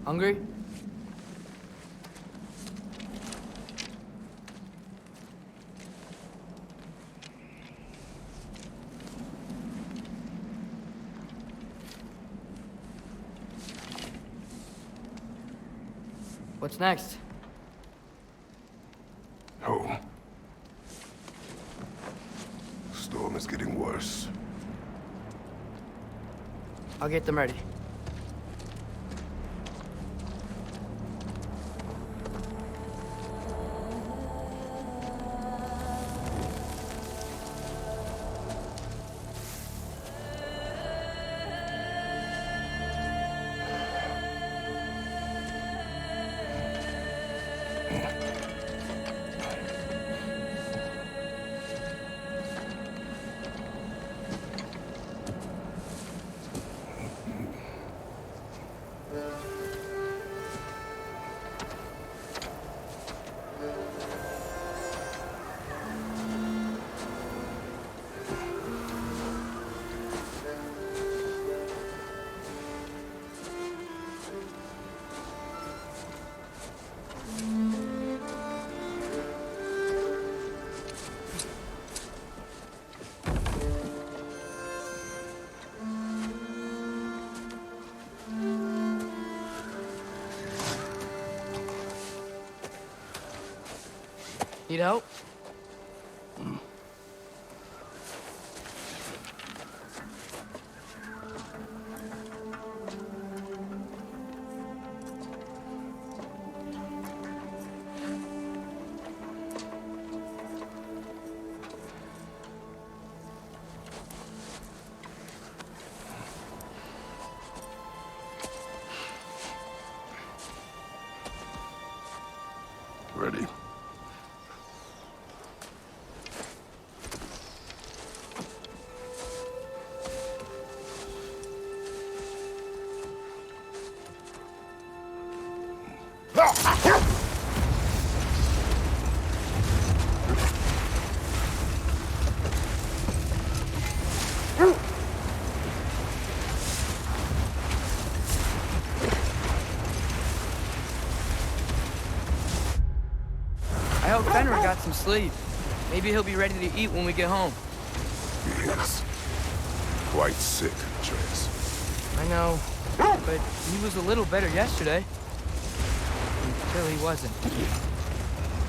Hungry? What's next? Home. Storm is getting worse. I'll get them ready. Need help? Ready. I hope Fenrir got some sleep. Maybe he'll be ready to eat when we get home. He is quite sick, Atreus. I know, but he was a little better yesterday. Until he wasn't.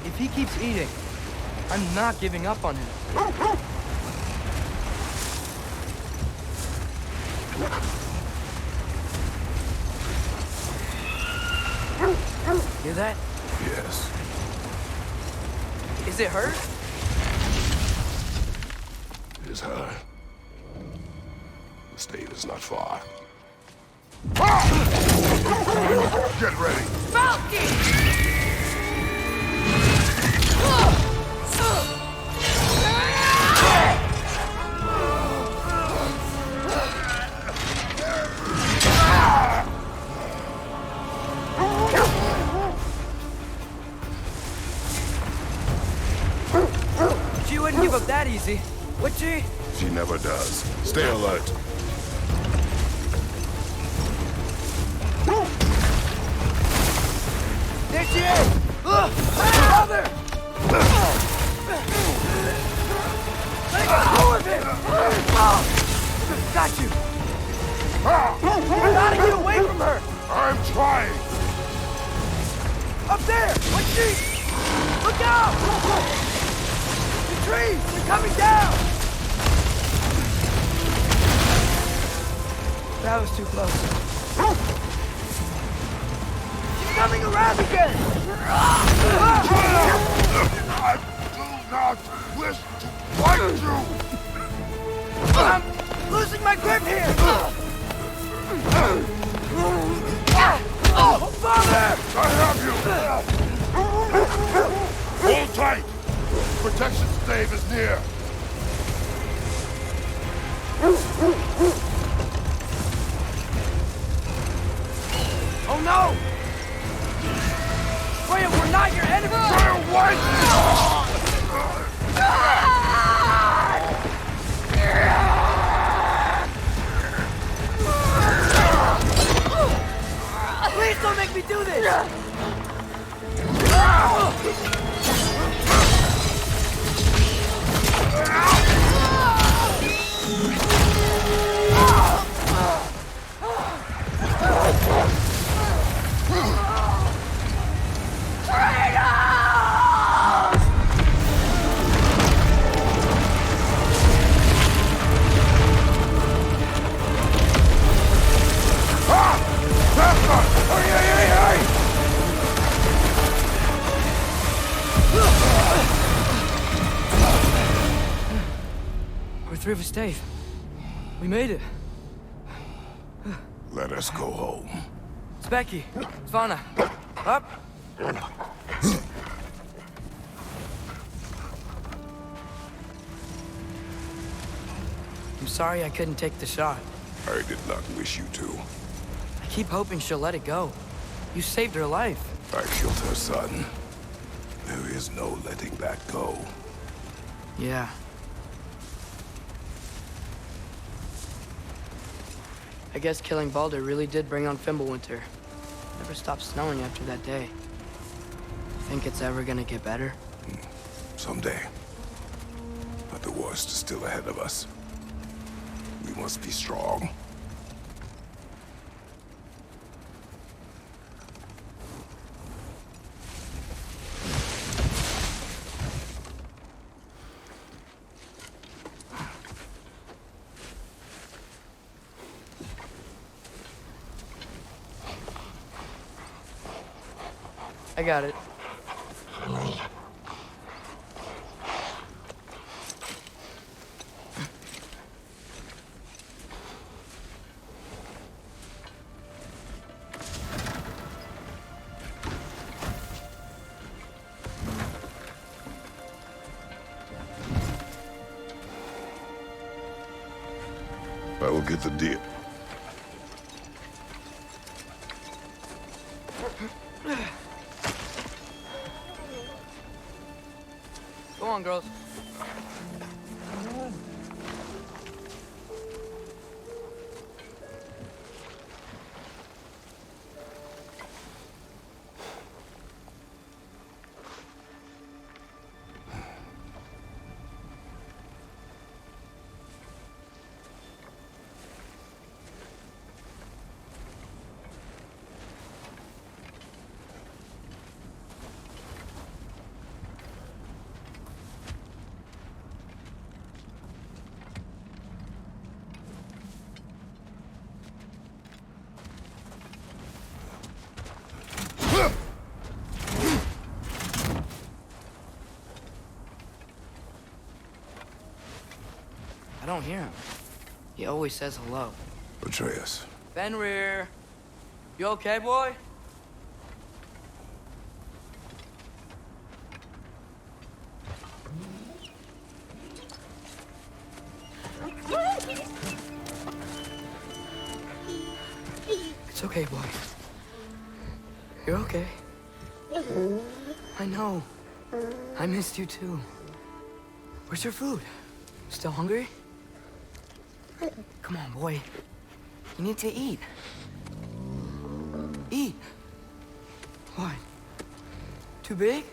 If he keeps eating, I'm not giving up on him. Hear that? Yes. Is it hurt? It is her. The state is not far. Get ready! Falcon! She wouldn't give up that easy, would she? She never does. Stay alert. There she is! Brother! Let go of him! Got you! You gotta get away from her! I'm trying! Up there! What's she? Look out! The trees! They're coming down! That was too close. She's coming around again! I do not wish to fight you! I'm losing my grip here! Father! I have you! Hold tight! Protection stave is near! Oh no! Wait, we're not your enemy! We're white! river stave. We made it. Let us go home. Specky, Svana, up. I'm sorry I couldn't take the shot. I did not wish you to. I keep hoping she'll let it go. You saved her life. I killed her son. There is no letting that go. Yeah. I guess killing Baldur really did bring on Fimbulwinter. Never stopped snowing after that day. Think it's ever gonna get better? Someday. But the worst is still ahead of us. We must be strong. I got it. I will get the deer. Go on, girls. I don't hear him. He always says hello. Atreus. Fenrir. You okay, boy? It's okay, boy. You're okay. I know. I missed you too. Where's your food? Still hungry? Come on, boy. You need to eat. Eat. What? Too big?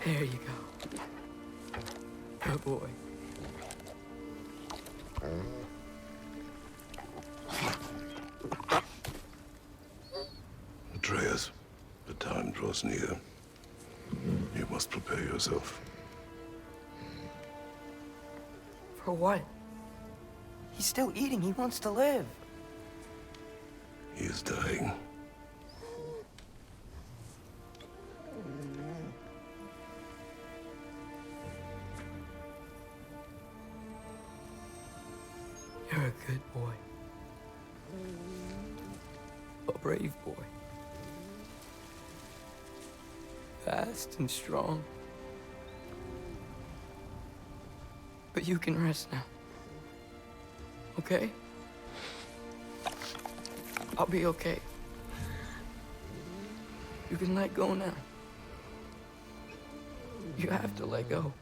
There you go. Good boy. Atreus, the time draws near. You must prepare yourself. For what? He's still eating. He wants to live. He is dying. You're a good boy. A brave boy. Fast and strong. But you can rest now. Okay? I'll be okay. You can let go now. You have to let go.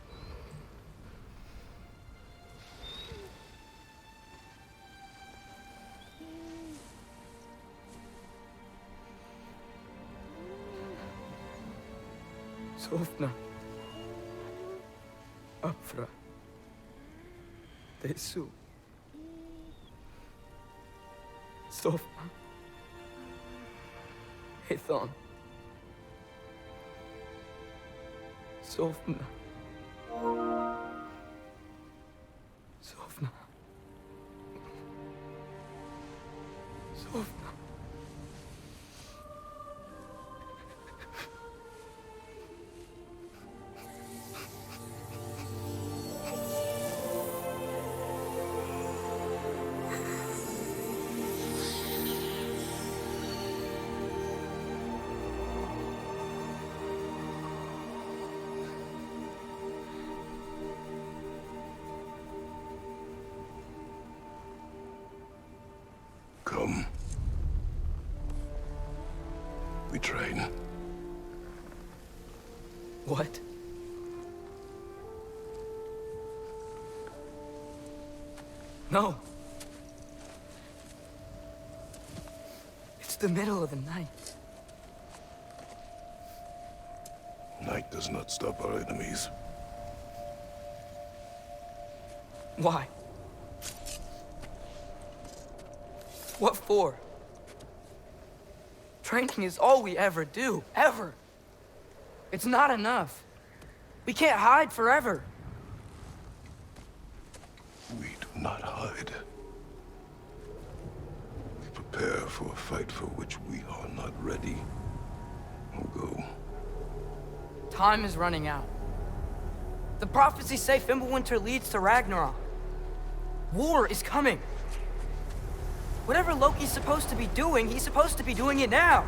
Sofna. Afra. Tesu. Sofna. Hethon. Sofna. Sofna. So Come. We train. what? No. It's the middle of the night. Night does not stop our enemies. Why? What for? Training is all we ever do, ever. It's not enough. We can't hide forever. We do not hide. We prepare for a fight for which we are not ready. We'll go. Time is running out. The prophecies say Fimbulwinter leads to Ragnarok. War is coming. Whatever Loki's supposed to be doing, he's supposed to be doing it now.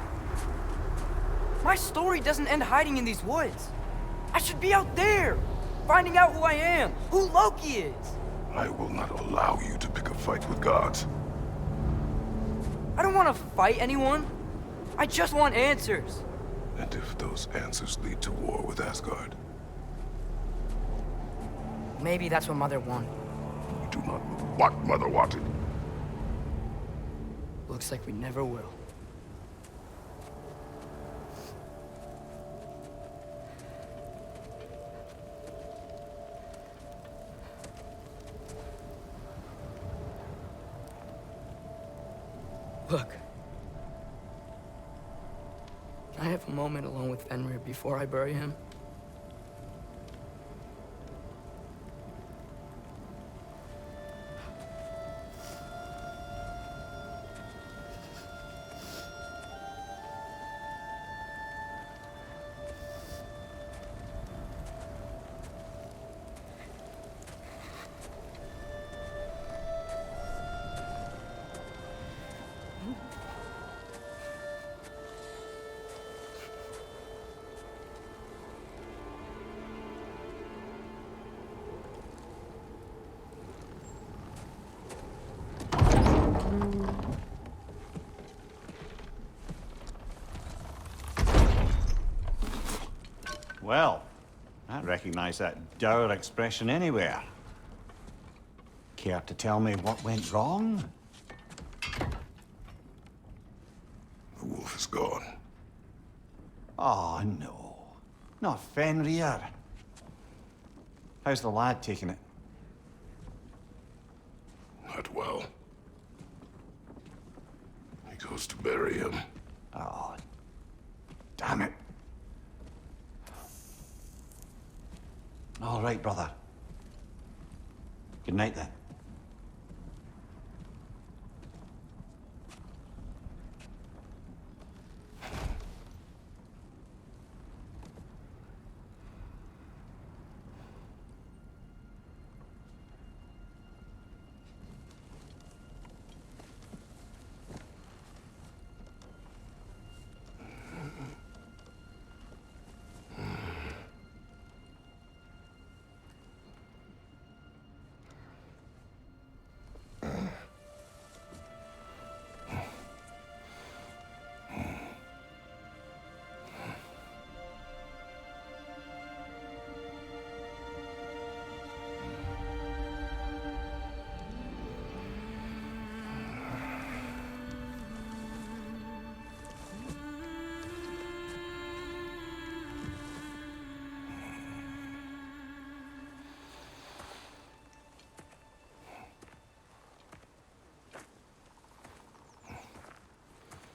My story doesn't end hiding in these woods. I should be out there, finding out who I am, who Loki is. I will not allow you to pick a fight with gods. I don't want to fight anyone. I just want answers. And if those answers lead to war with Asgard? Maybe that's what Mother wanted. We do not know what Mother wanted. Looks like we never will. Look. Can I have a moment alone with Fenrir before I bury him? Well, I recognize that dour expression anywhere. Care to tell me what went wrong? The wolf is gone. Oh, no. Not Fenrir. How's the lad taking it? Not well. He goes to bury him. Oh, damn it. All right, brother. Good night, then.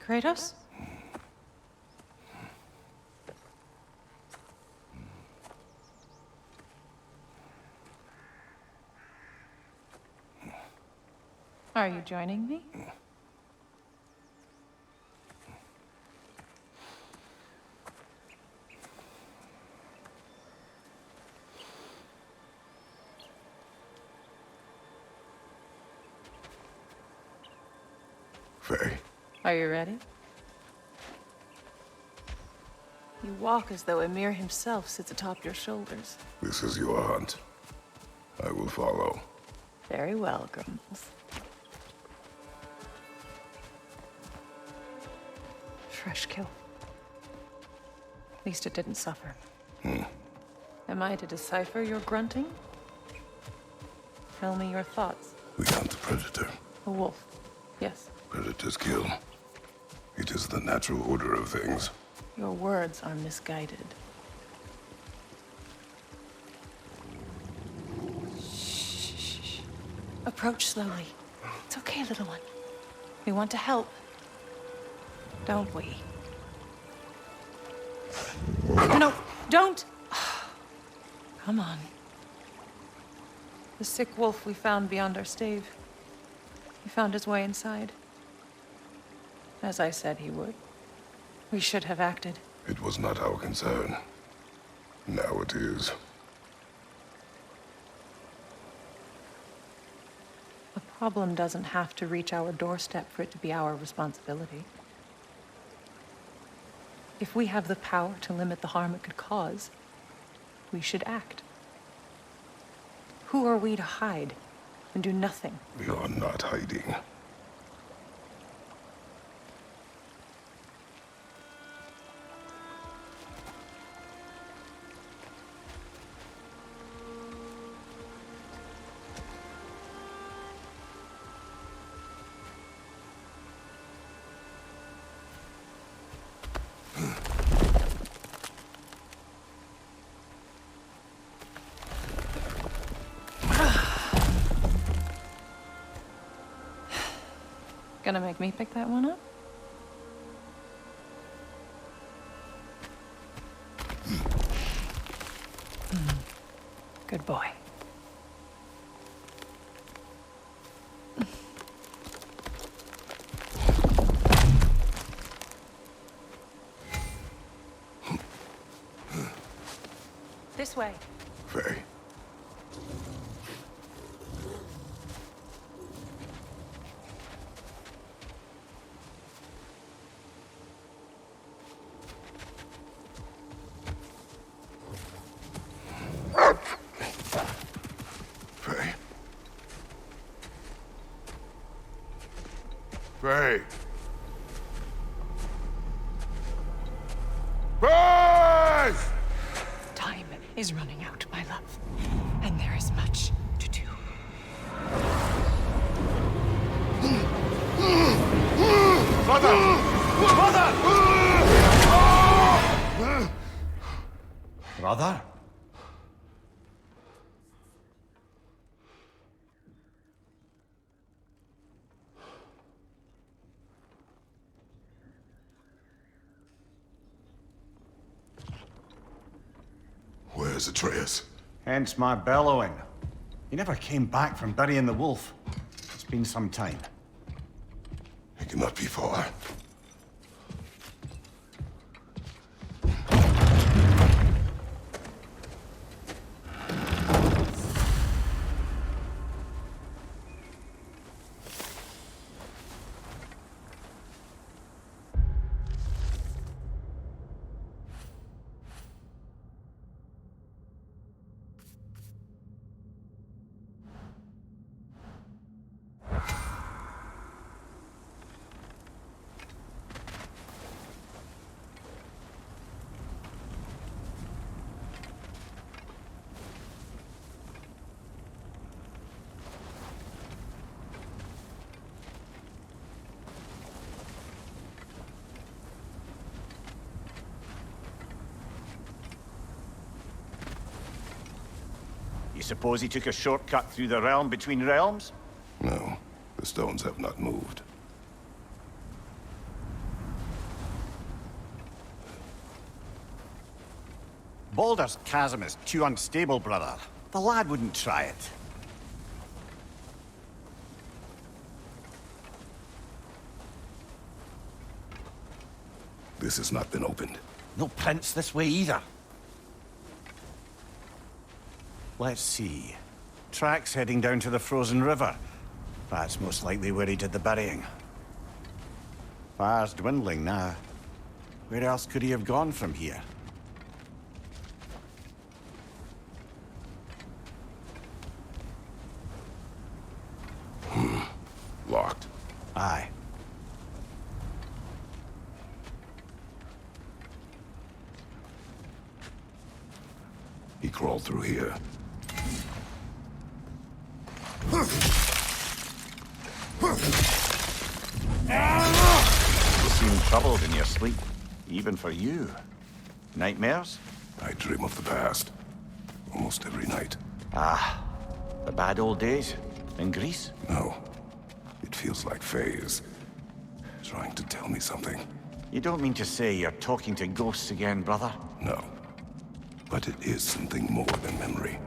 Kratos? Are you joining me? Faye, Are you ready? You walk as though Emir himself sits atop your shoulders. this is your hunt. I will follow. Very well, Grumbles. Fresh kill. At least it didn't suffer. Am I to decipher your grunting? Tell me your thoughts. We hunt the predator. A wolf. Yes. Predators kill. It is the natural order of things. Your words are misguided. Shh. Approach slowly. It's okay, little one. We want to help. Don't we? No, don't! Come on. The sick wolf we found beyond our stave. He found his way inside. As I said he would. We should have acted. It was not our concern. Now it is. A problem doesn't have to reach our doorstep for it to be our responsibility. If we have the power to limit the harm it could cause, we should act. Who are we to hide and do nothing? We are not hiding. Gonna make me pick that one up? Good boy. This way. Faye. Faye. Faye. Faye! Time is running out, my love. And there is much to do. Brother? Where's Atreus? Hence my bellowing. He never came back from burying the wolf. It's been some time. He cannot be far. You suppose he took a shortcut through the realm between realms? No, the stones have not moved. Baldur's chasm is too unstable, brother. The lad wouldn't try it. This has not been opened. No prints this way either. Let's see. Tracks heading down to the frozen river. That's most likely where he did the burying. Fire's dwindling now. Where else could he have gone from here? Locked. Aye. He crawled through here. You seem troubled in your sleep, even for you. Nightmares? I dream of the past. Almost every night. Ah, the bad old days in Greece? No. It feels like Faye is trying to tell me something. You don't mean to say you're talking to ghosts again, brother? No. But it is something more than memory.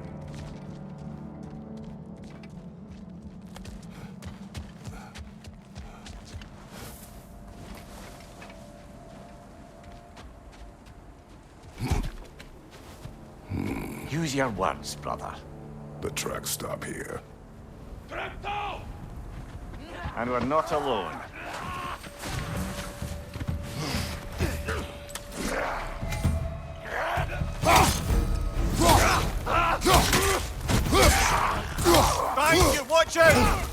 Use your words, brother. The tracks stop here. And we're not alone. Thank you, watch out!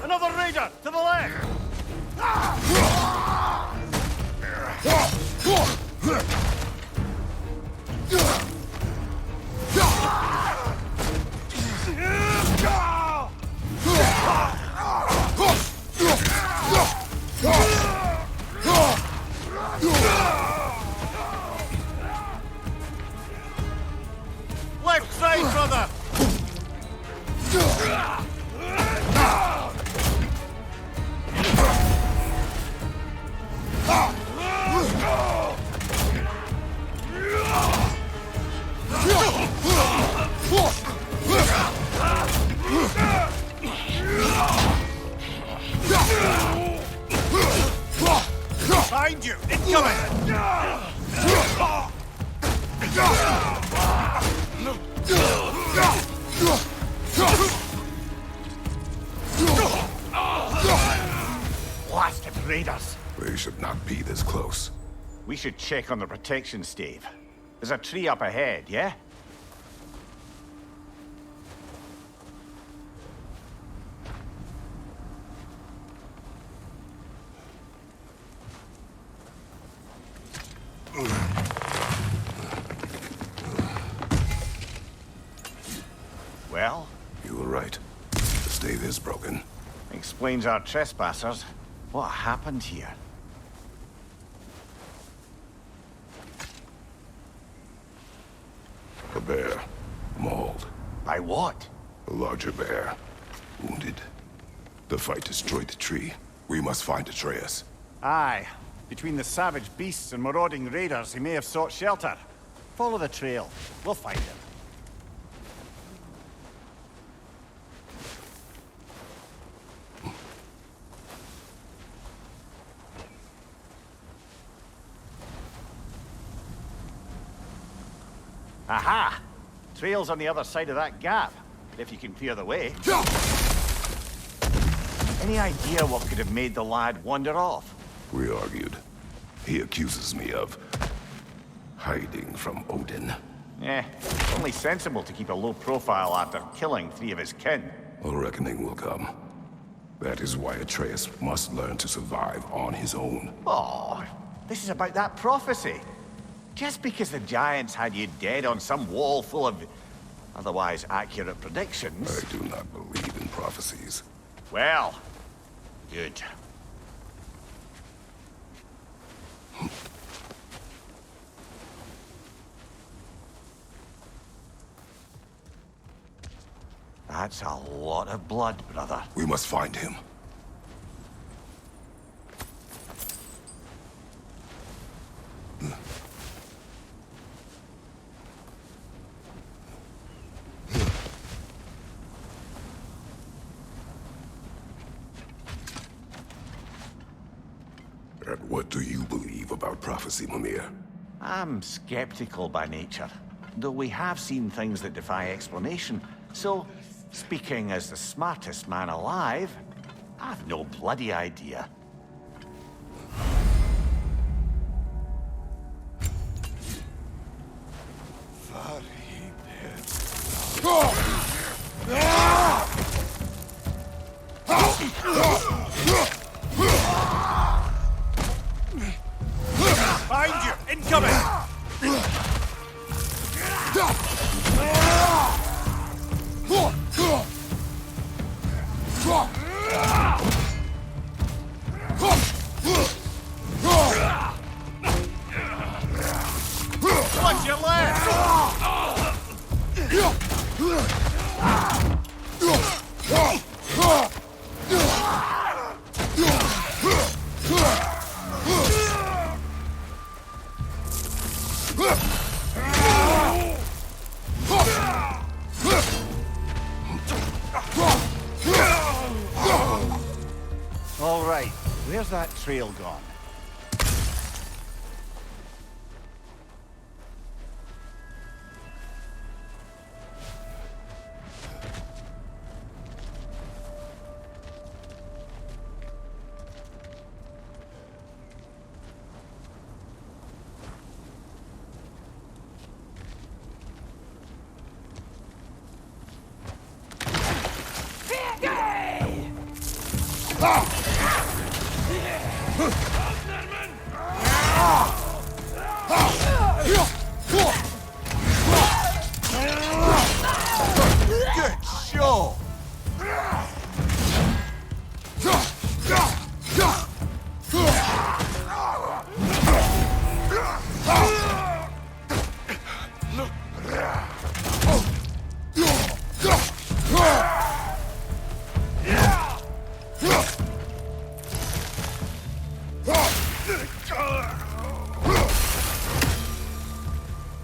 Another raider to the left! Left side, brother! Behind you! Incoming! Blasted raiders! They should not be this close. We should check on the protection stave. There's a tree up ahead, yeah? Well? You were right. The stave is broken. Explains our trespassers. What happened here? A bear. Mauled. By what? A larger bear. Wounded. The fight destroyed the tree. We must find Atreus. Aye. Between the savage beasts and marauding raiders, he may have sought shelter. Follow the trail. We'll find him. Aha! Trail's on the other side of that gap, if you can clear the way. Any idea what could have made the lad wander off? We argued. He accuses me of hiding from Odin. Only sensible to keep a low profile after killing 3 of his kin. A reckoning will come. That is why Atreus must learn to survive on his own. Oh, this is about that prophecy. Just because the giants had you dead on some wall full of otherwise accurate predictions. I do not believe in prophecies. Well, good. That's a lot of blood, brother. We must find him. And what do you believe about prophecy, Mimir? I'm skeptical by nature, though we have seen things that defy explanation. So, speaking as the smartest man alive, I've no bloody idea. Behind you! Incoming! Watch your left! All right, where's that trail gone? Good show!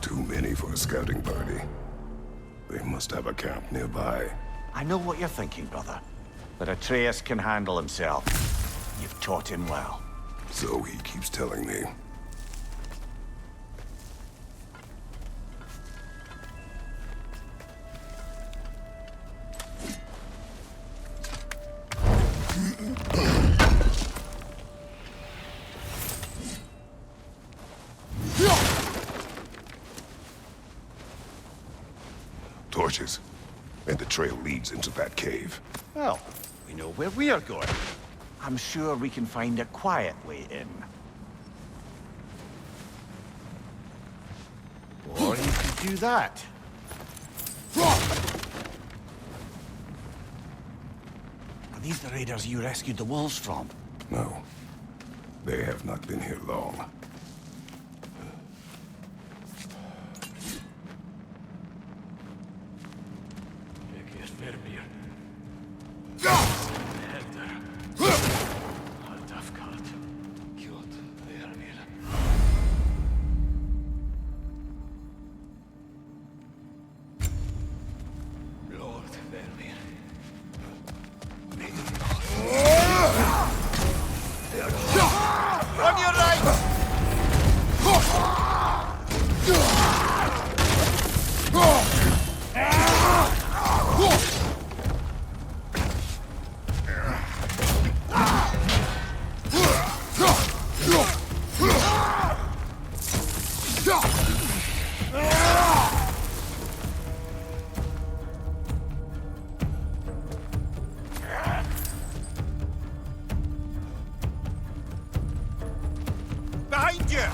Too many for a scouting party. They must have a camp nearby. I know what you're thinking, brother, but Atreus can handle himself. You've taught him well. So he keeps telling me. Torches. And the trail leads into that cave. Well, we know where we are going. I'm sure we can find a quiet way in. Or you could do that. Are these the raiders you rescued the wolves from? No. They have not been here long. On your right! Behind you!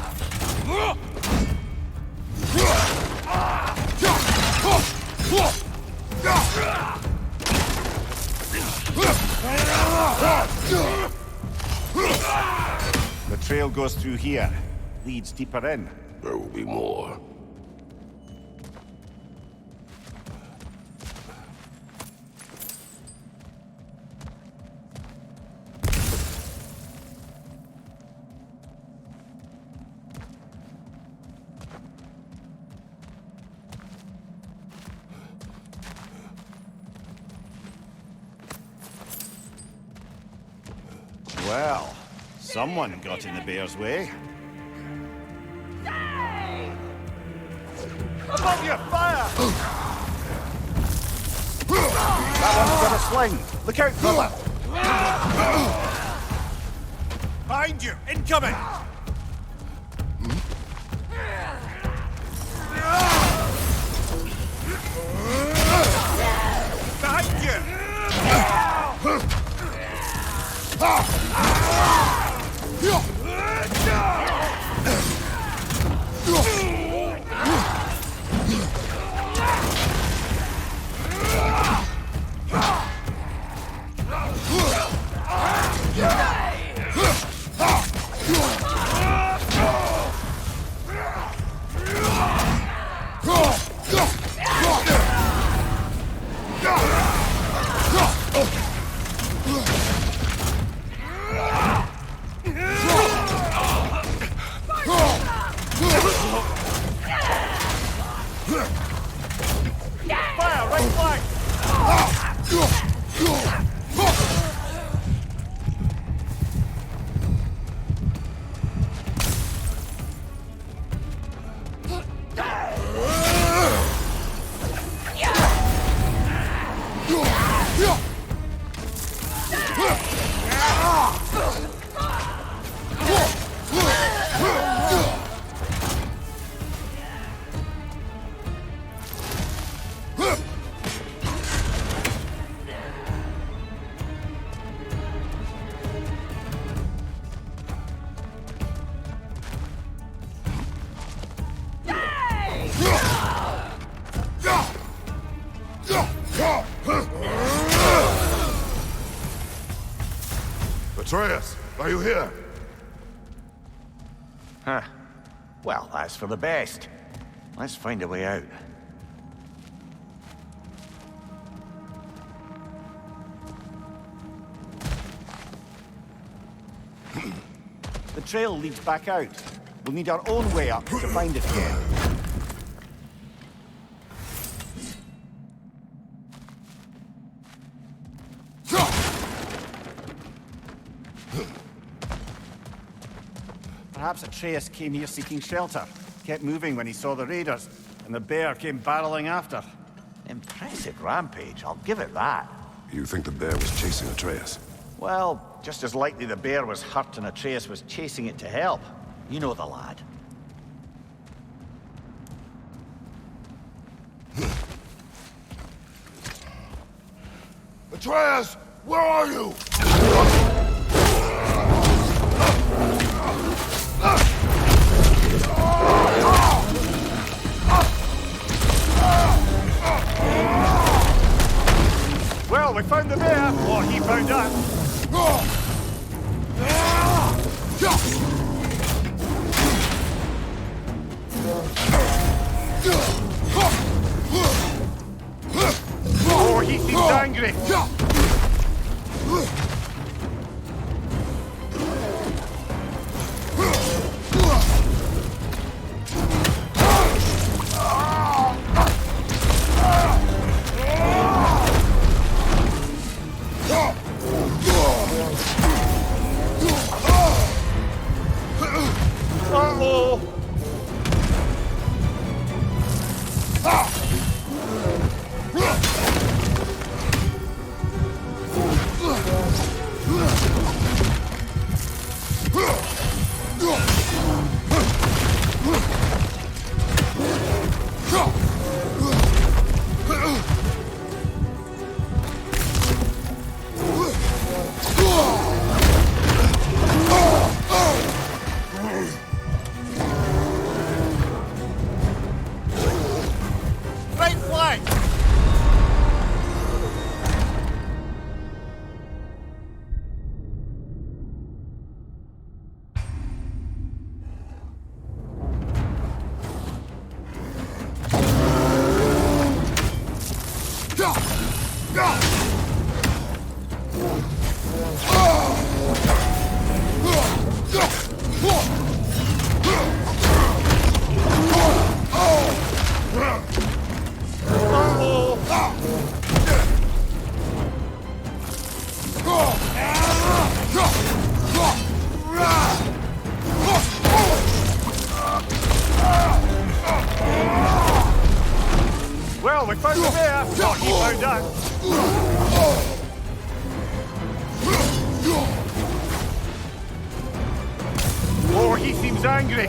The trail goes through here. Leads deeper in. There will be more. Well, Someone got in the bear's way. Above your fire! That one's got a sling. Look out, brother. Behind you! Incoming! Behind Fire, right flank! Atreus, are you here? Huh. Well, that's for the best. Let's find a way out. The trail leads back out. We'll need our own way up to find it again. Perhaps Atreus came here seeking shelter. Kept moving when he saw the raiders, and the bear came barreling after. Impressive rampage, I'll give it that. You think the bear was chasing Atreus? Well, just as likely the bear was hurt and Atreus was chasing it to help. You know the lad. Atreus, where are you? Well, we found the bear, or he found us. Oh, he seems angry. He's angry.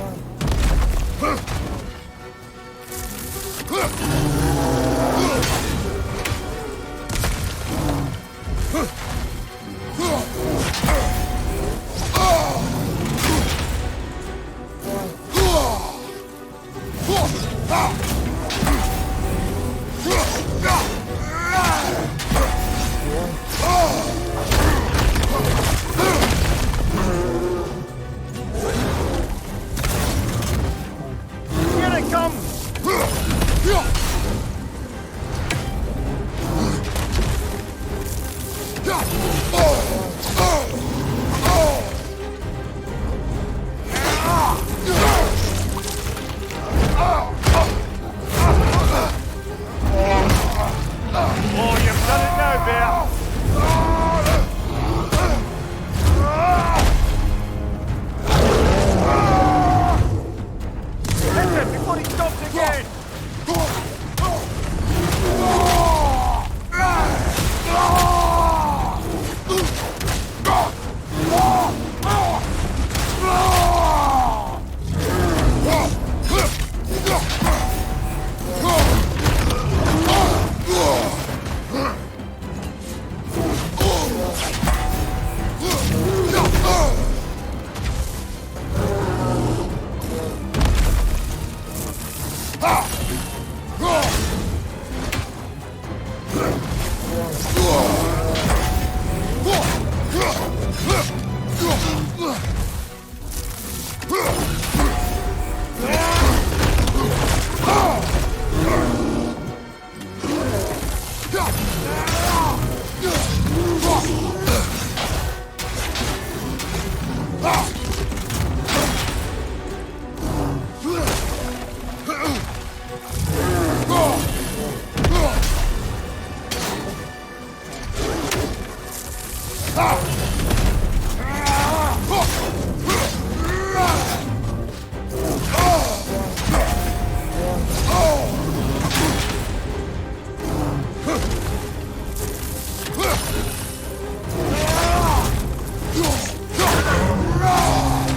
Here it comes! Oh, you've done it now, Bear! Hit him before he stops again!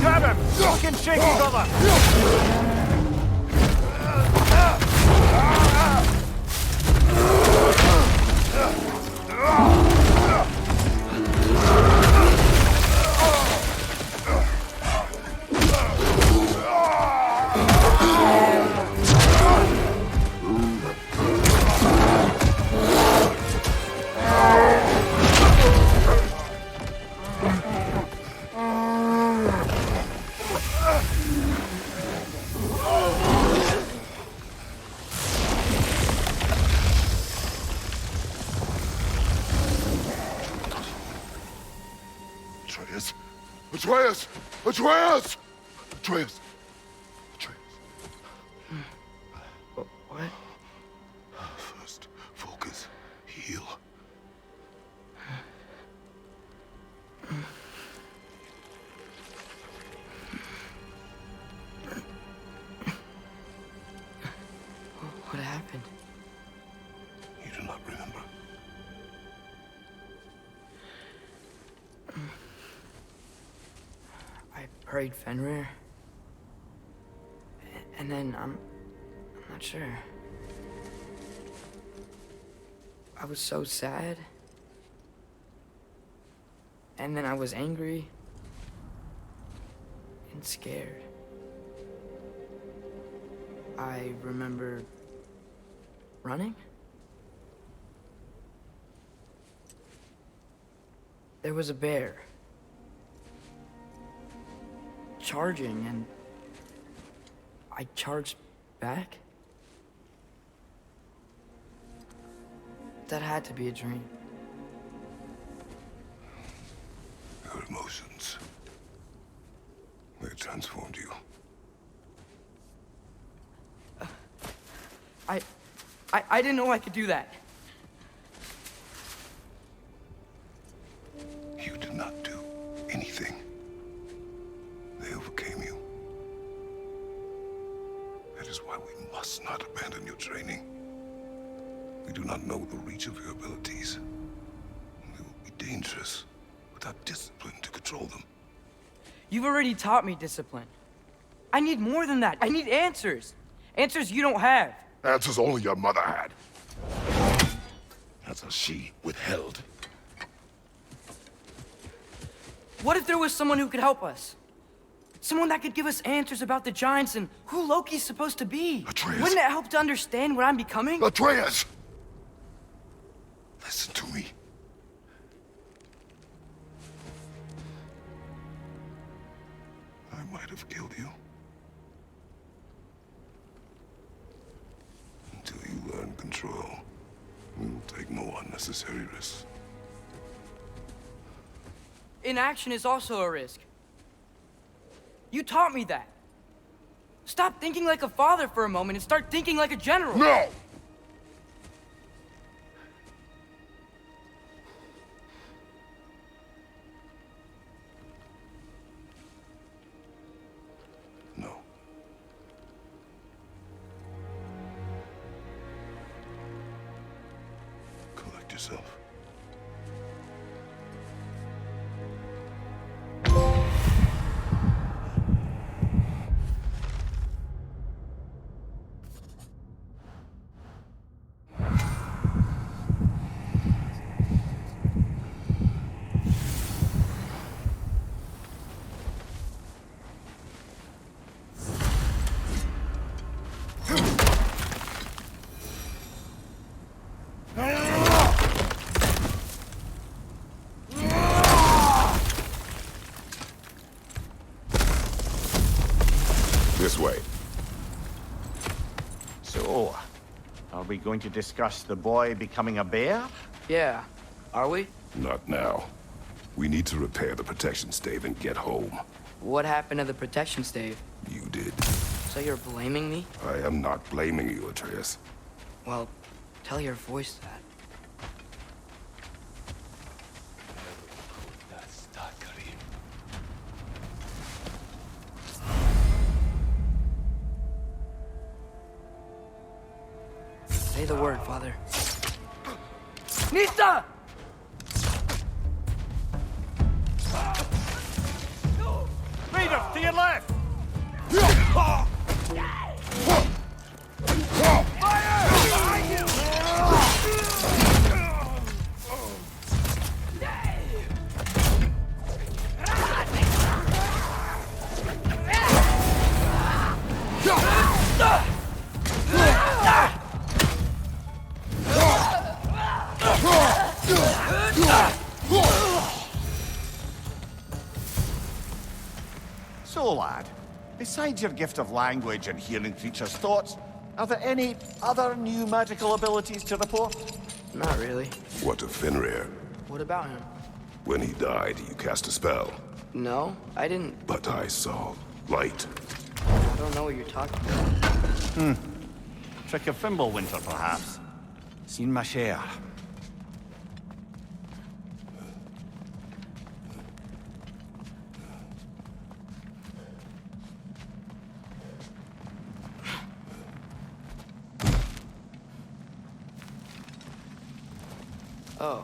Grab him! Fucking shake his other! Atreus! Atreus! Atreus! Atreus! Atreus! What? First, focus. Heal. What happened? You do not remember. I prayed Fenrir. And then I'm not sure. I was so sad. And then I was angry. And scared. I remember running. There was a bear. Charging, and I charged back. That had to be a dream. Your emotions. They transformed you. I didn't know I could do that. You did not do anything. They overcame you. That is why we must not abandon your training. We do not know the reach of your abilities. They will be dangerous without discipline to control them. You've already taught me discipline. I need more than that. I need answers. Answers you don't have. Answers only your mother had. Answers she withheld. What if there was someone who could help us? Someone that could give us answers about the giants and who Loki's supposed to be. Atreus. Wouldn't it help to understand what I'm becoming? Atreus! Listen to me. I might have killed you. Until you learn control, we will take no unnecessary risks. Inaction is also a risk. You taught me that. Stop thinking like a father for a moment and start thinking like a general. No! No. Collect yourself. This way. So, are we going to discuss the boy becoming a bear? Yeah, are we? Not now. We need to repair the protection stave and get home. What happened to the protection stave? You did. So you're blaming me? I am not blaming you, Atreus. Well, tell your voice that. Say the word, Father. Nista! Raiders, to your left! So, lad, besides your gift of language and hearing creatures' thoughts, are there any other new magical abilities to report? Not really. What of Fenrir? What about him? When he died, you cast a spell. No, I didn't. But I saw light. I don't know what you're talking about. Trick of Fimbulwinter, perhaps. Seen my share. Oh,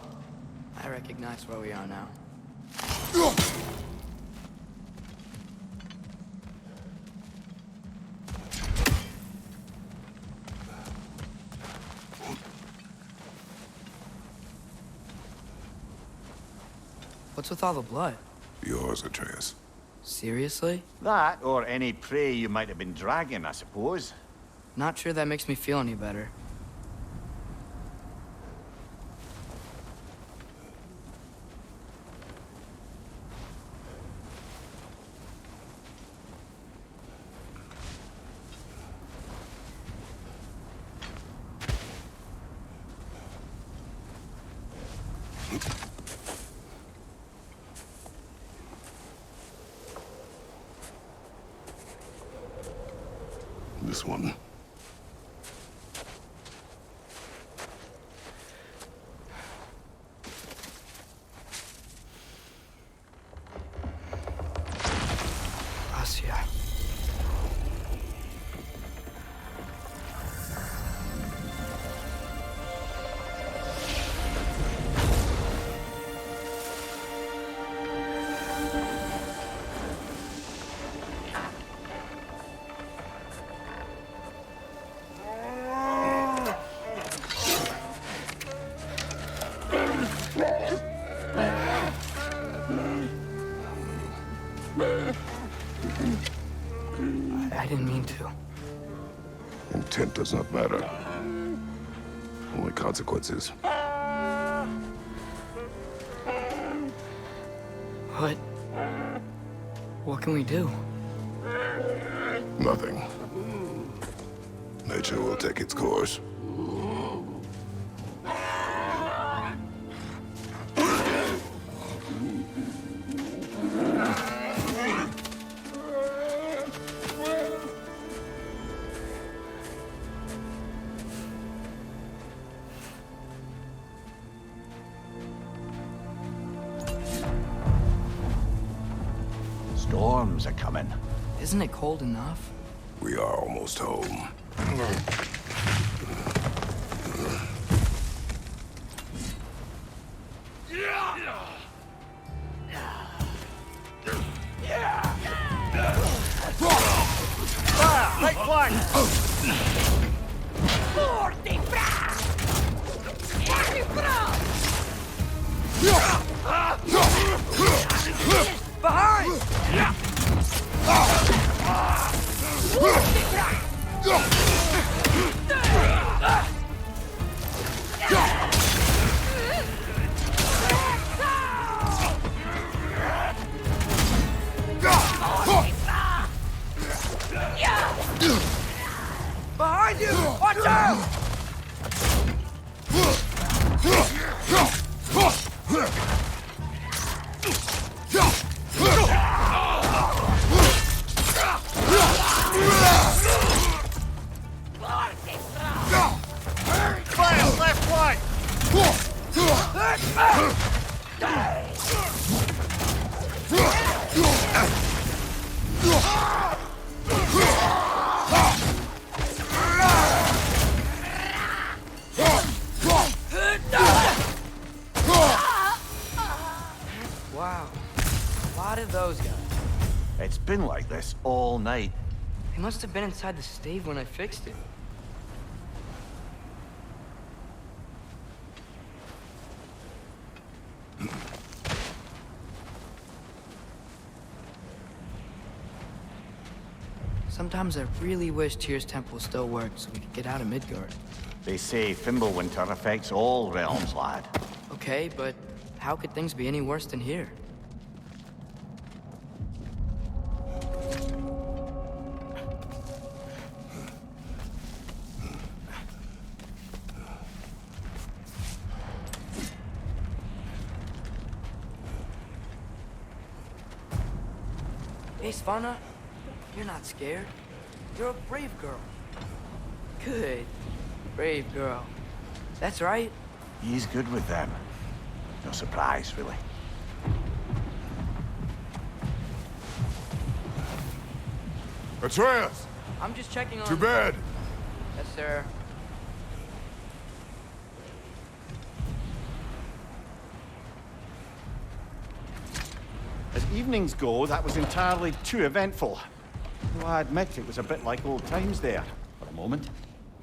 I recognize where we are now. What's with all the blood? Yours, Atreus. Seriously? That, or any prey you might have been dragging, I suppose. Not sure that makes me feel any better. This one. Asia. I didn't mean to. Intent does not matter. Only consequences. What can we do? Nothing. Nature will take its course. Storms are coming. Isn't it cold enough? We are almost home. Fire! Right flank! Behind! Behind you! Watch out! Fire! Left flank! Wow. A lot of those guys. It's been like this all night. They must have been inside the stave when I fixed it. Sometimes I really wish Tyr's temple still worked so we could get out of Midgard. They say Fimbulwinter affects all realms, lad. Okay, but how could things be any worse than here? Hey, Svanna, you're not scared. You're a brave girl. Good. Brave girl. That's right. He's good with them. No surprise, really. Atreus! I'm just checking on... To bed! Yes, sir. As evenings go, that was entirely too eventful. Though I admit it was a bit like old times there, for a moment.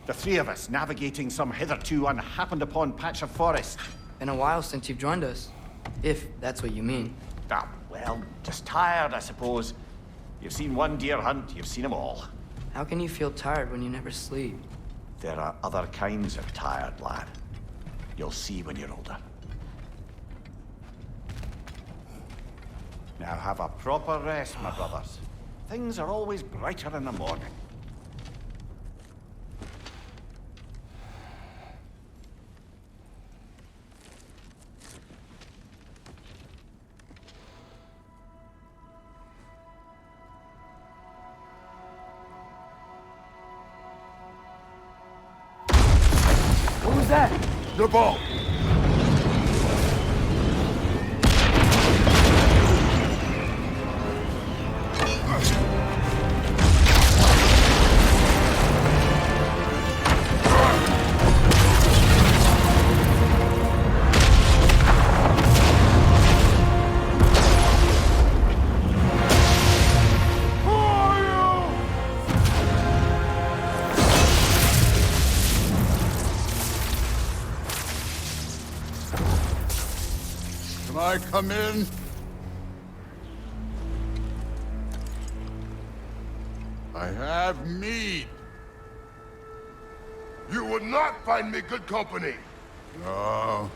The three of us navigating some hitherto unhappened-upon patch of forest. Been a while since you've joined us. If that's what you mean. Ah, well, just tired, I suppose. You've seen one deer hunt, you've seen them all. How can you feel tired when you never sleep? There are other kinds of tired, lad. You'll see when you're older. Now have a proper rest, my brothers. Things are always brighter in the morning. What was that? The ball! Can I come in? I have mead. You would not find me good company. No.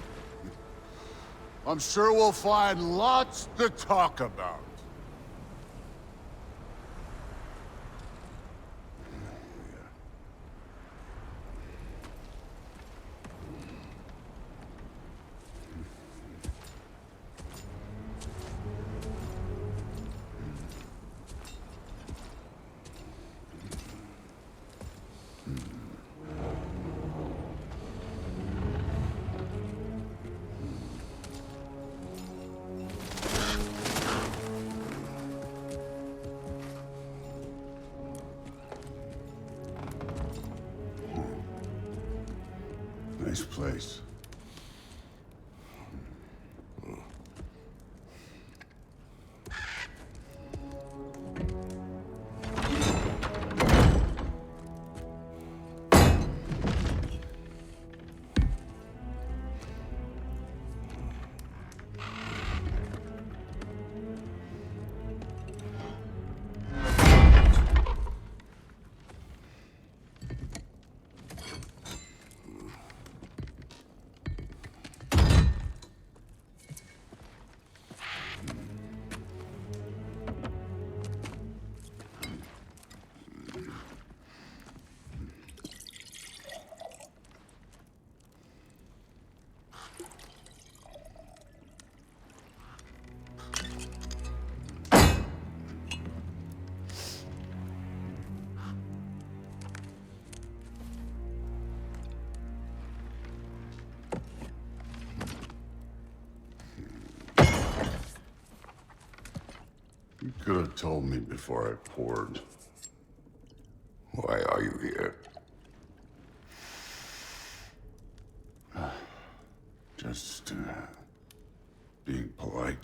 I'm sure we'll find lots to talk about. Nice place. You could have told me before I poured. Why are you here? Just, being polite.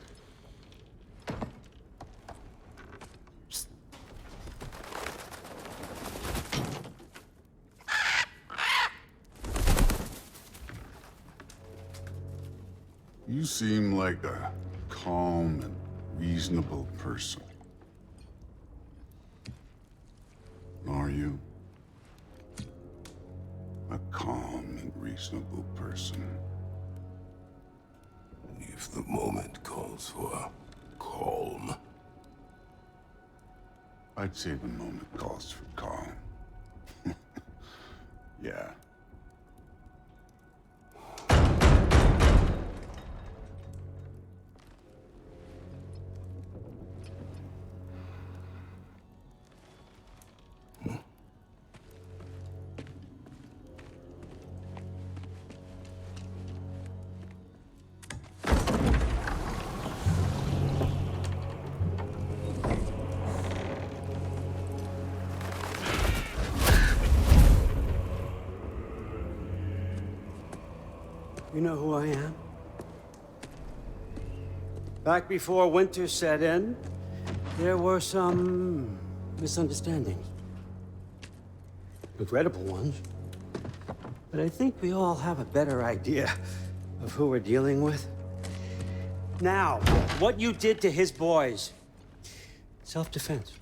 You seem like a calm and reasonable person. Are you? A calm and reasonable person. If the moment calls for calm. I'd say the moment calls for calm. Yeah. You know who I am? Back before winter set in, there were some misunderstandings. Regrettable ones. But I think we all have a better idea of who we're dealing with. Now, what you did to his boys. Self-defense.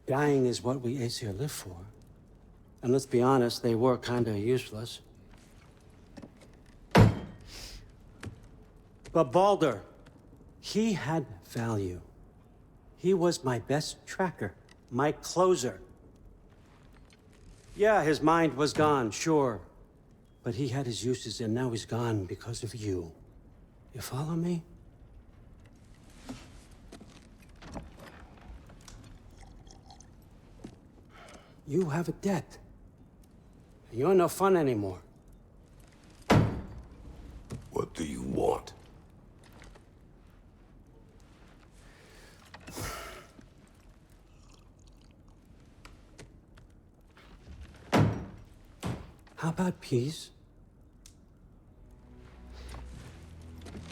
Dying is what we Aesir live for. And let's be honest, they were kinda useless. But Baldur, he had value. He was my best tracker, my closer. Yeah, his mind was gone, sure. But he had his uses, and now he's gone because of you. You follow me? You have a debt. You're no fun anymore. What do you want? How about peace?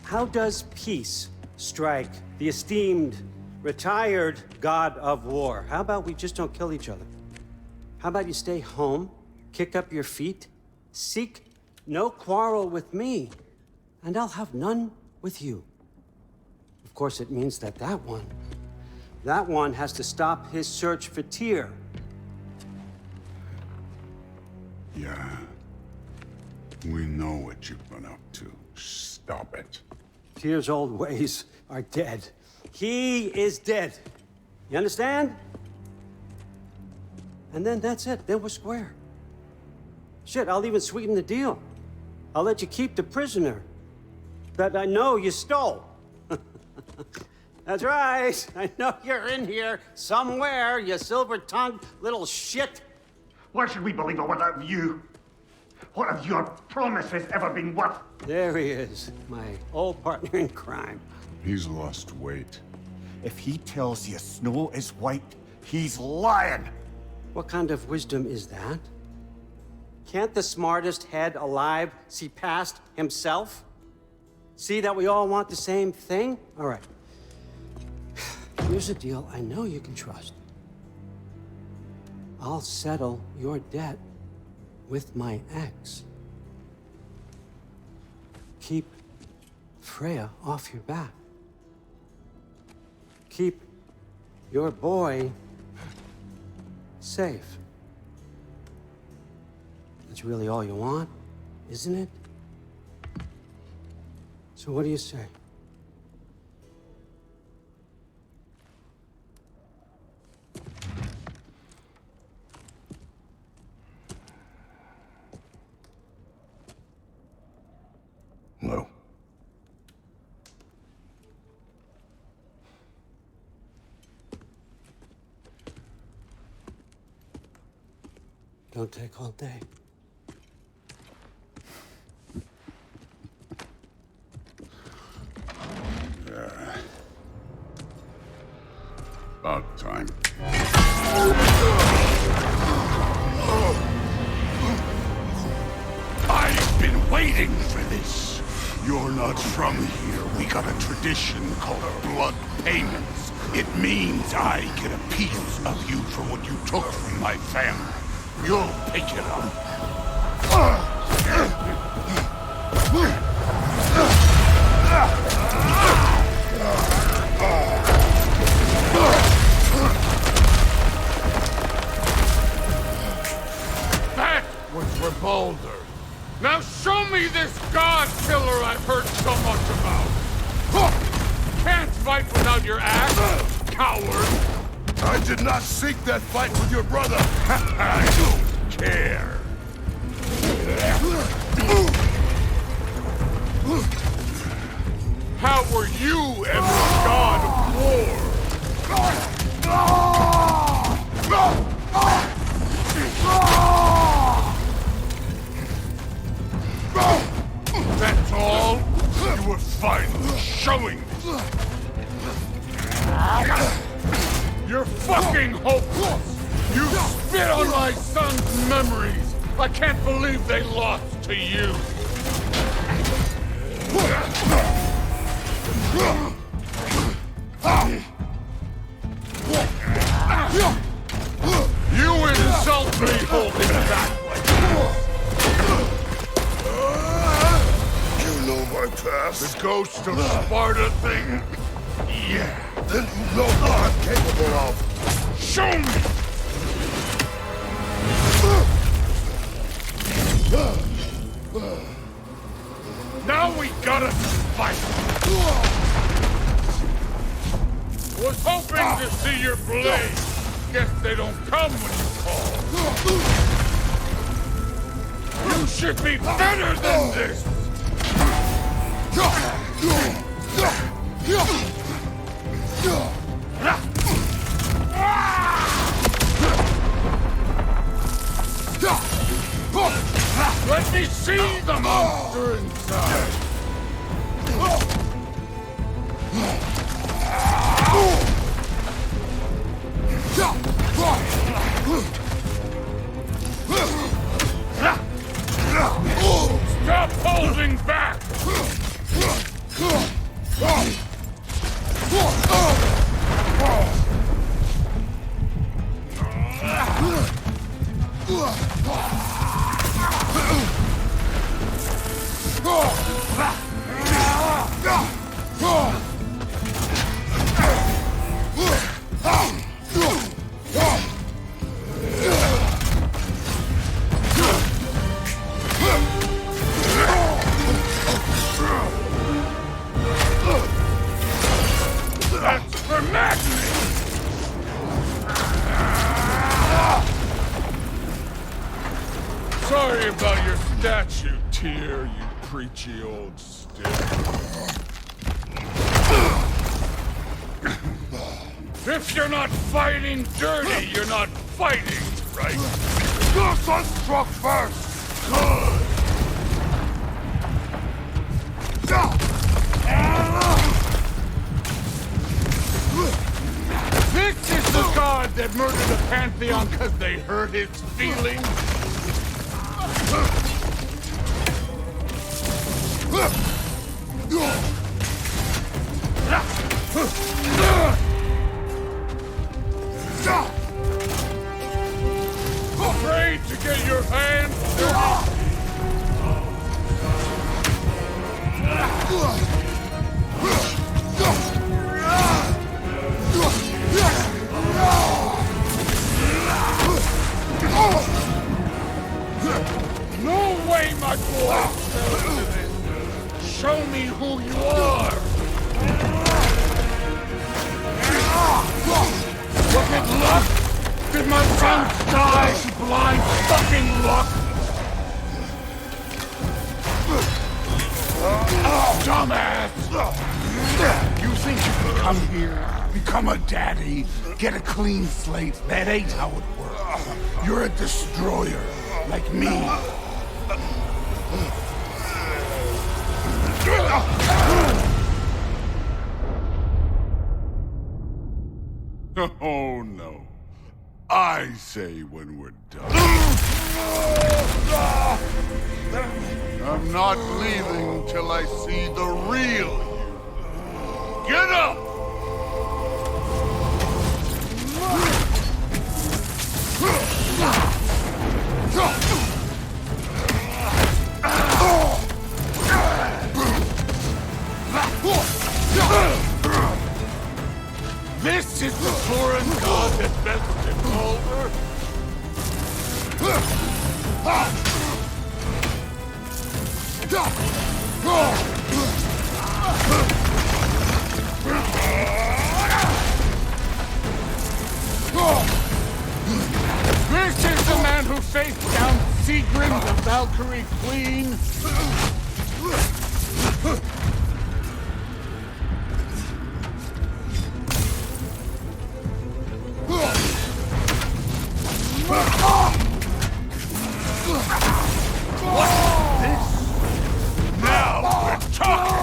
How does peace strike the esteemed, retired god of war? How about we just don't kill each other? How about you stay home, kick up your feet, seek no quarrel with me, and I'll have none with you. Of course, it means that that one That one has to stop his search for Tyr. Yeah. We know what you've been up to. Stop it. Tyr's old ways are dead. He is dead. You understand? And then that's it. Then we're square. Shit, I'll even sweeten the deal. I'll let you keep the prisoner that I know you stole. That's right. I know you're in here somewhere, you silver-tongued little shit. Why should we believe a word of you? What have your promises ever been worth? There he is, my old partner in crime. He's lost weight. If he tells you snow is white, he's lying. What kind of wisdom is that? Can't the smartest head alive see past himself? See that we all want the same thing? All right. Here's a deal I know you can trust. I'll settle your debt with my ex. Keep Freya off your back. Keep your boy safe. That's really all you want, isn't it? So what do you say? No. Don't take all day. About time. I've been waiting for this. You're not from here. We got a tradition called blood payments. It means I get a piece of you for what you took from my family. You'll pick it up. That was for Baldur. Now show me this god killer I've heard so much about. Can't fight without your axe, coward. I did not seek that fight with your brother. I don't care. How were you ever a god of war? That's all? You were finally showing me. You're fucking hopeless! You spit on my son's memories! I can't believe they lost to you! You insult me holding that way! You know my past. The ghost of Sparta thing? Yeah. Then you know what I'm capable of. Show me! Now we gotta fight! Was hoping to see your blade. Guess they don't come when you call. You should be better than this! Let me see the monster inside! Stop holding back! statue, Tyr, you preachy old stick. If you're not fighting dirty, you're not fighting, right? Your son struck first! Good! This is the god that murdered the Pantheon because they hurt his feelings? Afraid to get your hands dirty? No way, my boy! Show me who you are! Was it luck? Did my son die to blind fucking luck? Dumbass! You think you can come here, become a daddy, get a clean slate? That ain't how it works. You're a destroyer, like me. Oh no. I say when we're done. I'm not leaving till I see the real you. Get up! This is the foreign god that best him over? This is the man who faced down Sigrid, the Valkyrie Queen? What's this? Now we're talking!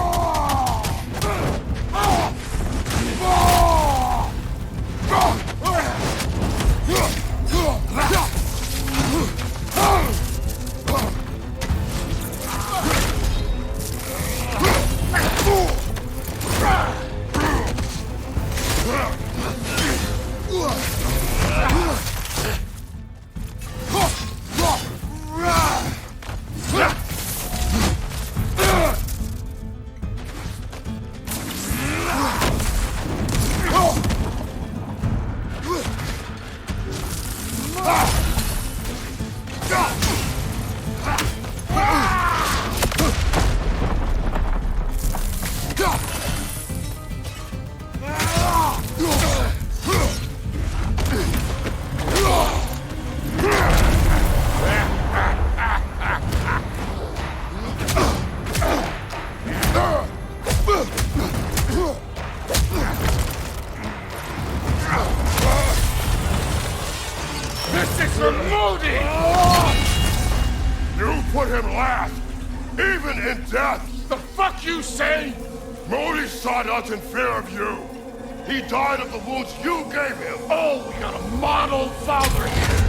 You put him last, even in death. The fuck you say? Modi sought us in fear of you. He died of the wounds you gave him. Oh, we got a model father here.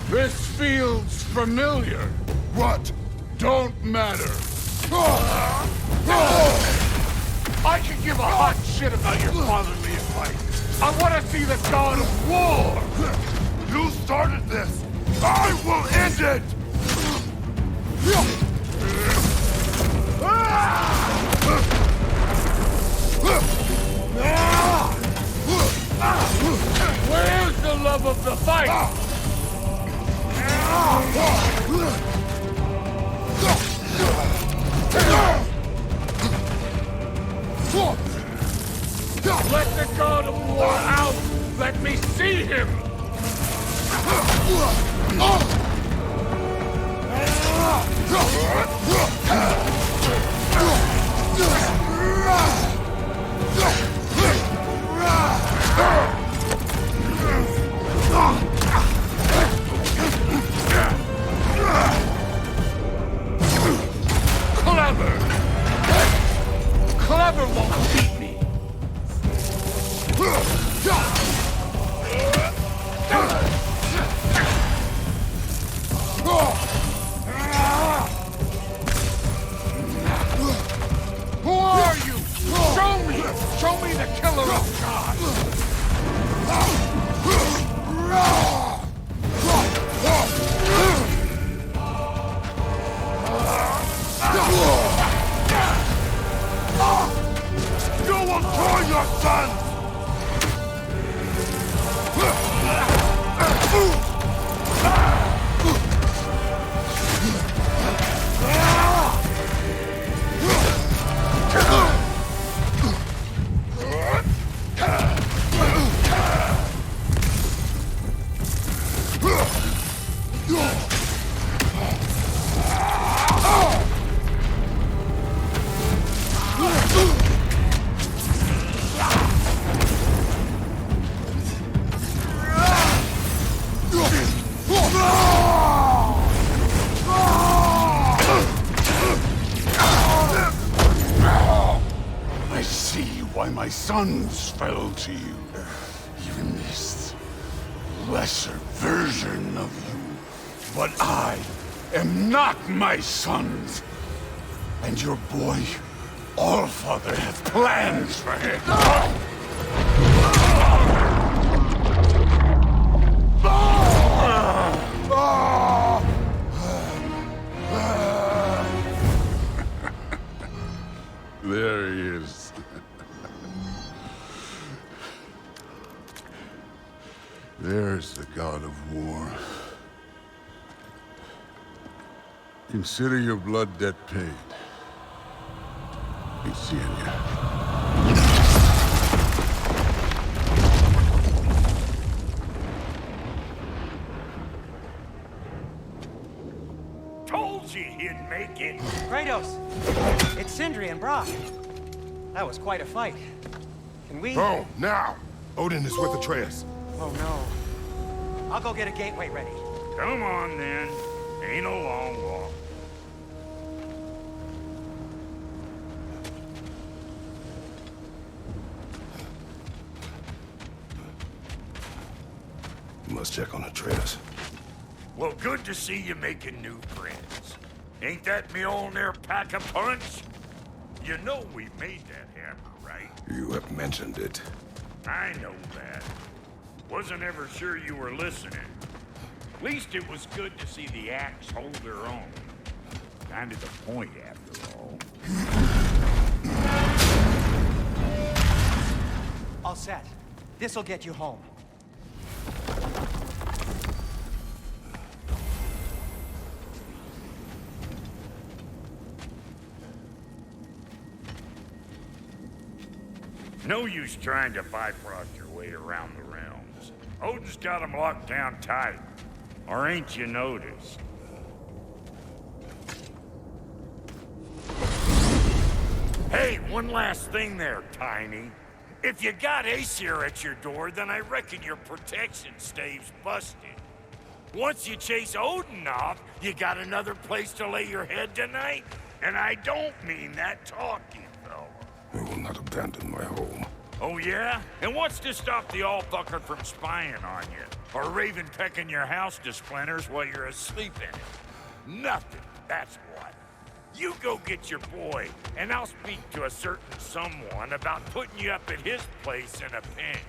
This feels familiar. What? Don't matter. I can give a hot shit about your fatherly advice. I want to see the god of war. You started this. I will end it. Where's the love of the fight? Let the god of war out! Let me see him! Clever won't beat me. Who are you? Show me! Show me the killer of gods! You will kill your son! I see why my sons fell to you. Even this lesser version of you. But I am not my sons. And your boy, Allfather, has plans for him. There he is. There's the god of war. Consider your blood debt paid. Be seeing you. Told you he'd make it. Kratos! It's Sindri and Brock. That was quite a fight. Can we... Oh, now! Odin is with Atreus. Oh, no. I'll go get a gateway ready. Come on, then. Ain't a long walk. You must check on Atreus. Well, good to see you making new friends. Ain't that Mjolnir pack a punch? You know we made that hammer, right? You have mentioned it. I know that. Wasn't ever sure you were listening. At least it was good to see the axe hold her own. Kind of the point, after all. All set. This'll get you home. No use trying to Bifrost your way around the realms. Odin's got them locked down tight. Or ain't you noticed? Hey, one last thing there, Tiny. If you got Aesir at your door, then I reckon your protection stave's busted. Once you chase Odin off, you got another place to lay your head tonight? And I don't mean that talking, fella. I will not abandon my home. Oh, yeah? And what's to stop the all-fucker from spying on you? Or Raven pecking your house to splinters while you're asleep in it? Nothing, that's what. You go get your boy, and I'll speak to a certain someone about putting you up at his place in a pinch.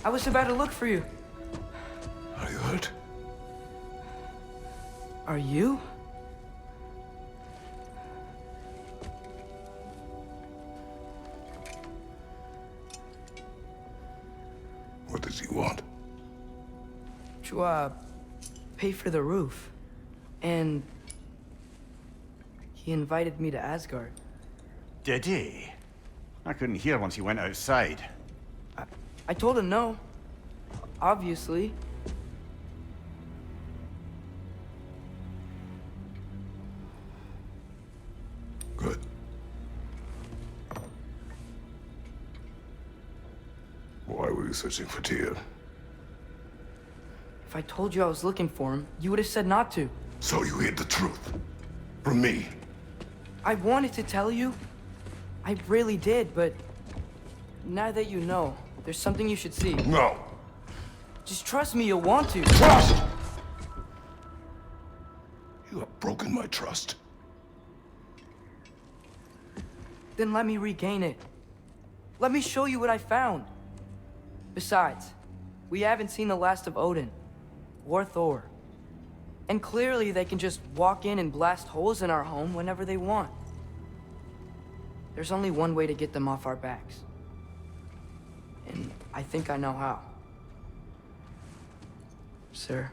I was about to look for you. Are you hurt? Are you? What does he want? To, pay for the roof. And he invited me to Asgard. Did he? I couldn't hear once he went outside. I told him no. Obviously. Good. Why were you searching for Tyr? If I told you I was looking for him, you would have said not to. So you hid the truth. From me. I wanted to tell you. I really did, but now that you know, there's something you should see. No. Just trust me, you'll want to. Trust! You have broken my trust. Then let me regain it. Let me show you what I found. Besides, we haven't seen the last of Odin. Or Thor. And clearly they can just walk in and blast holes in our home whenever they want. There's only one way to get them off our backs. And I think I know how. Sir.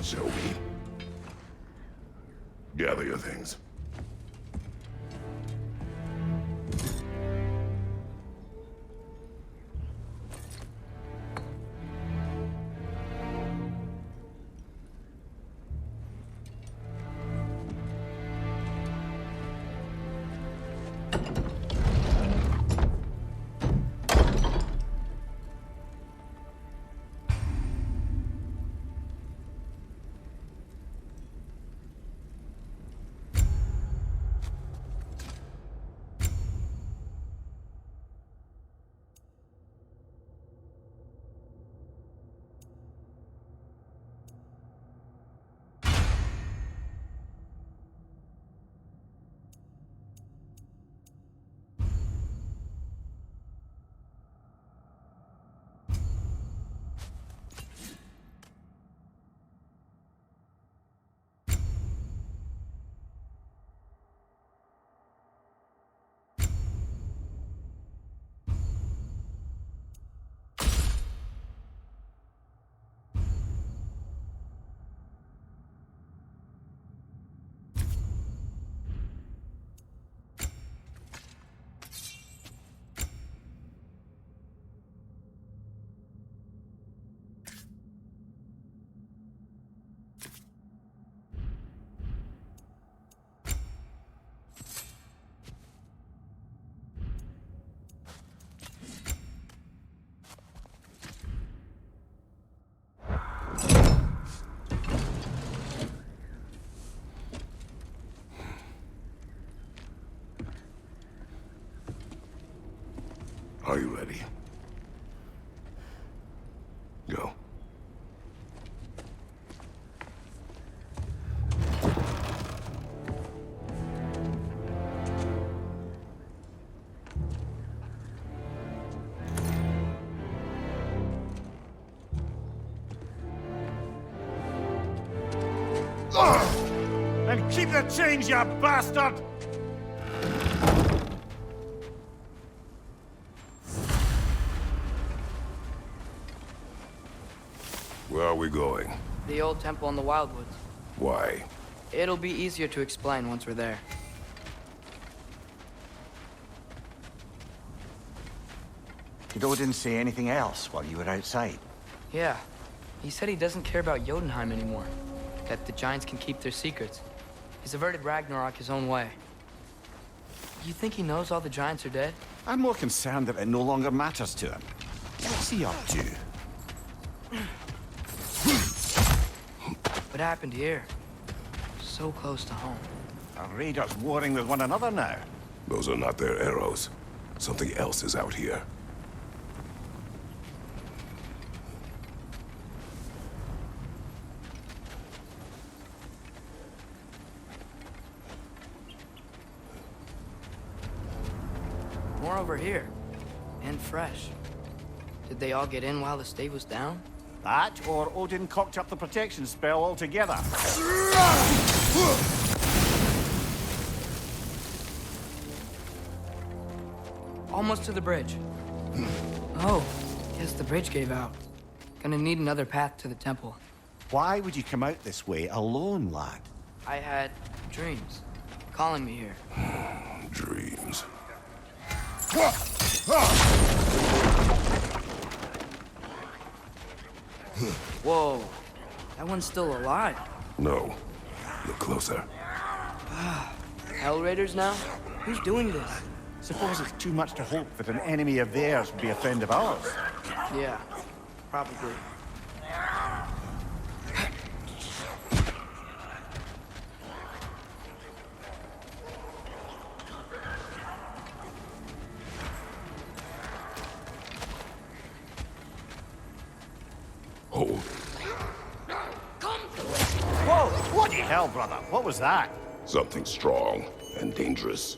Show me. Gather your things. Are you ready? Go. And keep the change, you bastard! Where are we going? The old temple in the Wildwoods. Why? It'll be easier to explain once we're there. Did Odin say anything else while you were outside? Yeah. He said he doesn't care about Jotunheim anymore. That the giants can keep their secrets. He's averted Ragnarok his own way. You think he knows all the giants are dead? I'm more concerned that it no longer matters to him. What's he up to? What happened here? So close to home. Are raiders warring with one another now? Those are not their arrows. Something else is out here. more over here. And fresh. Did they all get in while the stave was down? That, or Odin cocked up the protection spell altogether. Almost to the bridge. Oh, guess the bridge gave out. Gonna need another path to the temple. Why would you come out this way alone, lad? I had dreams calling me here. Dreams. Whoa, that one's still alive. No. Look closer. Hell Raiders now? Who's doing this? Suppose it's too much to hope that an enemy of theirs would be a friend of ours. Yeah, probably. Hold. Whoa! Bloody hell, brother! What was that? Something strong and dangerous.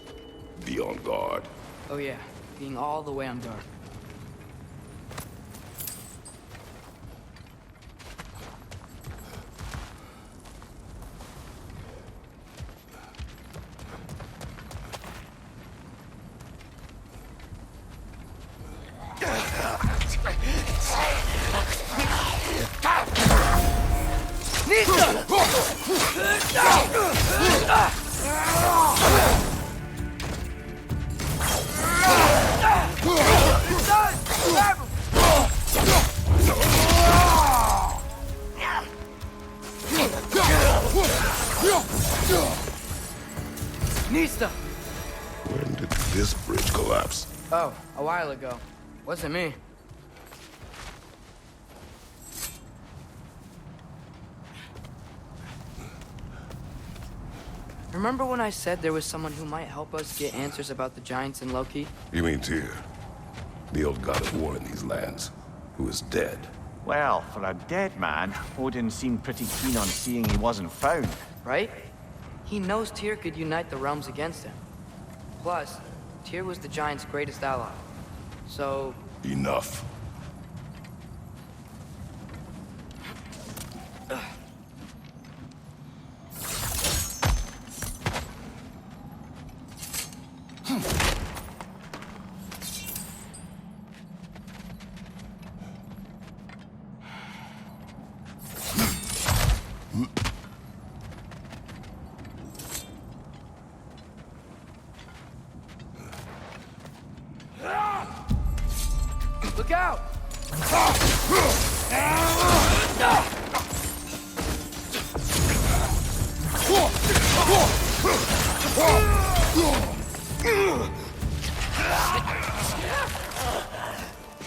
Be on guard. Oh yeah, being all the way on guard. Nista! When did this bridge collapse? Oh, a while ago. Wasn't me. Remember when I said there was someone who might help us get answers about the giants and Loki? You mean Tyr? The old god of war in these lands, who is dead. Well, for a dead man, Odin seemed pretty keen on seeing he wasn't found. Right? He knows Tyr could unite the realms against him. Plus, Tyr was the giant's greatest ally. So... Enough. Look out!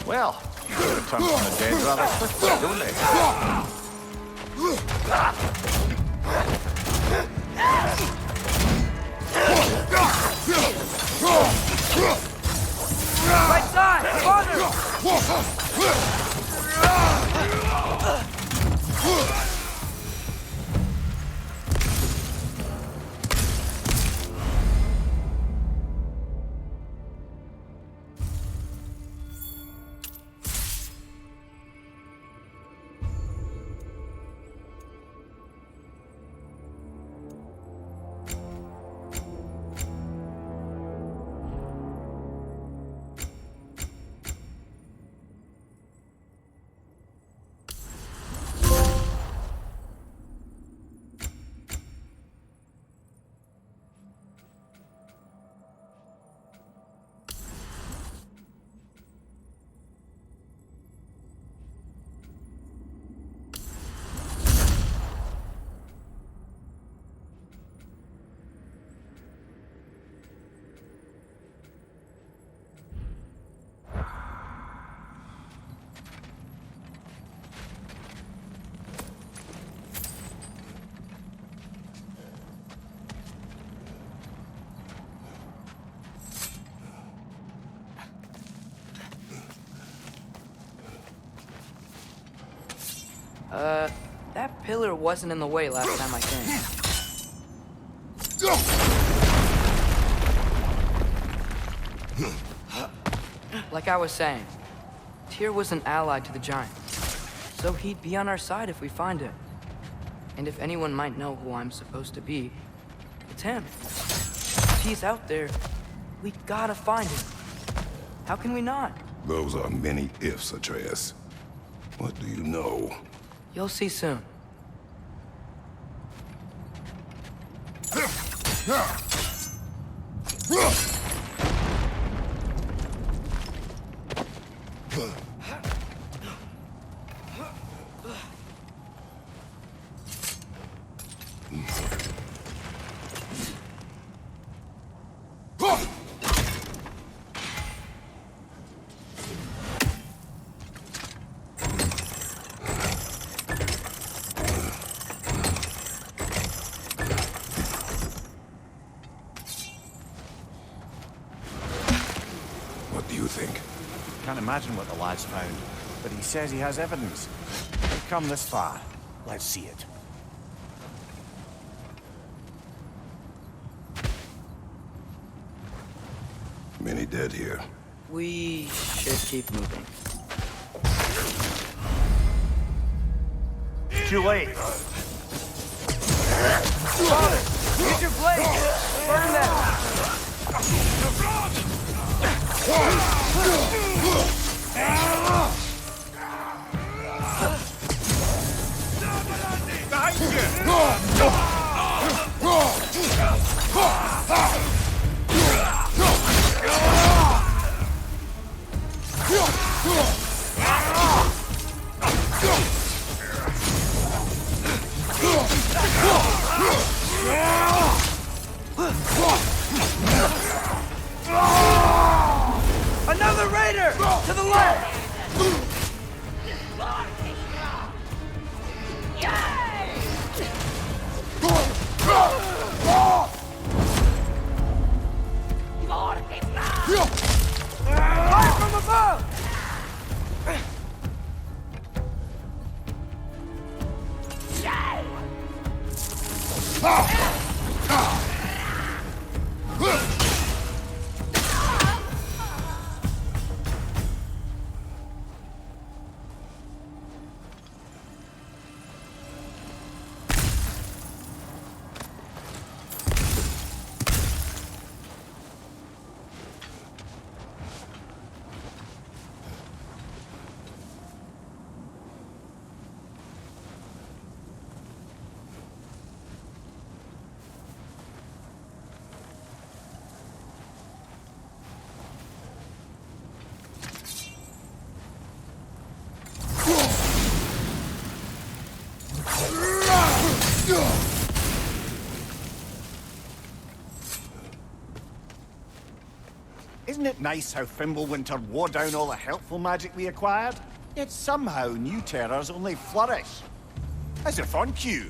Well, they return from the dead rather quickly, don't they? Right side! Farther! That pillar wasn't in the way last time I came. Like I was saying, Tyr was an ally to the giant. So he'd be on our side if we find him. And if anyone might know who I'm supposed to be, it's him. If he's out there, we gotta find him. How can we not? Those are many ifs, Atreus. What do you know? You'll see soon. What do you think? Can't imagine what the lad's found, but he says he has evidence. We've come this far. Let's see it. Many dead here. We should keep moving. Too late. Use your blade! Burn them! Another raider! To the left! Fire from above! Isn't it nice how Fimbulwinter wore down all the helpful magic we acquired? Yet somehow new terrors only flourish. As if on cue.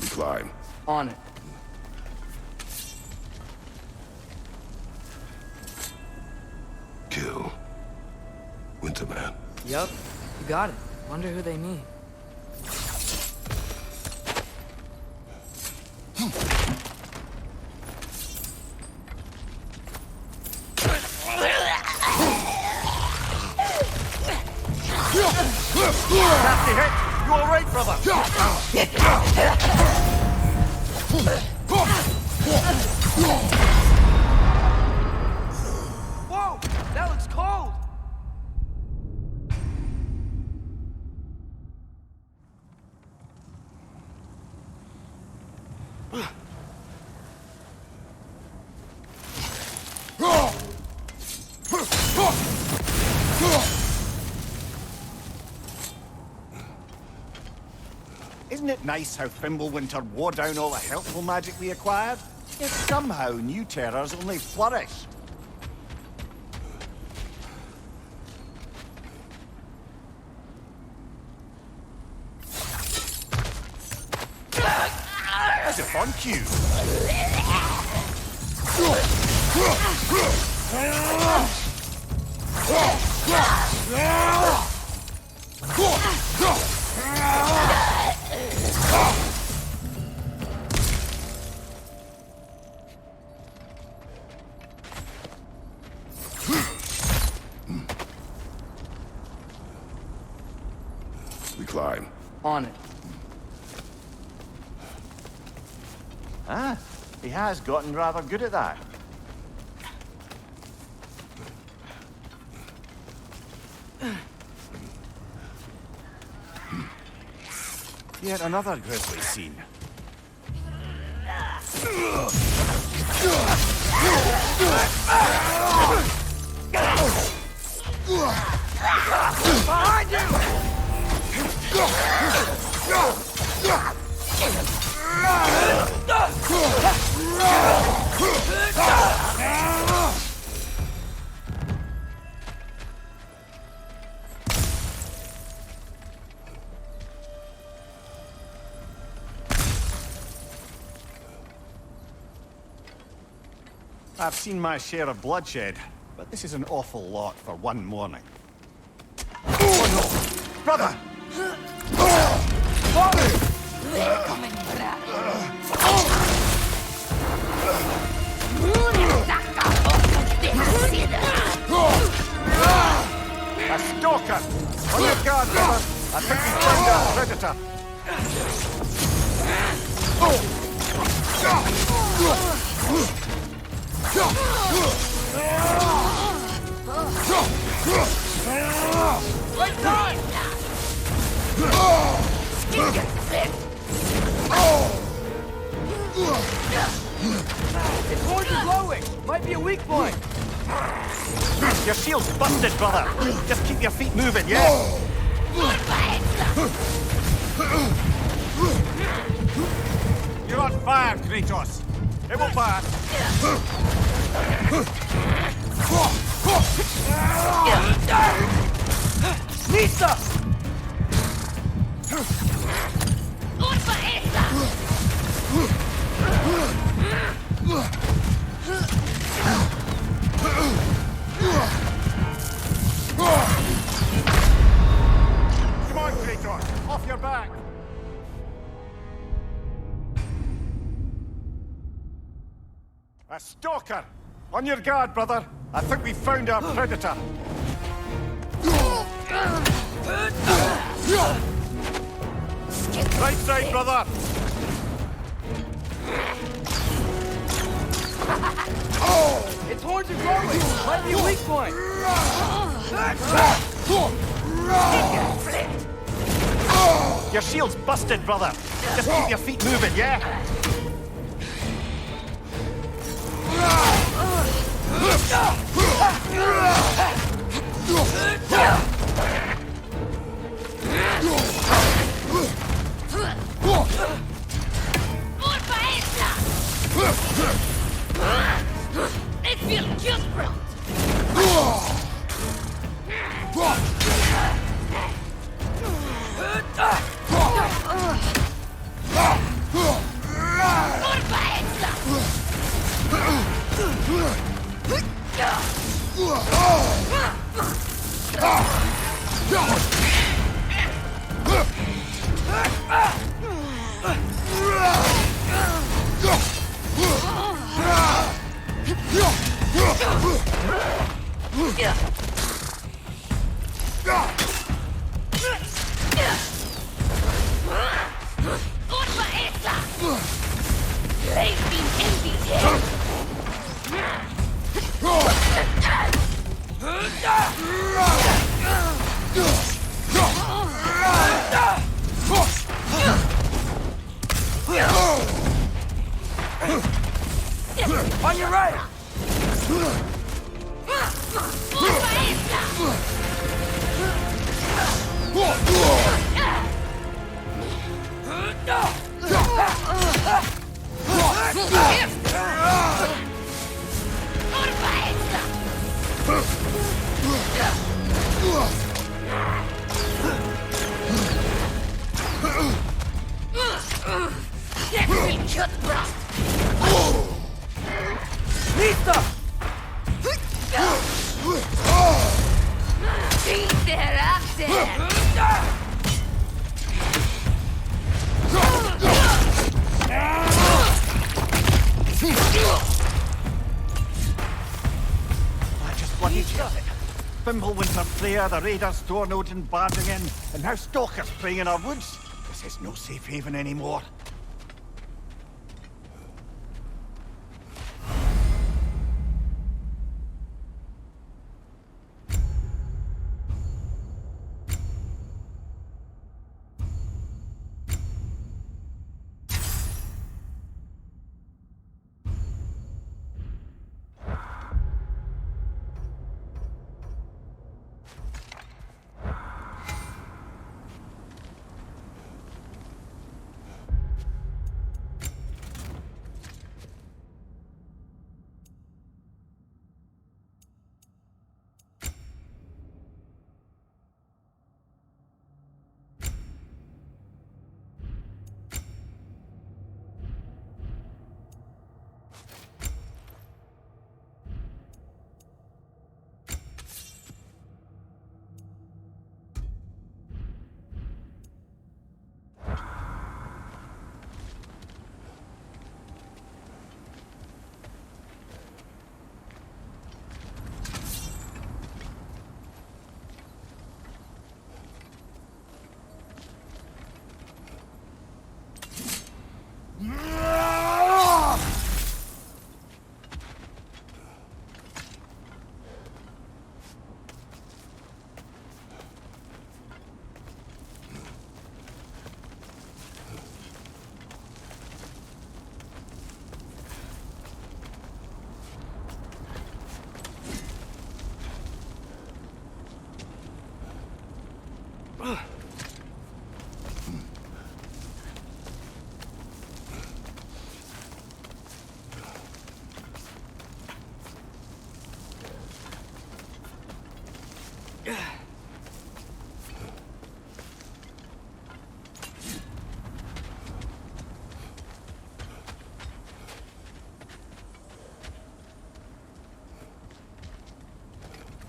We climb. On it. Kill. Winterman. Yup, you got it. Wonder who they mean. Nasty hit! You alright, brother? Whoa! That looks cold! Isn't it nice how Fimbulwinter wore down all the helpful magic we acquired? Yet somehow new terrors only flourish. As if on cue. We climb. On it. Ah, he has gotten rather good at that. Yet another grisly scene. Behind you! I've seen my share of bloodshed, but this is an awful lot for one morning. Oh no! Brother! A stalker! On your guard, brother! I think we found our predator! Right side! His horns are glowing! Might be a weak point! Your shield's busted, brother! Just keep your feet moving, yeah? You're on fire, Kratos! It will pass! Nisa! Come on, Kratos! Off your back! A stalker! On your guard, brother! I think we found our predator! Right side, brother! Its horns are glowing! Might be a weak point! Your shield's busted, brother! Just keep your feet moving, yeah? On your right! Nisa! Pages. Fimbulwinter Freya, the raiders, Thornodin barging in, and now stalkers preying in our woods. This is no safe haven anymore.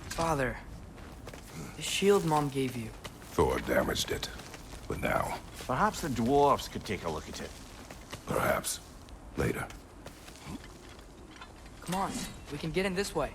Father, the shield Mom gave you. Thor damaged it. But now, Perhaps the dwarves could take a look at it. perhaps, later. Come on, we can get in this way.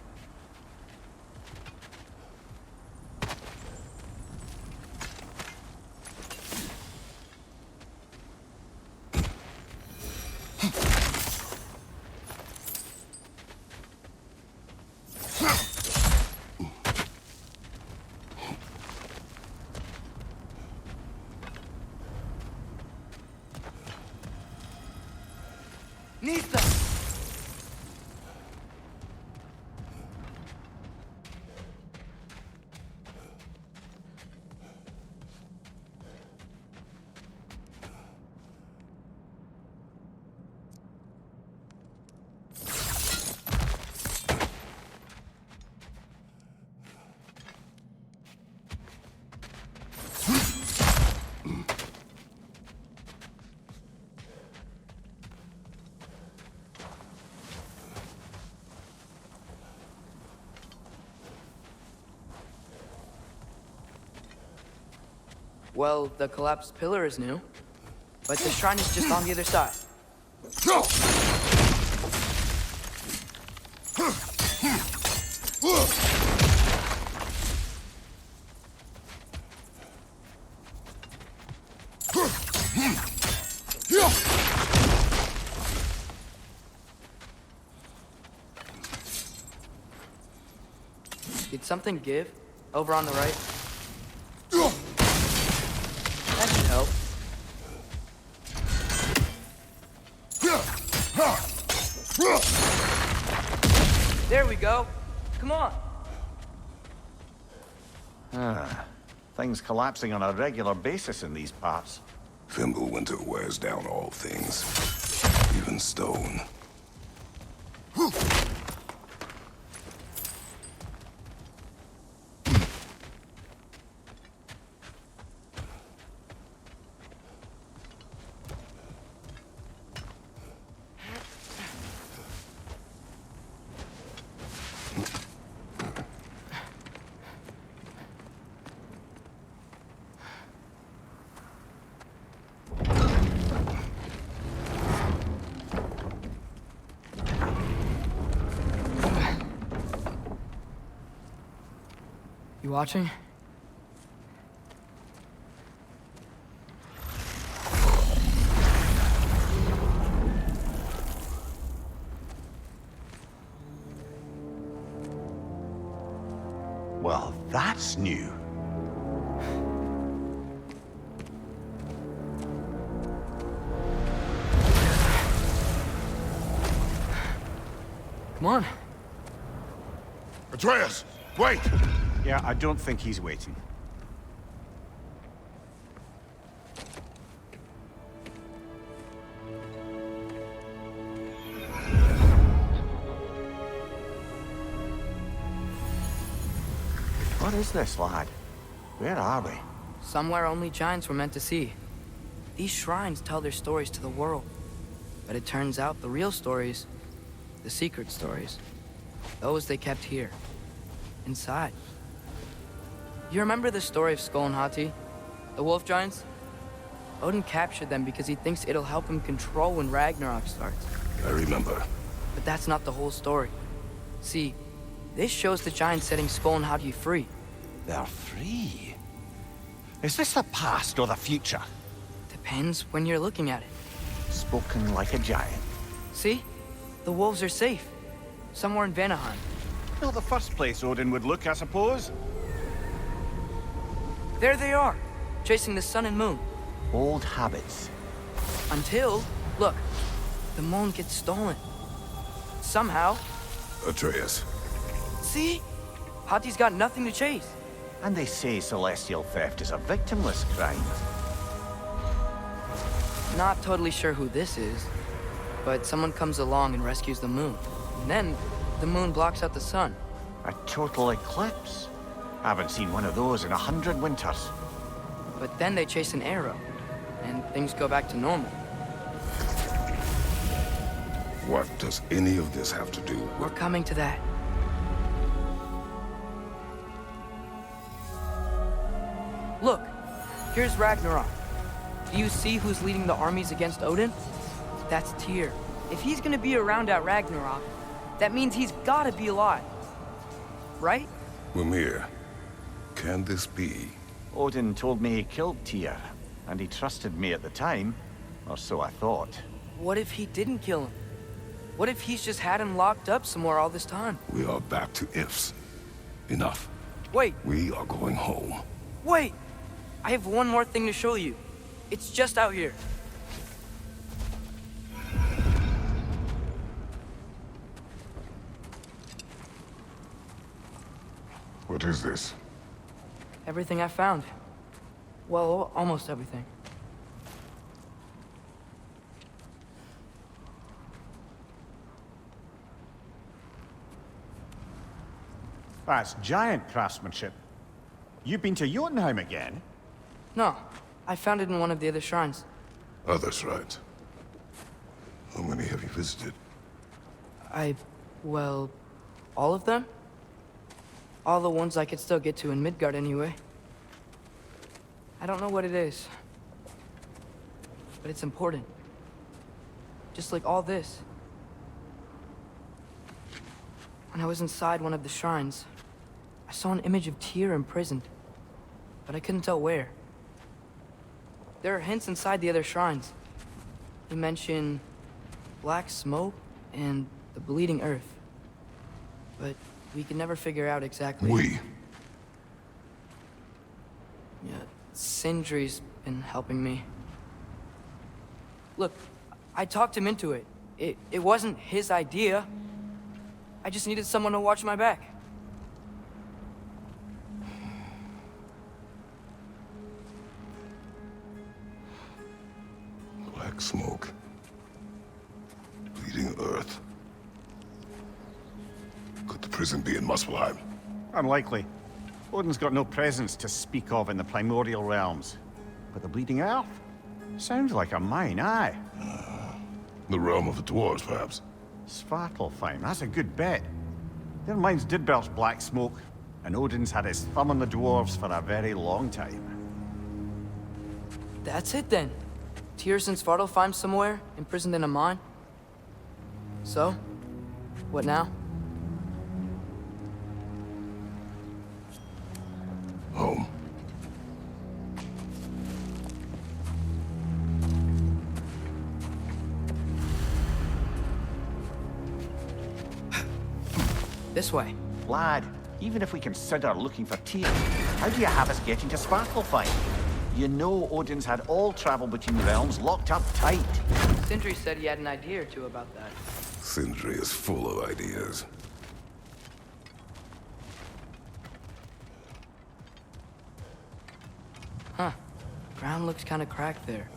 Nista! Well, the collapsed pillar is new, but the shrine is just on the other side. Did something give? Over on the right? That should help. There we go. Come on. Things collapsing on a regular basis in these parts. Fimbulwinter wears down all things, even stone. You watching? Well, that's new. Come on. Atreus, wait! Yeah, I don't think he's waiting. What is this, lad? Where are we? Somewhere only giants were meant to see. These shrines tell their stories to the world. But it turns out the real stories, the secret stories, those they kept here, inside. You remember the story of Skull and Hati? The wolf giants? Odin captured them because he thinks it'll help him control when Ragnarok starts. I remember. But that's not the whole story. See, this shows the giants setting Skull and Hati free. They're free. Is this the past or the future? Depends when you're looking at it. Spoken like a giant. See? The wolves are safe. Somewhere in Vanaheim. Not the first place Odin would look, I suppose. There they are, chasing the sun and moon. Old habits. Until, look, the moon gets stolen. Somehow. Atreus. See? Hati's got nothing to chase. And they say celestial theft is a victimless crime. Not totally sure who this is, but someone comes along and rescues the moon. And then, the moon blocks out the sun. A total eclipse. Haven't seen one of those in 100 winters. But then they chase an arrow, and things go back to normal. What does any of this have to do We're with... coming to that. Look, here's Ragnarok. Do you see who's leading the armies against Odin? That's Tyr. If he's gonna be around at Ragnarok, that means he's gotta be alive. Right? Mimir, can this be? Odin told me he killed Tyr, and he trusted me at the time, or so I thought. What if he didn't kill him? What if he's just had him locked up somewhere all this time? We are back to ifs. Enough. Wait, We are going home. wait! I have one more thing to show you. It's just out here. What is this? Everything I found. Well, almost everything. That's giant craftsmanship. You've been to Jotunheim again? No, I found it in one of the other shrines. Other shrines. How many have you visited? Well, all of them? All the ones I could still get to in Midgard anyway. I don't know what it is. But it's important. Just like all this. When I was inside one of the shrines, I saw an image of Tyr imprisoned. But I couldn't tell where. There are hints inside the other shrines. They mention black smoke and the bleeding earth. But we could never figure out exactly. We. Yeah, Sindri's been helping me. Look, I talked him into it. It wasn't his idea. I just needed someone to watch my back. Black smoke. Bleeding earth. Could the prison be in Muspelheim? Unlikely. Odin's got no presence to speak of in the primordial realms. But the Bleeding Earth? Sounds like a mine, aye. The realm of the dwarves, perhaps. Svartalfheim, that's a good bet. Their mines did belch black smoke, and Odin's had his thumb on the dwarves for a very long time. That's it then. Tyr's in Svartalfheim somewhere, imprisoned in a mine. So, what now? This way. Lad, even if we consider looking for Tyr, how do you have us getting to Svartalfheim? You know Odin's had all travel between realms locked up tight. Sindri said he had an idea or two about that. Sindri is full of ideas. Huh. Ground looks kind of cracked there.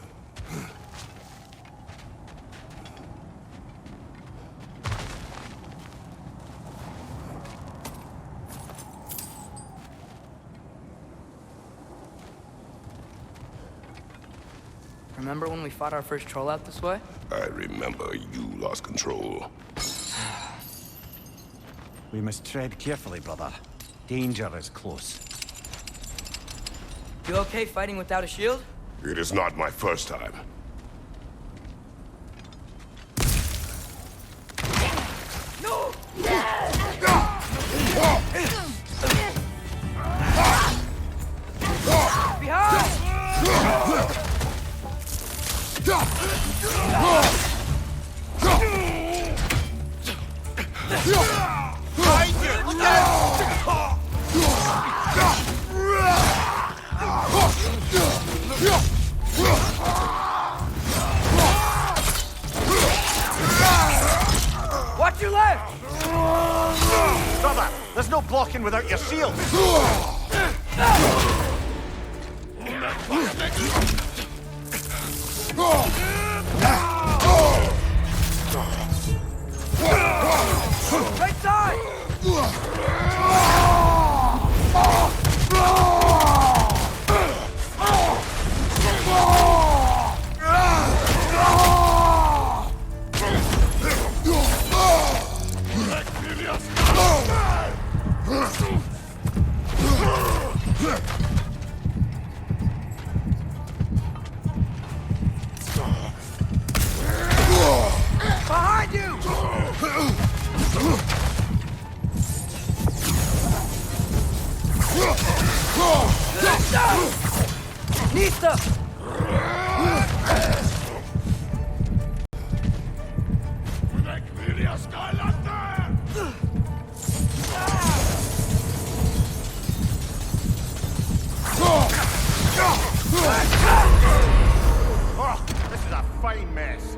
Remember when we fought our first troll out this way? I remember you lost control. We must tread carefully, brother. Danger is close. You okay fighting without a shield? It is not my first time. No! Behind! Watch your left! Brother, there's no blocking without your shield! Right side! Behind you! Nista! Oh, this is a fine mess.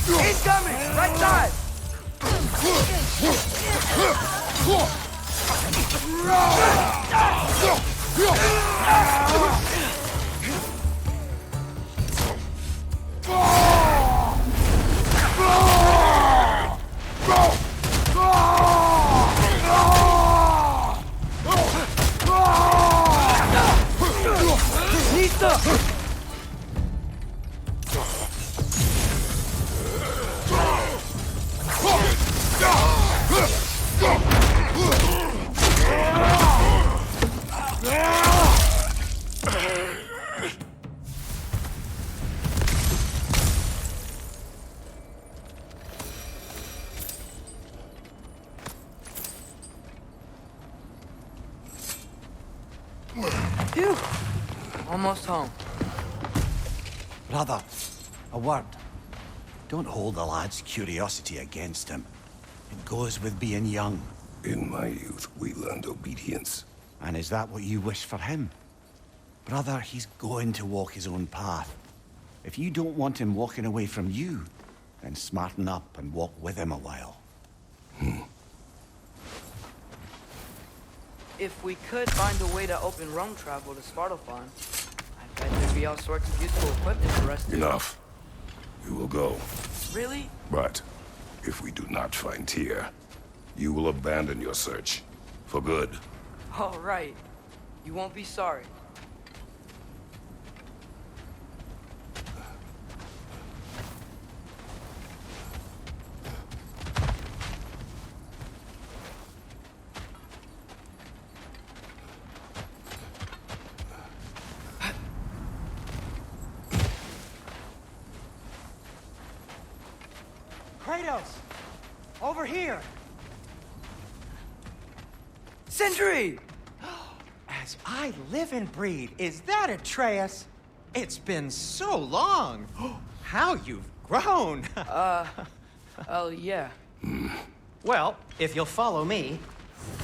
Incoming! Right side! Nista! Phew! Almost home. Brother, a word. Don't hold the lad's curiosity against him. It goes with being young. In my youth, we learned obedience. And is that what you wish for him? Brother, he's going to walk his own path. If you don't want him walking away from you, then smarten up and walk with him a while. If we could find a way to open realm travel to Svartalfheim, I bet there'd be all sorts of useful equipment for us to... Enough. We will go. Really? But if we do not find Tyr, you will abandon your search. For good. All right. You won't be sorry. Kratos! Over here! Sindri! As I live and breathe, is that Atreus? It's been so long! How you've grown! Oh, yeah. Well, if you'll follow me,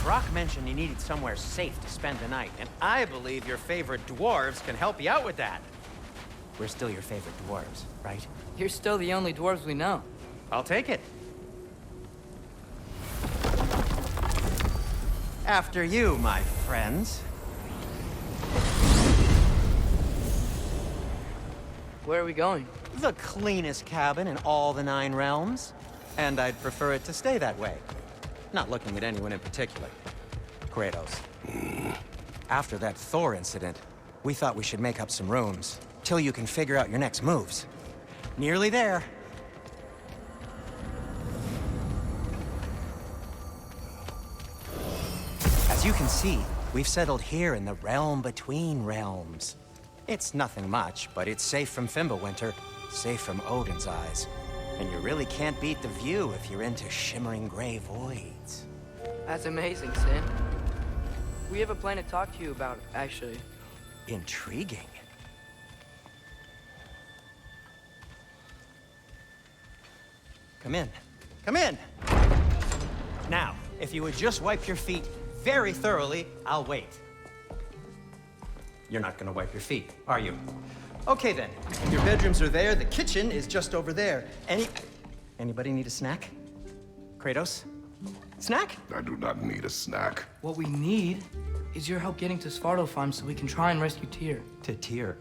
Brock mentioned you needed somewhere safe to spend the night, and I believe your favorite dwarves can help you out with that. We're still your favorite dwarves, right? You're still the only dwarves we know. I'll take it. After you, my friends. Where are we going? The cleanest cabin in all the 9 realms. And I'd prefer it to stay that way. Not looking at anyone in particular. Kratos. After that Thor incident, we thought we should make up some rooms, till you can figure out your next moves. Nearly there. As you can see, we've settled here in the realm between realms. It's nothing much, but it's safe from Fimbulwinter, safe from Odin's eyes. And you really can't beat the view if you're into shimmering gray voids. That's amazing, Sin. We have a plan to talk to you about, actually. Intriguing. Come in. Come in! Now, if you would just wipe your feet very thoroughly, I'll wait. You're not gonna wipe your feet, are you? Okay then, your bedrooms are there, the kitchen is just over there. Anybody need a snack? Kratos? Snack? I do not need a snack. What we need is your help getting to Svartalfheim so we can try and rescue Tyr. To Tyr?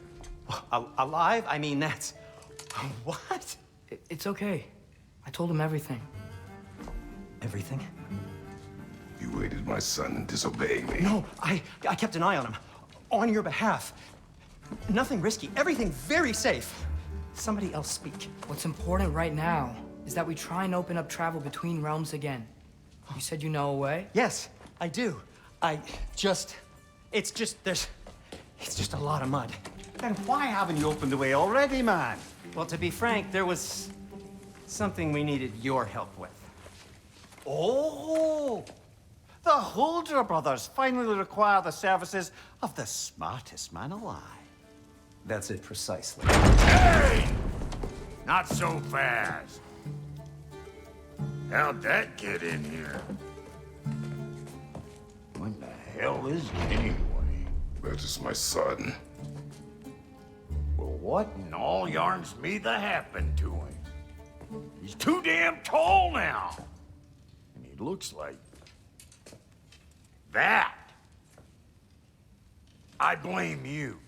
Alive? I mean, that's... What? It's okay. I told him everything. Everything? You aided my son in disobeying me. No, I kept an eye on him. On your behalf. Nothing risky, everything very safe. Somebody else speak. What's important right now is that we try and open up travel between realms again. You said you know a way? Yes, I do. It's just a lot of mud. Then why haven't you opened the way already, man? Well, to be frank, there was something we needed your help with. Oh! The Holder brothers finally require the services of the smartest man alive. That's it precisely. Hey! Not so fast. How'd that get in here? What the hell is it anyway? That is my son. Well, what in all yarns me that happened to him? He's too damn tall now. And he looks like... that. I blame you.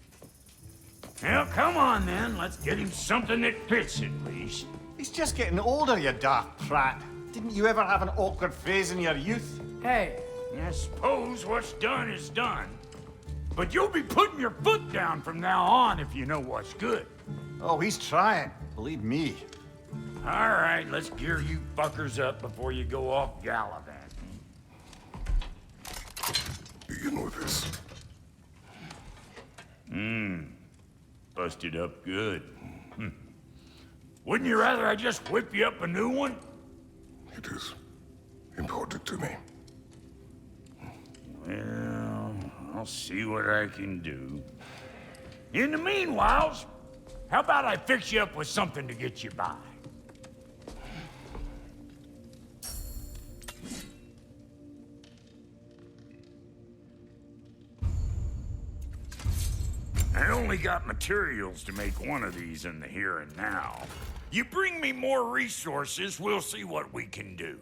Well, come on then. Let's get him something that fits at least. He's just getting older, you daft prat. Didn't you ever have an awkward phase in your youth? Hey, I suppose what's done is done. But you'll be putting your foot down from now on if you know what's good. Oh, he's trying. Believe me. All right, let's gear you fuckers up before you go off gallivanting. Begin with this. Busted up good. Wouldn't you rather I just whip you up a new one? It is important to me. Well, I'll see what I can do. In the meanwhile, how about I fix you up with something to get you by? I only got materials to make one of these in the here and now. You bring me more resources, we'll see what we can do.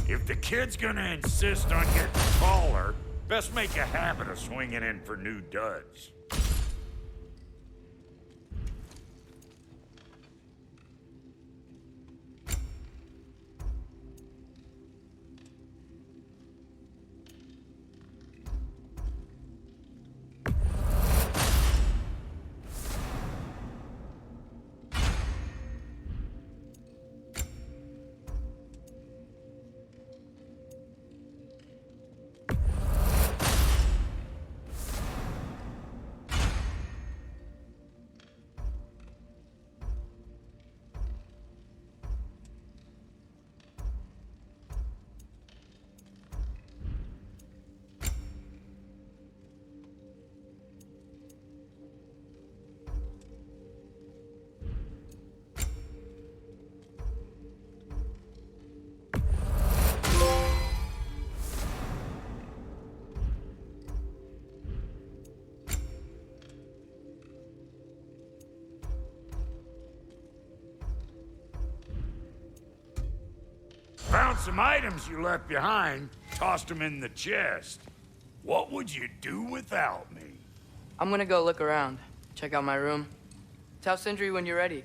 If the kid's gonna insist on getting taller, best make a habit of swinging in for new duds. some items you left behind, tossed them in the chest. What would you do without me? I'm gonna go look around. Check out my room. Tell Sindri when you're ready.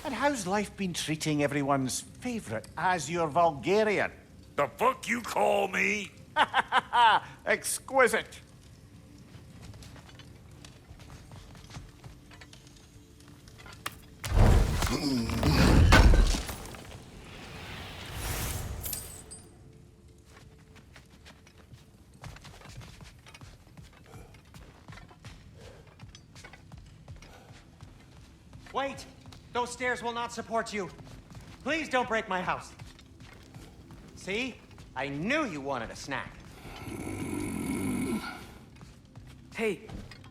And how's life been treating everyone's favorite Azure Vulgarian? The fuck you call me? Exquisite. Wait! Those stairs will not support you. Please don't break my house. See? I knew you wanted a snack. Hey,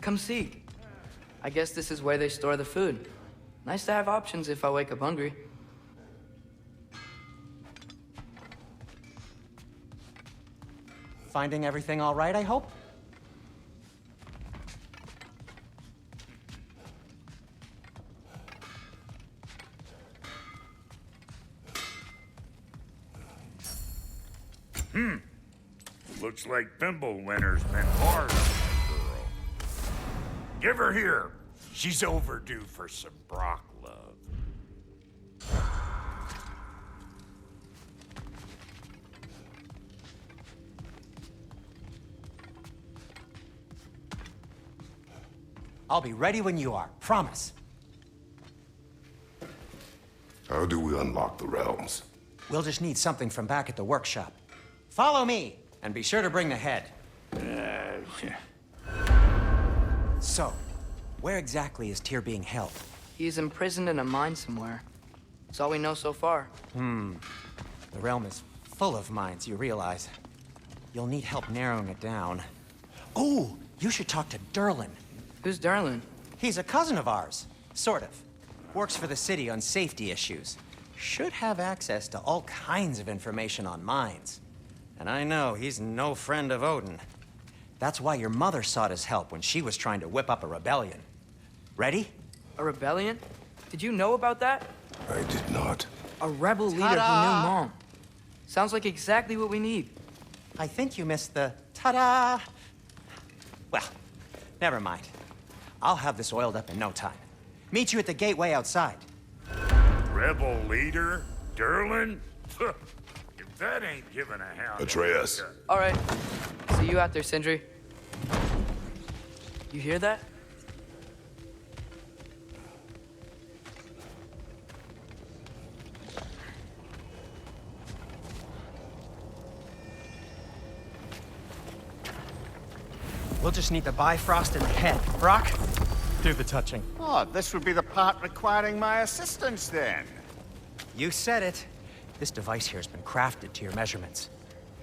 come see. I guess this is where they store the food. Nice to have options if I wake up hungry. Finding everything all right, I hope? Looks like Fimbulwinter's been hard on the girl. Give her here. She's overdue for some Brock love. I'll be ready when you are. Promise. How do we unlock the realms? We'll just need something from back at the workshop. Follow me, and be sure to bring the head. So, where exactly is Tyr being held? He's imprisoned in a mine somewhere. That's all we know so far. The realm is full of mines, you realize. You'll need help narrowing it down. Oh, you should talk to Durlin. Who's Darlin? He's a cousin of ours, sort of. Works for the city on safety issues. Should have access to all kinds of information on mines. And I know he's no friend of Odin. That's why your mother sought his help when she was trying to whip up a rebellion. Ready? A rebellion? Did you know about that? I did not. A rebel leader who knew Mom. Sounds like exactly what we need. I think you missed the ta-da. Well, never mind. I'll have this oiled up in no time. Meet you at the gateway outside. Rebel leader? Durlin? If that ain't giving a hound... Atreus. All right. See you out there, Sindri. You hear that? We'll just need the Bifrost in the head. Brock, do the touching. Oh, this would be the part requiring my assistance then. You said it. This device here has been crafted to your measurements.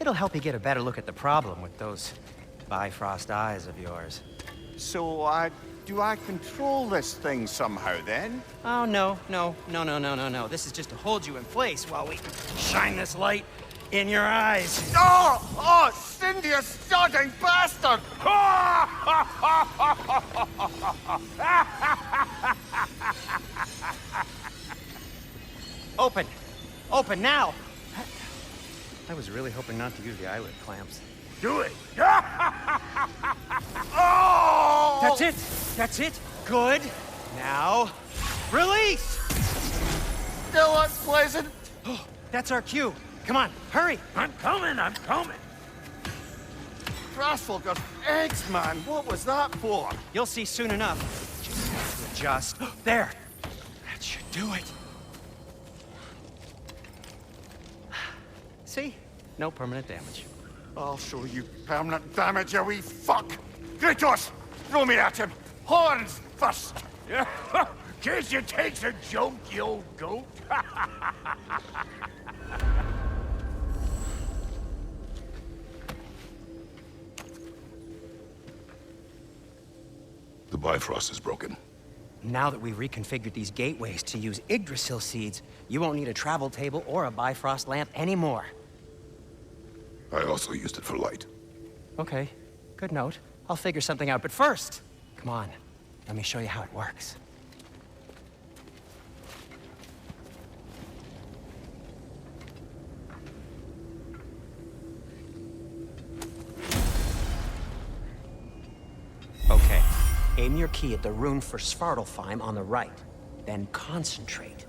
It'll help you get a better look at the problem with those Bifrost eyes of yours. So, do I control this thing somehow then? Oh, no. This is just to hold you in place while we shine this light in your eyes. Oh, Cindy, you sodding bastard! Open now! I was really hoping not to use the eyelid clamps. Do it! Oh! That's it! Good! Now, release! Still unpleasant. That's our cue. Come on, hurry! I'm coming! Grassfogger's eggs, man. What was that for? You'll see soon enough. Just have to adjust. There! That should do it. See? No permanent damage. I'll show you permanent damage, you wee fuck! Kratos! Throw me at him! Horns first! Guess you takes a joke, you old goat. The Bifrost is broken. Now that we've reconfigured these gateways to use Yggdrasil seeds, you won't need a travel table or a Bifrost lamp anymore. I also used it for light. Okay, good note. I'll figure something out, but first, come on. Let me show you how it works. Aim your key at the rune for Svartalfheim on the right. Then concentrate.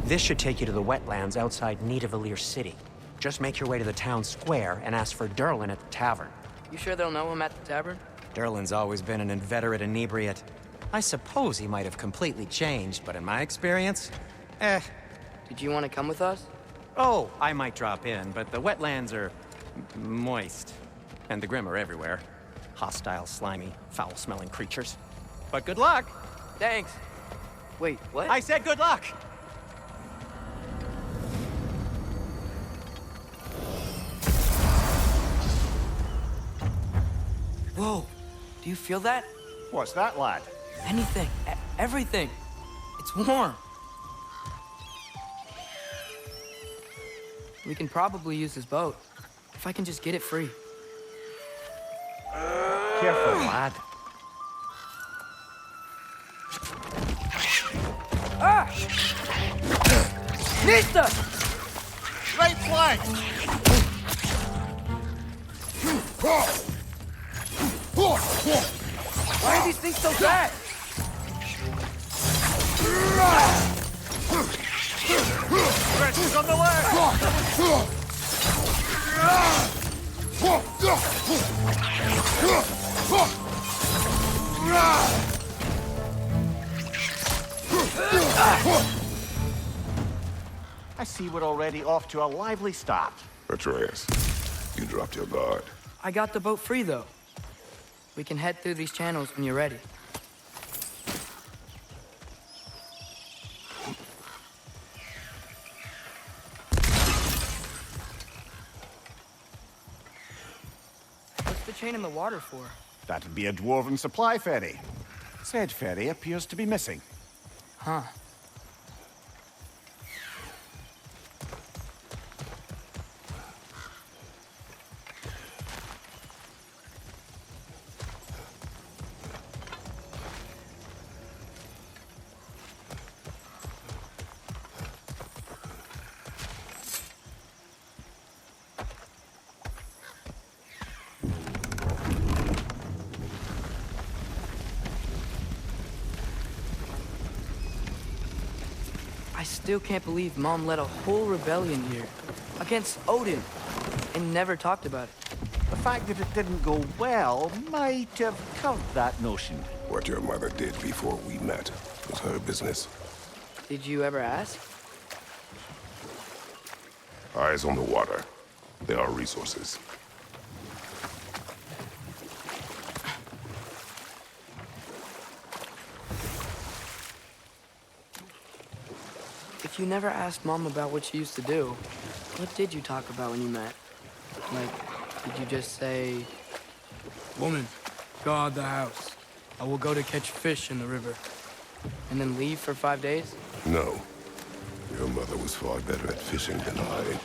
This should take you to the wetlands outside Nidavellir City. Just make your way to the town square and ask for Durlin at the tavern. You sure they'll know him at the tavern? Durlin's always been an inveterate inebriate. I suppose he might have completely changed, but in my experience, Did you want to come with us? Oh, I might drop in, but the wetlands are moist. And the Grim are everywhere. Hostile, slimy, foul-smelling creatures. But good luck! Thanks. Wait, what? I said good luck! Whoa, do you feel that? What's that, lad? Anything, everything. It's warm. We can probably use this boat, if I can just get it free. Careful, lad. Ah! Nista! Right flank! Why are these things so bad? Stretches on the leg! I see we're already off to a lively start. Atreus, you dropped your guard. I got the boat free, though. We can head through these channels when you're ready. What's the chain in the water for? That'd be a dwarven supply ferry. Said ferry appears to be missing. Huh. I still can't believe Mom led a whole rebellion here against Odin and never talked about it. The fact that it didn't go well might have curbed that notion. What your mother did before we met was her business. Did you ever ask? Eyes on the water. There are resources. If you never asked Mom about what she used to do, what did you talk about when you met? Like, did you just say, "Woman, guard the house. I will go to catch fish in the river," and then leave for 5 days? No. Your mother was far better at fishing than I.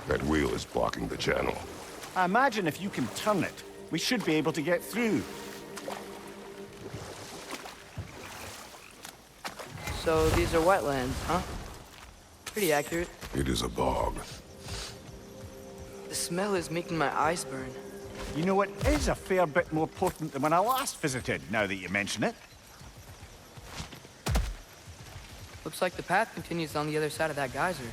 That wheel is blocking the channel. I imagine if you can turn it, we should be able to get through. So these are wetlands, huh? Pretty accurate. It is a bog. The smell is making my eyes burn. You know, it is a fair bit more potent than when I last visited, now that you mention it. Looks like the path continues on the other side of that geyser.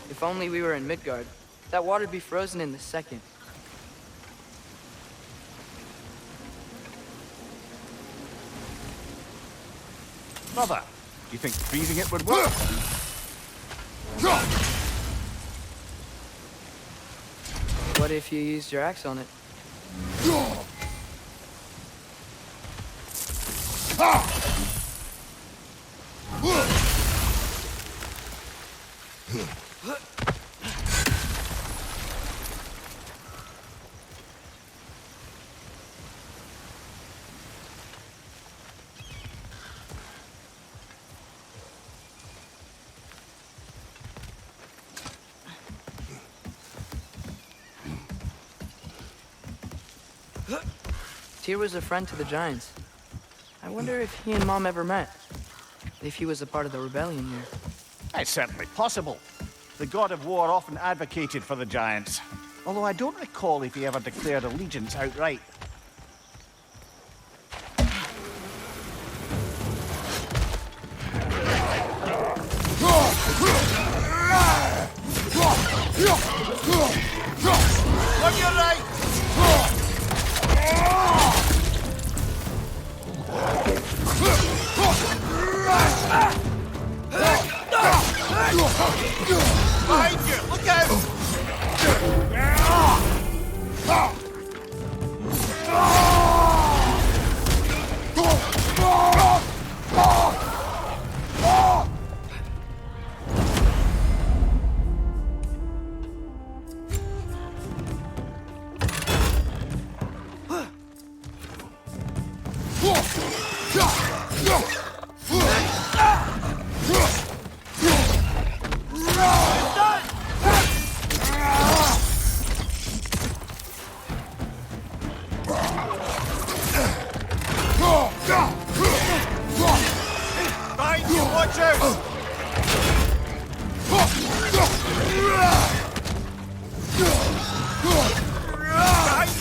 If only we were in Midgard. That water'd be frozen in a second. Brother, do you think freezing it would work? What if you used your axe on it? Tyr was a friend to the Giants. I wonder if he and Mom ever met. If he was a part of the rebellion here. It's certainly possible. The god of war often advocated for the Giants. Although I don't recall if he ever declared allegiance outright. On your right! Behind you! Look out! Behind you, watch out! Behind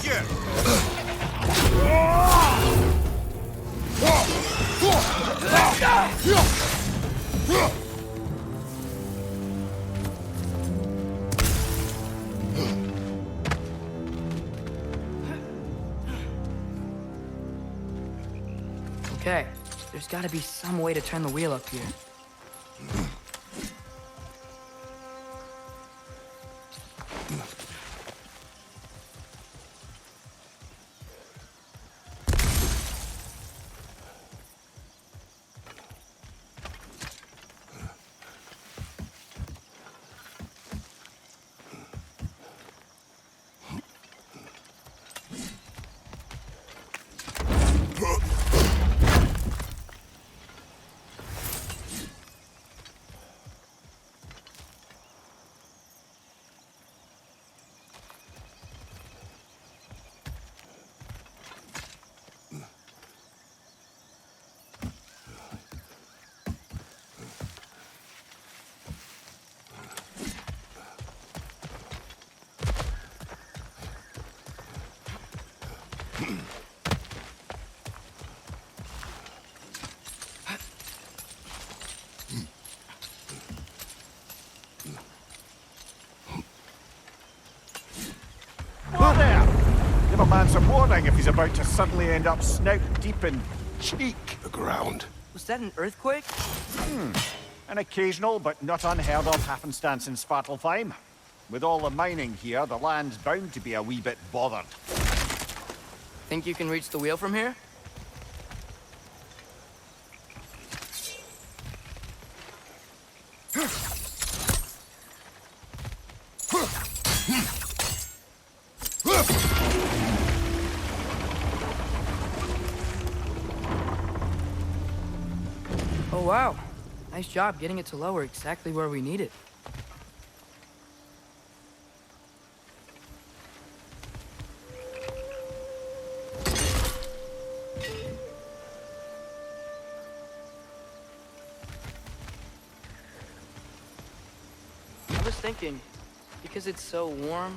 you! Okay, there's gotta be some way to turn the wheel up here. Whoa there! Give a man some warning if he's about to suddenly end up snout deep in cheek. The ground. Was that an earthquake? An occasional but not unheard of happenstance in Svartalfheim. With all the mining here, the land's bound to be a wee bit bothered. Think you can reach the wheel from here? Oh wow, nice job getting it to lower exactly where we need it. I was thinking, because it's so warm,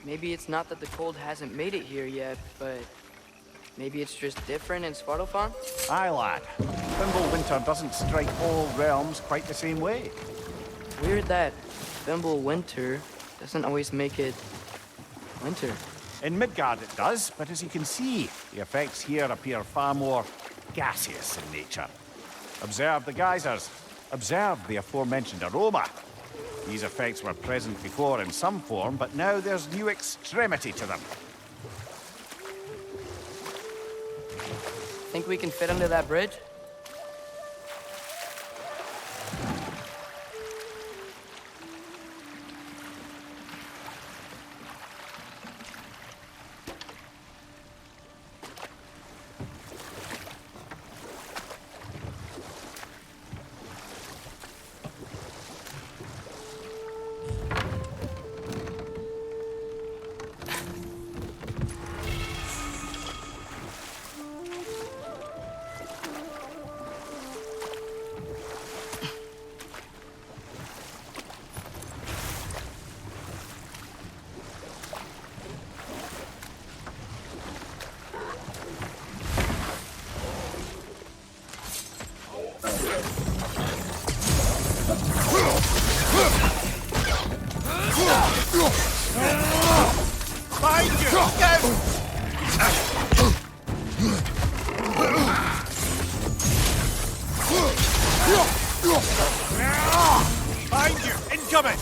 maybe it's not that the cold hasn't made it here yet, but maybe it's just different in Svartalfheim? Aye, lad. Fimbulwinter doesn't strike all realms quite the same way. Weird that Fimbulwinter doesn't always make it winter. In Midgard it does, but as you can see, the effects here appear far more gaseous in nature. Observe the geysers. Observe the aforementioned aroma. These effects were present before in some form, but now there's new extremity to them. Think we can fit under that bridge? Behind you! Incoming!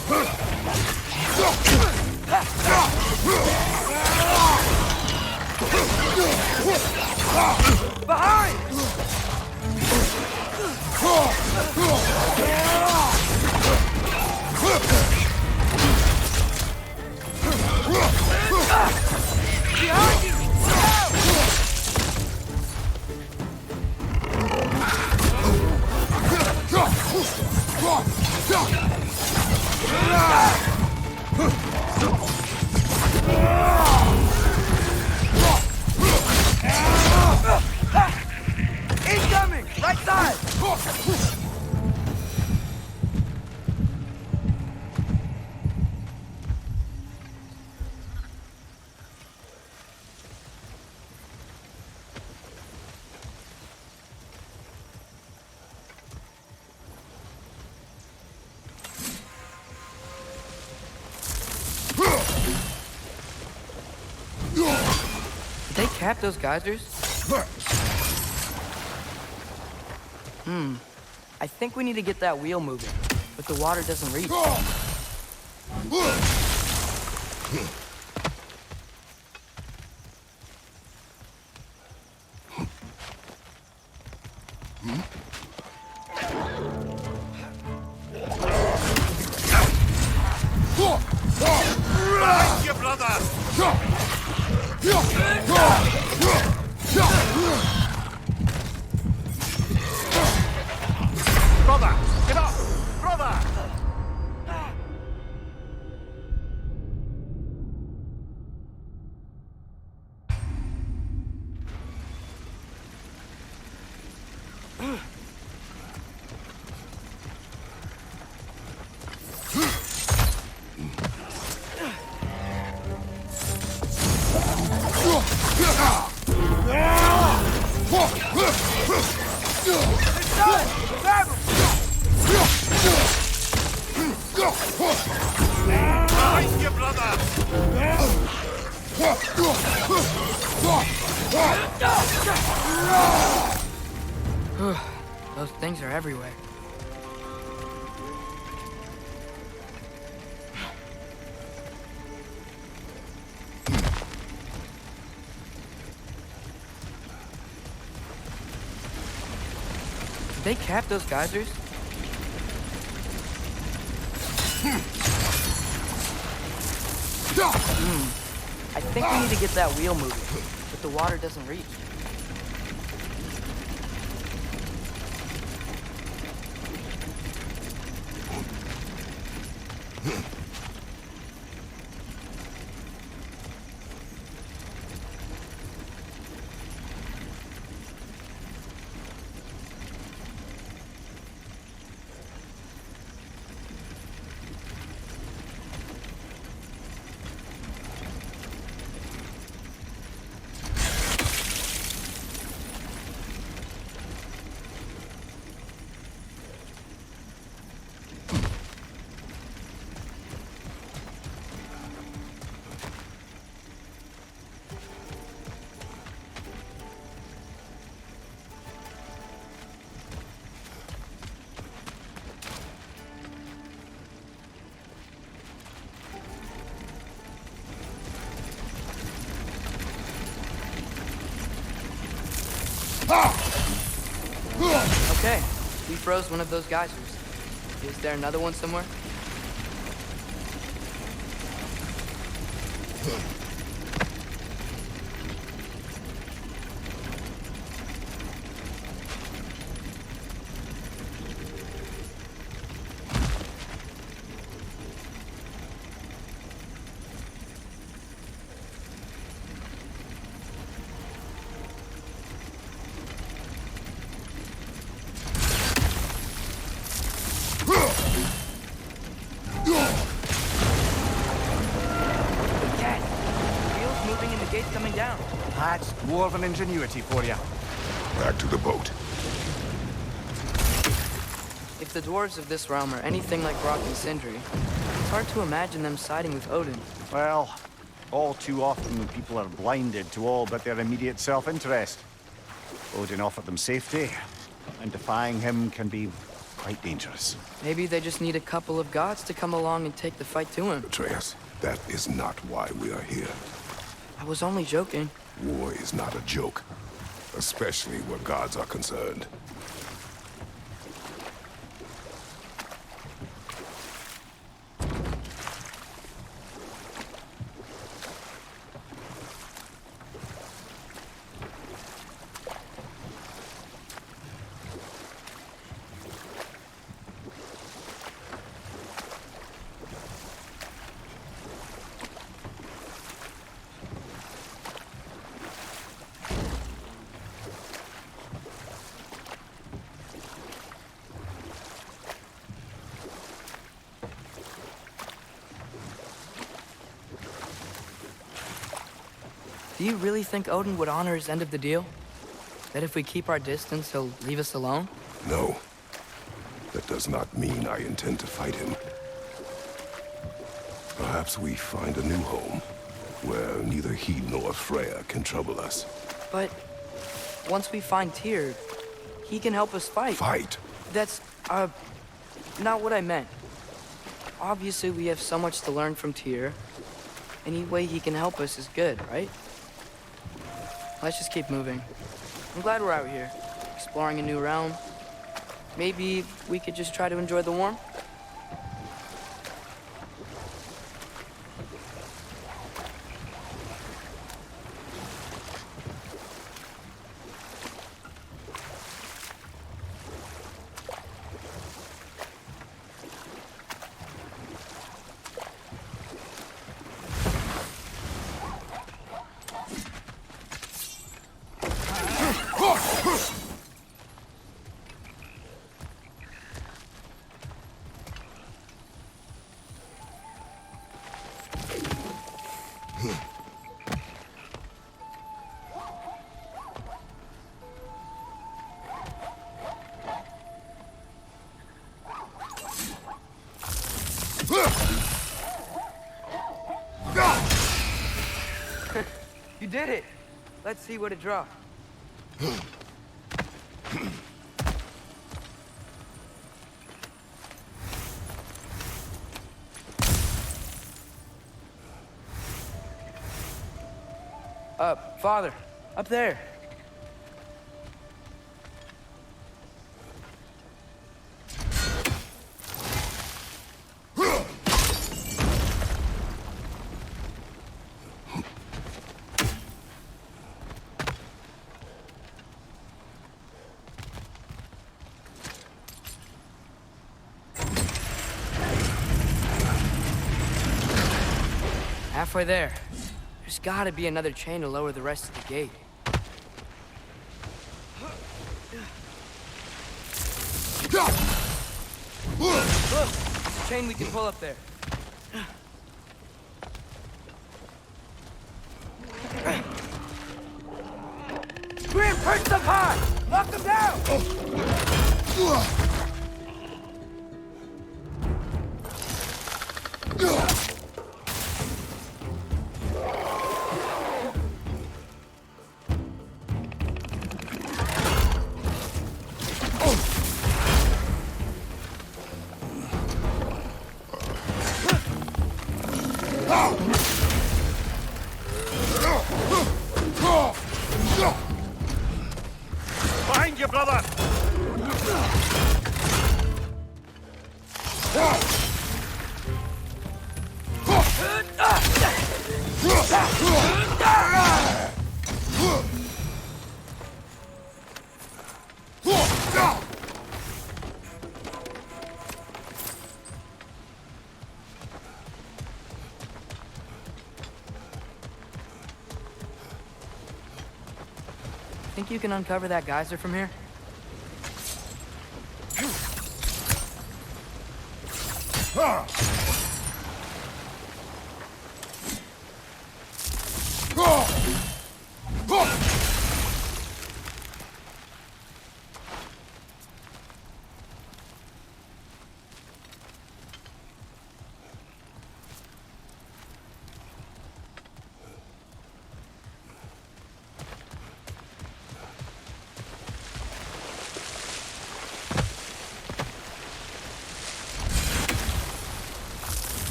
Behind! Behind you! Incoming! Right side! Did they cap those geysers? I think we need to get that wheel moving, but the water doesn't reach. Behind you, brother! Brother! Get up! Brother! Grab him! Behind you, brother! Those things are everywhere. Did they cap those geysers? I think we need to get that wheel moving, but the water doesn't reach. Okay, we froze one of those geysers. Is there another one somewhere? That's dwarven ingenuity for you. Back to the boat. If the dwarves of this realm are anything like Rock and Sindri, it's hard to imagine them siding with Odin. Well, all too often people are blinded to all but their immediate self-interest. Odin offered them safety, and defying him can be quite dangerous. Maybe they just need a couple of gods to come along and take the fight to him. Atreus, that is not why we are here. I was only joking. War is not a joke, especially where gods are concerned. Do you really think Odin would honor his end of the deal? That if we keep our distance, he'll leave us alone? No. That does not mean I intend to fight him. Perhaps we find a new home, where neither he nor Freya can trouble us. But once we find Tyr, he can help us fight. Fight? That's, not what I meant. Obviously, we have so much to learn from Tyr. Any way he can help us is good, right? Let's just keep moving. I'm glad we're out here, exploring a new realm. Maybe we could just try to enjoy the warmth? You did it! Let's see what it dropped. Father, up there. Halfway there. There's gotta be another chain to lower the rest of the gate. Look! Chain we can pull up there. Grim, perch up high! Lock them down! Behind you, brother! Think you can uncover that geyser from here?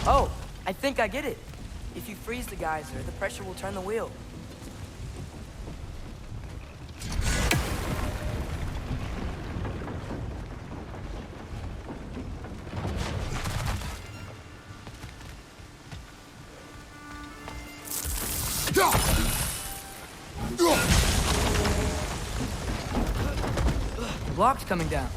Oh, I think I get it. If you freeze the geyser, the pressure will turn the wheel. The block's coming down.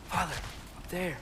Father, up there.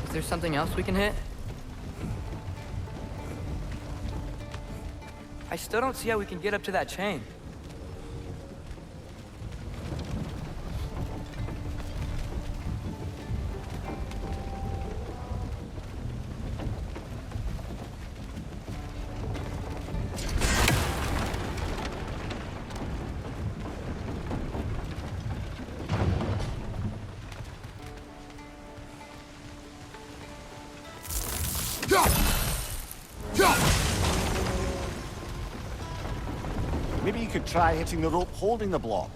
Is there something else we can hit? I still don't see how we can get up to that chain. Maybe you could try hitting the rope holding the block.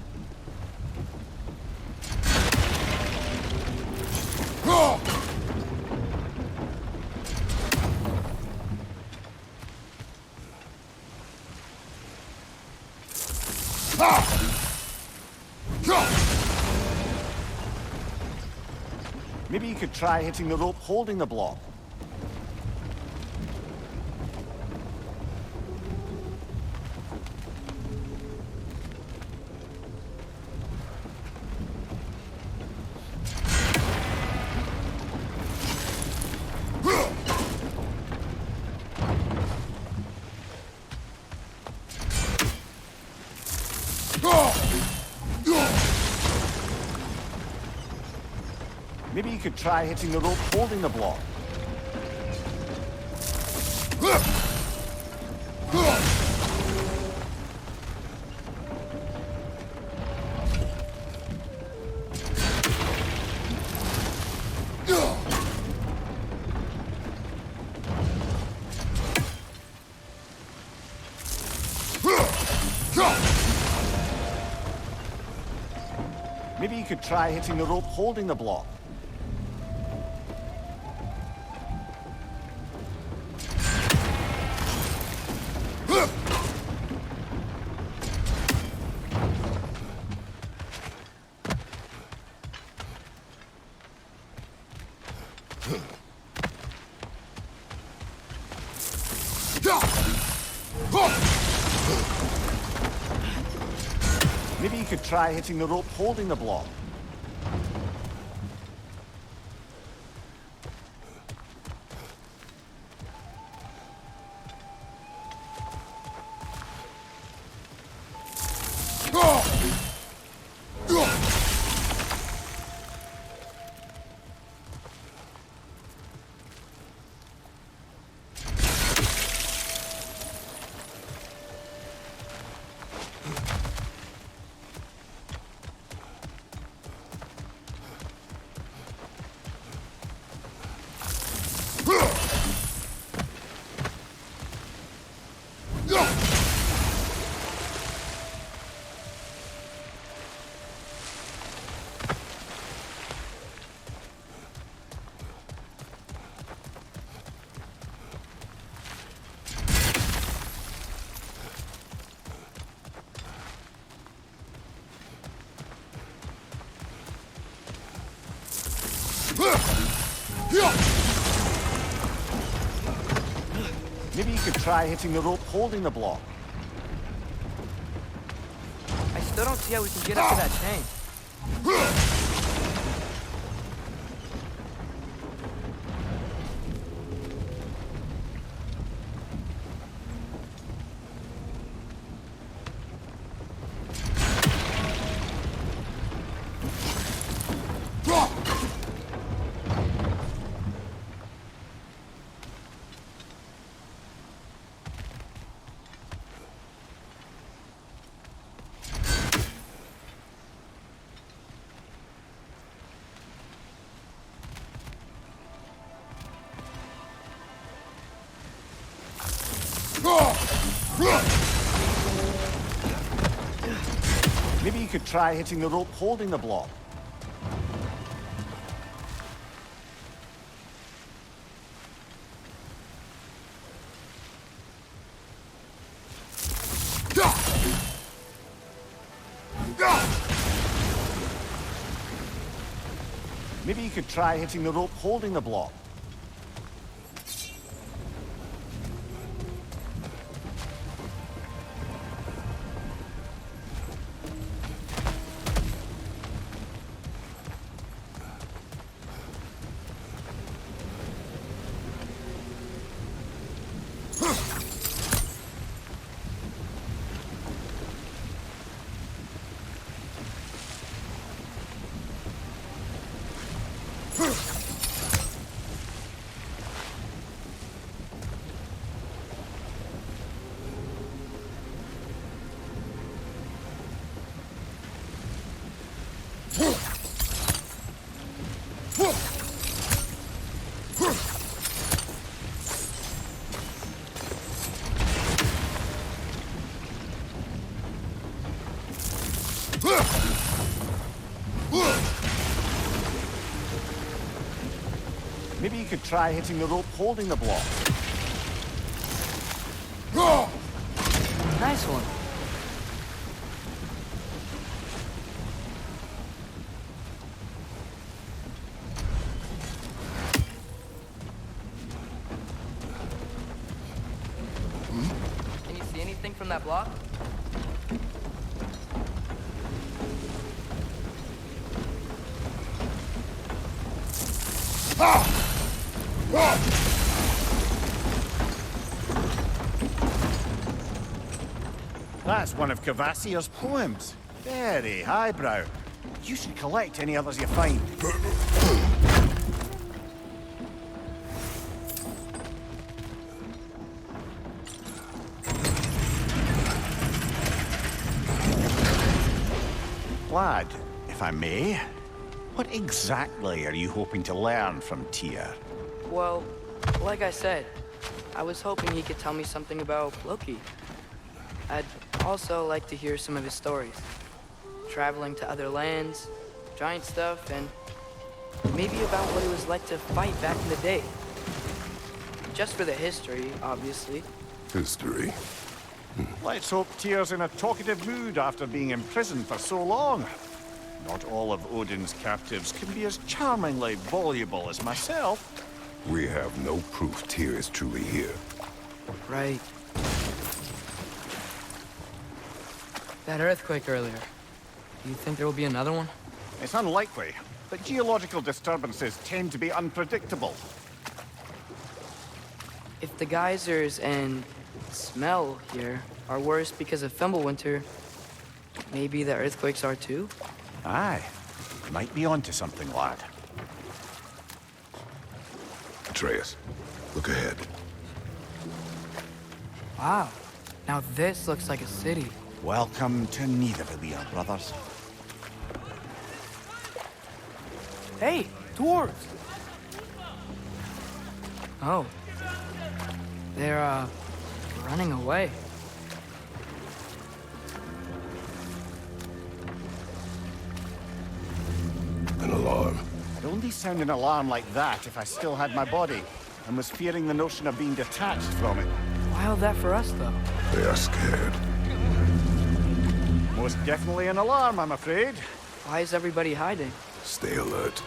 Maybe you could try hitting the rope holding the block. Maybe you could try hitting the rope holding the block. Maybe you could try hitting the rope holding the block. Maybe you could try hitting the rope holding the block. Maybe you could try hitting the rope holding the block. I still don't see how we can get up to that chain. Maybe you could try hitting the rope holding the block. Maybe you could try hitting the rope holding the block. Maybe you could try hitting the rope holding the block. Nice one. Can you see anything from that block? That's one of Kvasir's poems. Very highbrow. You should collect any others you find. Lad, if I may, what exactly are you hoping to learn from Tyr? Well, like I said, I was hoping he could tell me something about Loki. I'd also like to hear some of his stories. Traveling to other lands, giant stuff, and maybe about what it was like to fight back in the day. Just for the history, obviously. History. Let's hope Tyr's in a talkative mood after being imprisoned for so long. Not all of Odin's captives can be as charmingly voluble as myself. We have no proof Tyr is truly here. Right. That earthquake earlier. Do you think there will be another one? It's unlikely, but geological disturbances tend to be unpredictable. If the geysers and smell here are worse because of Fimbulwinter, maybe the earthquakes are too? Aye, might be onto something, lad. Atreus, look ahead. Wow. Now this looks like a city. Welcome to Nidavellir, brothers. Hey, dwarves! Oh. They're, running away. An alarm. I'd only sound an alarm like that if I still had my body, and was fearing the notion of being detached from it. Wild that for us, though. They are scared. Most definitely an alarm, I'm afraid. Why is everybody hiding? Stay alert.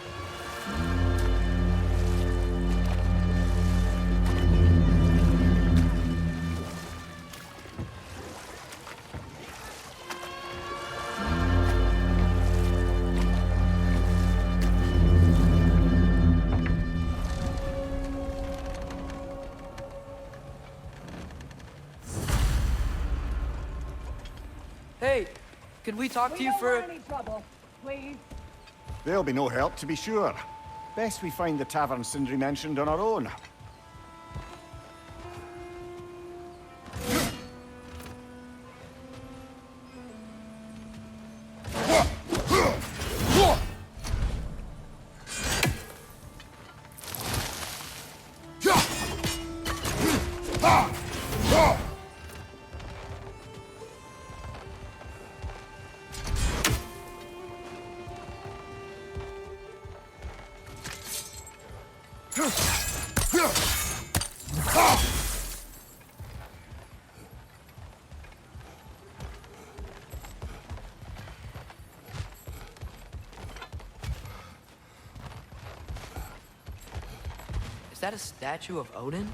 Hey, could we talk to you for... any trouble, please. There'll be no help, to be sure. Best we find the tavern Sindri mentioned on our own. Is that a statue of Odin?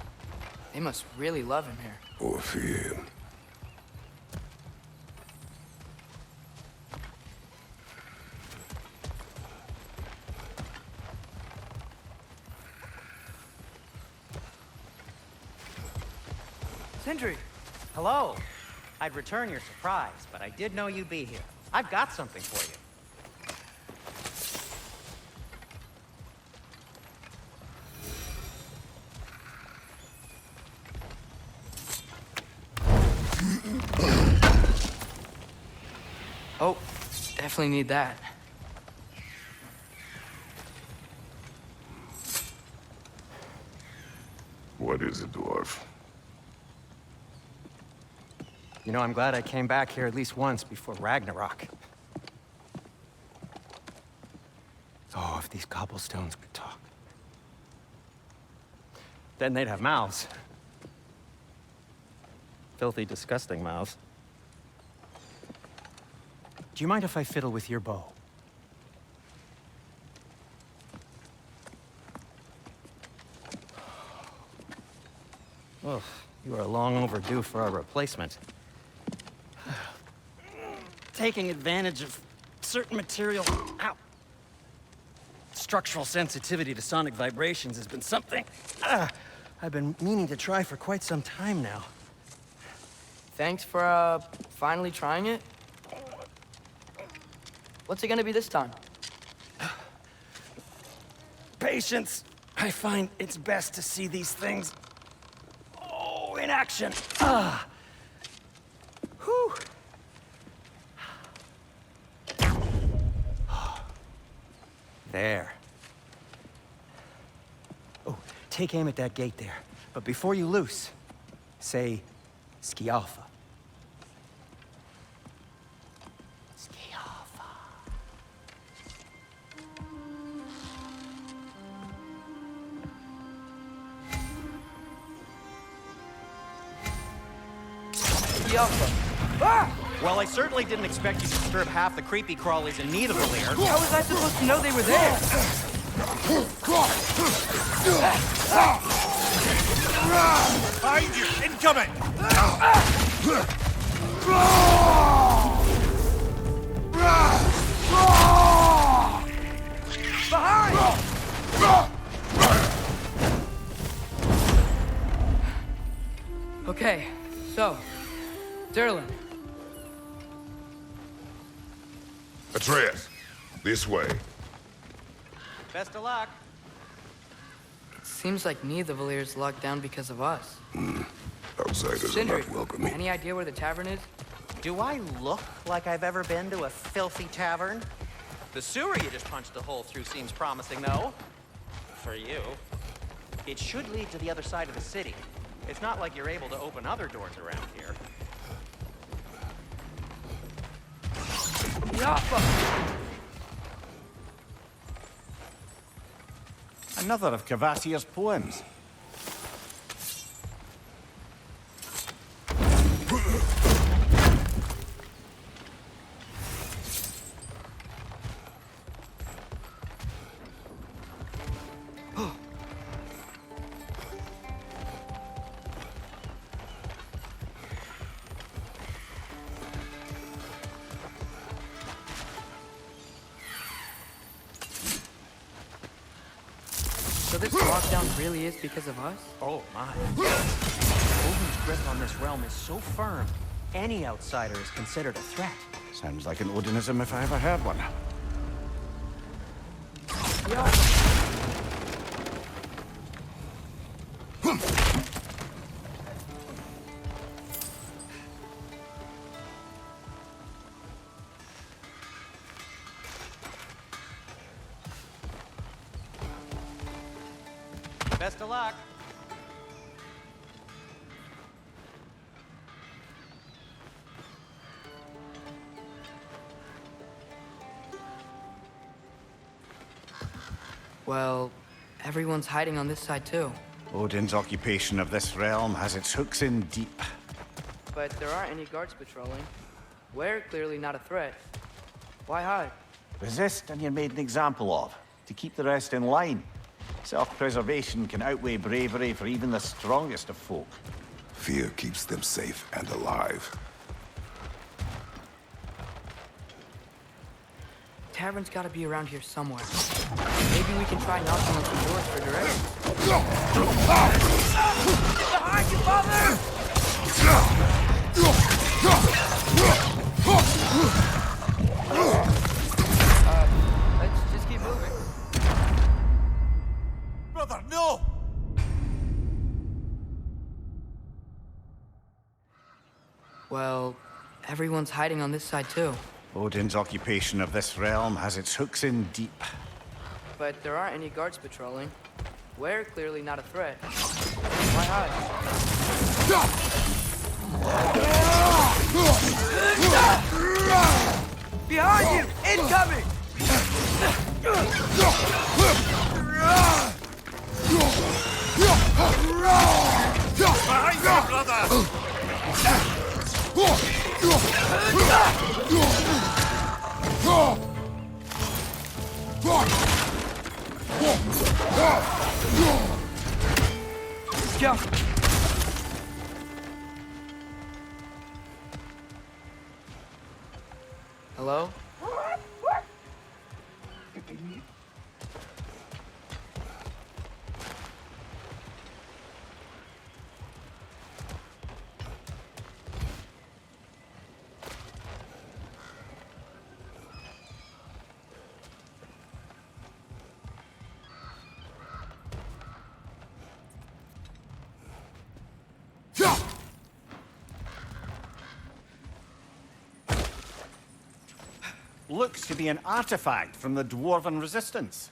They must really love him here. Or fear him. Sindri! Hello. I'd return your surprise, but I did know you'd be here. I've got something for you. Oh, definitely need that. What is it, dwarf? You know, I'm glad I came back here at least once before Ragnarok. Oh, if these cobblestones could talk. Then they'd have mouths. Filthy, disgusting mouths. Do you mind if I fiddle with your bow? Oh, you are long overdue for a replacement. Taking advantage of certain material... Ow! Structural sensitivity to sonic vibrations has been something I've been meaning to try for quite some time now. Thanks for, finally trying it. What's it gonna be this time? Patience. I find it's best to see these things, in action. Whew. There. Oh, take aim at that gate there. But before you loose, say, Skialfa. Skialfa. Yalfa. Ah! Well, I certainly didn't expect you to disturb half the creepy crawlies in Nidavellir. How was I supposed to know they were there? Behind you! Incoming! Behind! Okay, so, Durlin. Atreus, this way. Best of luck. Seems like Nidavellir's locked down because of us. Outsiders are Sindri, not welcoming. any idea where the tavern is? Do I look like I've ever been to a filthy tavern? The sewer you just punched a hole through seems promising, though. For you. It should lead to the other side of the city. It's not like you're able to open other doors around here. Yalfa! Another of Kvasir's poems. So this lockdown really is because of us? Oh my. Odin's grip on this realm is so firm, any outsider is considered a threat. Sounds like an Odinism if I ever heard one. Best of luck. Well, everyone's hiding on this side too. Odin's occupation of this realm has its hooks in deep. But there aren't any guards patrolling. We're clearly not a threat. Why hide? Resist and you're made an example of, to keep the rest in line. Self-preservation can outweigh bravery for even the strongest of folk. Fear keeps them safe and alive. Tavern's gotta be around here somewhere. Maybe we can try knocking on some doors for directions. Behind you, father! Let's just keep moving. Brother, no! Well, everyone's hiding on this side too. Odin's occupation of this realm has its hooks in deep. But there aren't any guards patrolling. We're clearly not a threat. Why hide? Behind you! Incoming! Behind you, brother! Go! Hello? looks to be an artifact from the Dwarven Resistance.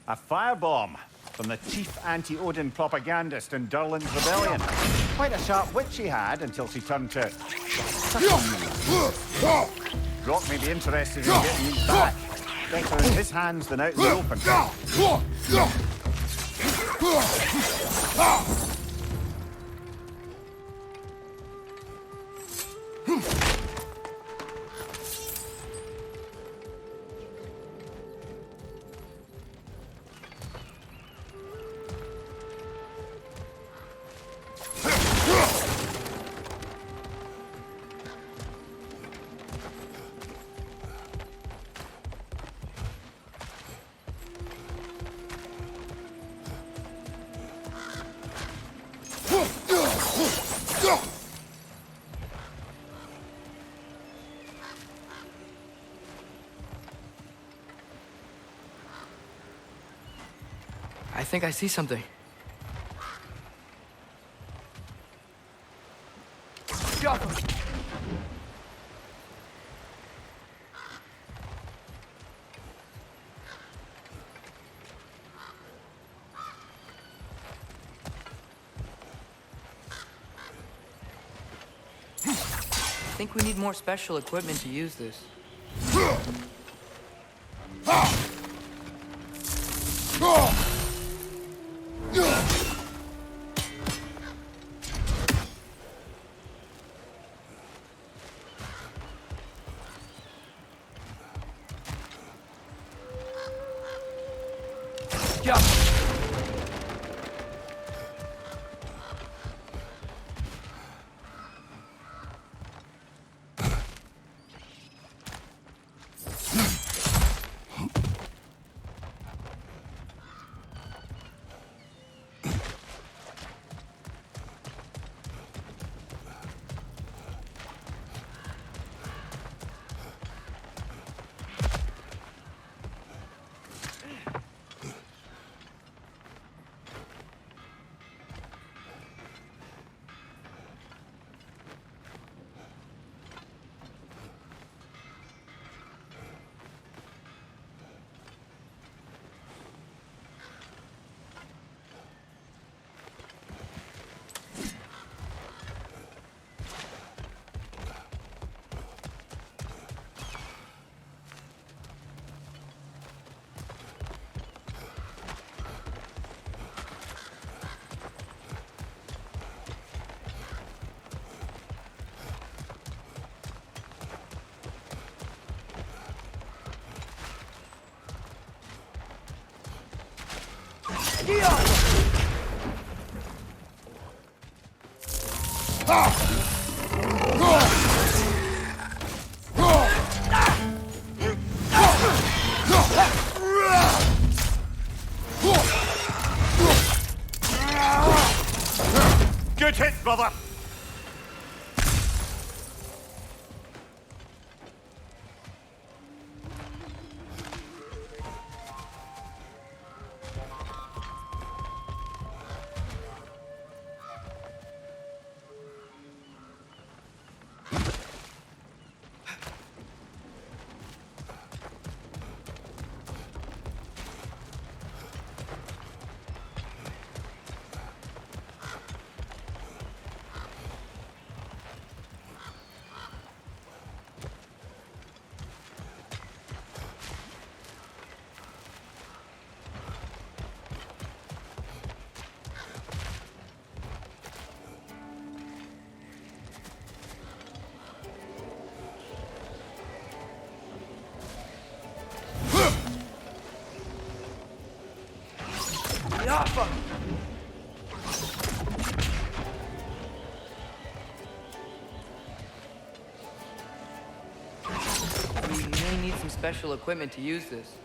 A firebomb from the chief anti-Odin propagandist in Durlin's rebellion. Quite a sharp wit she had until she turned to... Rock may be interested in getting these back. Better in his hands than out in the open. I think I see something. Go! I think we need more special equipment to use this. Yeah. Good hit, brother! We may need some special equipment to use this.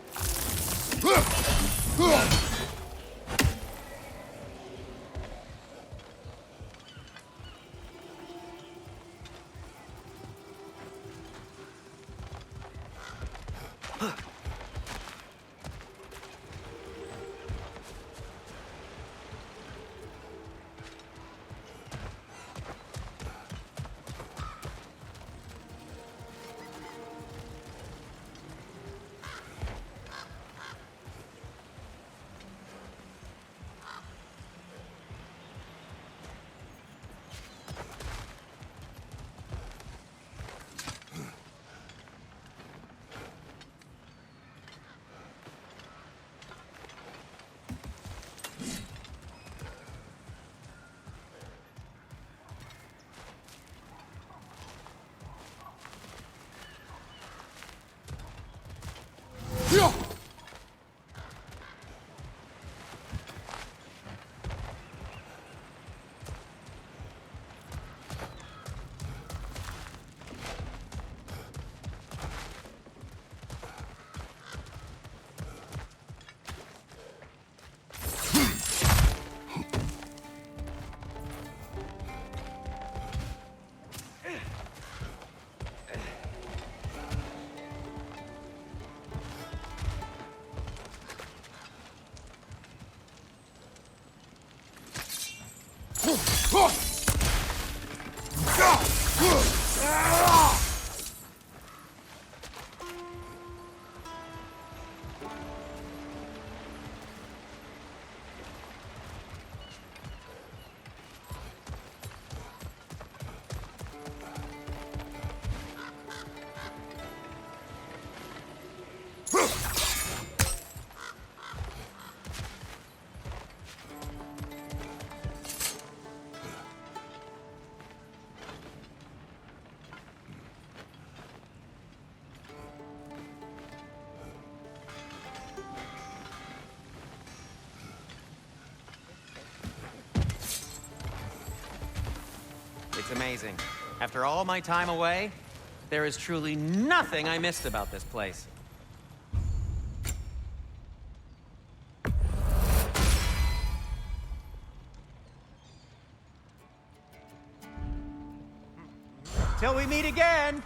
It's amazing. After all my time away, there is truly nothing I missed about this place. Till we meet again!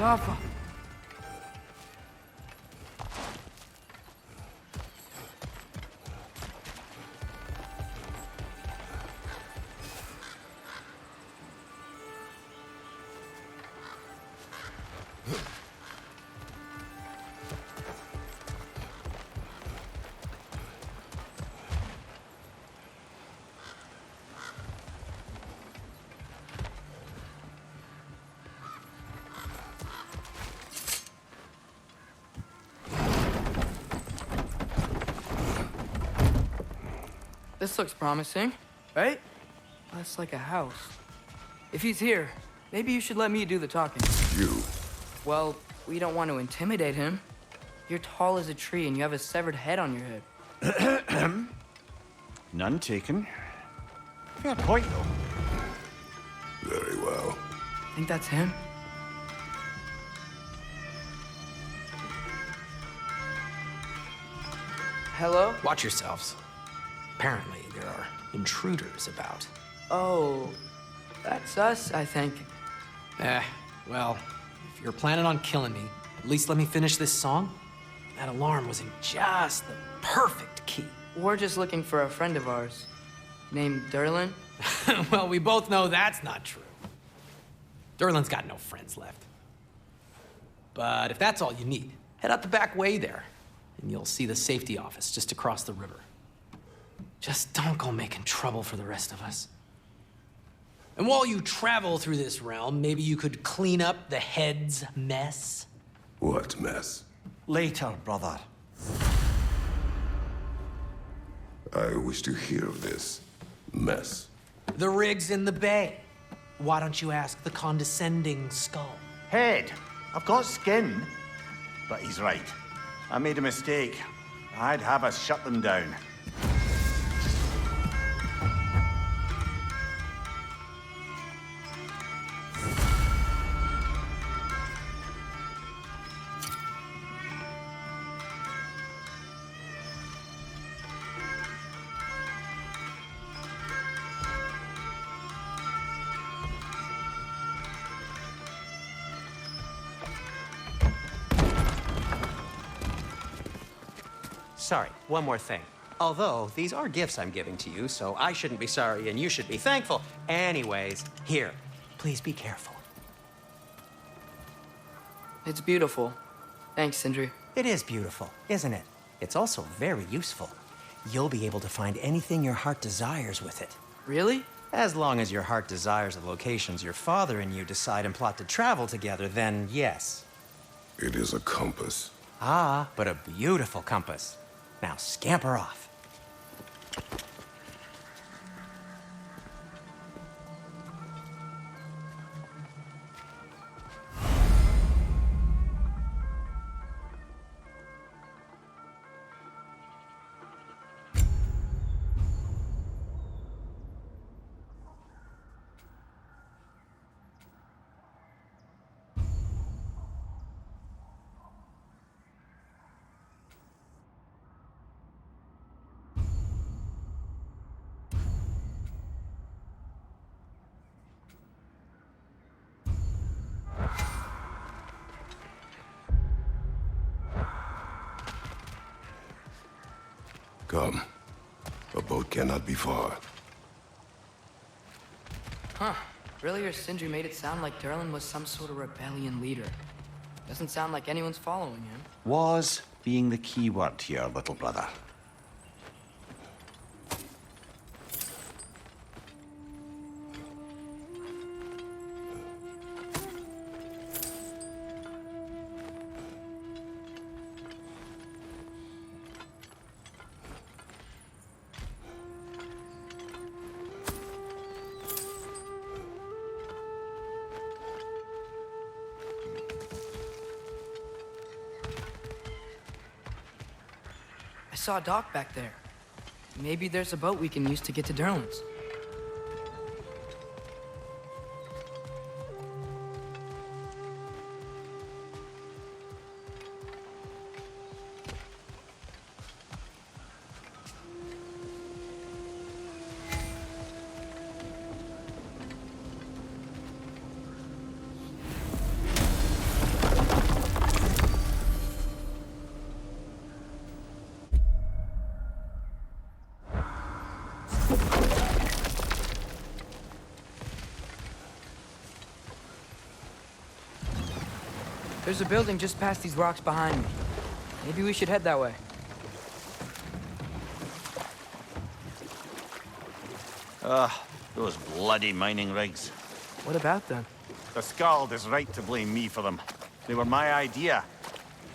Lava. This looks promising, right? That's like a house. If he's here, maybe you should let me do the talking. You. Well, we don't want to intimidate him. You're tall as a tree and you have a severed head on your head. None taken. Fair point, though. Very well. Think that's him? Hello? Watch yourselves. Apparently, there are intruders about. Oh, that's us, I think. Well, if you're planning on killing me, at least let me finish this song. That alarm was in just the perfect key. We're just looking for a friend of ours named Durlin. Well, we both know that's not true. Durlin's got no friends left. But if that's all you need, head out the back way there, and you'll see the safety office just across the river. Just don't go making trouble for the rest of us. And while you travel through this realm, maybe you could clean up the head's mess? What mess? Later, brother. I wish to hear of this mess. The rig's in the bay. Why don't you ask the condescending skull? Head, I've got skin. But he's right. I made a mistake. I'd have us shut them down. sorry, one more thing. Although, these are gifts I'm giving to you, so I shouldn't be sorry and you should be thankful. Anyways, here, please be careful. It's beautiful. Thanks, Sindri. It is beautiful, isn't it? It's also very useful. You'll be able to find anything your heart desires with it. Really? As long as your heart desires the locations your father and you decide and plot to travel together, then yes. It is a compass. Ah, but a beautiful compass. Now scamper off. Come. A boat cannot be far. Huh. Earlier, Sindri made it sound like Durlin was some sort of rebellion leader. Doesn't sound like anyone's following him. Was being the key word here, little brother. I saw a dock back there. Maybe there's a boat we can use to get to Durlin's. There's a building just past these rocks behind me. Maybe we should head that way. Those bloody mining rigs. What about them? The Skald is right to blame me for them. They were my idea.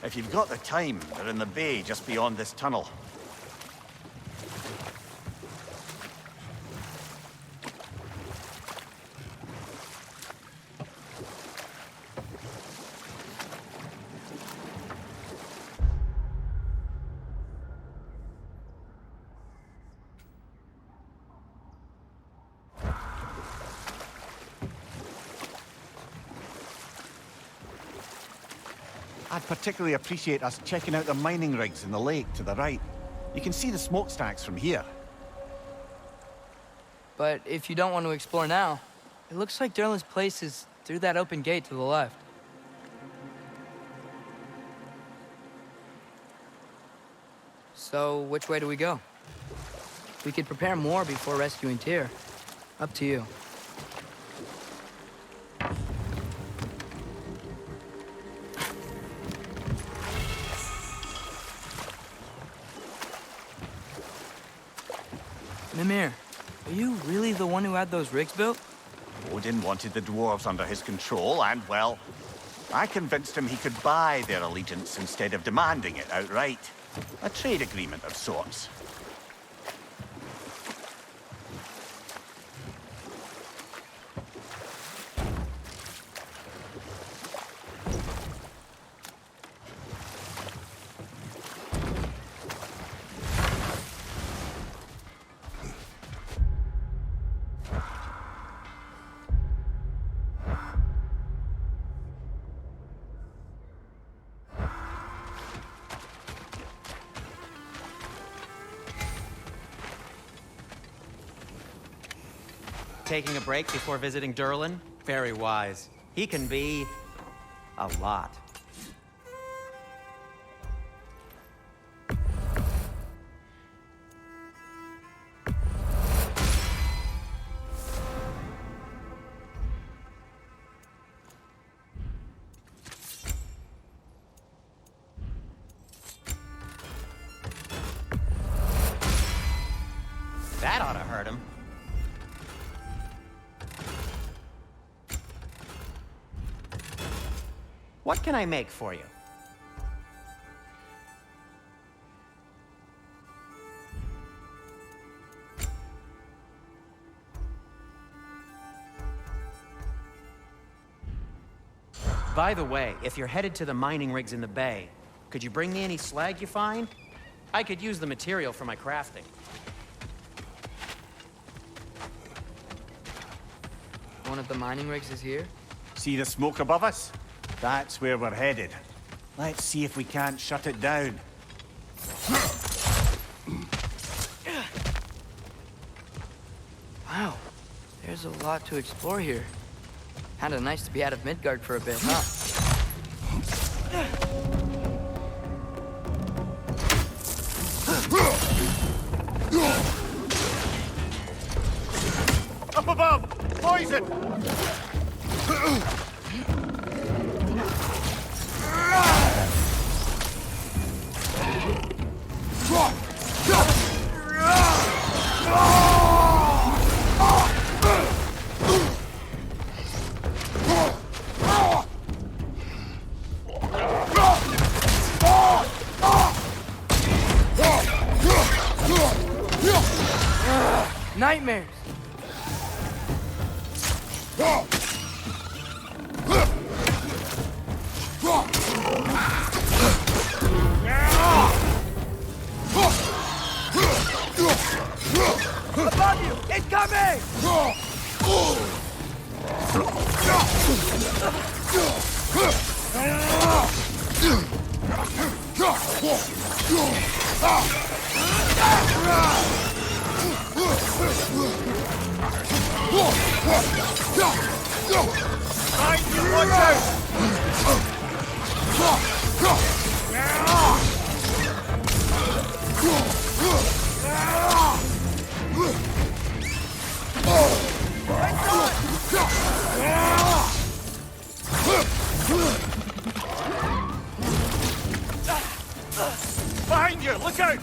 If you've got the time, they're in the bay just beyond this tunnel. I'd particularly appreciate us checking out the mining rigs in the lake to the right. You can see the smokestacks from here. But if you don't want to explore now, it looks like Durlin's place is through that open gate to the left. So, which way do we go? We could prepare more before rescuing Tyr. Up to you. Mimir, are you really the one who had those rigs built? Odin wanted the dwarves under his control, and, well, I convinced him he could buy their allegiance instead of demanding it outright. A trade agreement of sorts. Taking a break before visiting Durlin? Very wise. He can be a lot. ought to hurt him. What can I make for you? By the way, if you're headed to the mining rigs in the bay, could you bring me any slag you find? I could use the material for my crafting. One of the mining rigs is here? See the smoke above us? That's where we're headed. Let's see if we can't shut it down. Wow, there's a lot to explore here. Kinda nice to be out of Midgard for a bit, huh? Up above! Poison! Nightmares! Above you! It's coming! Watch out! Behind you! Look out!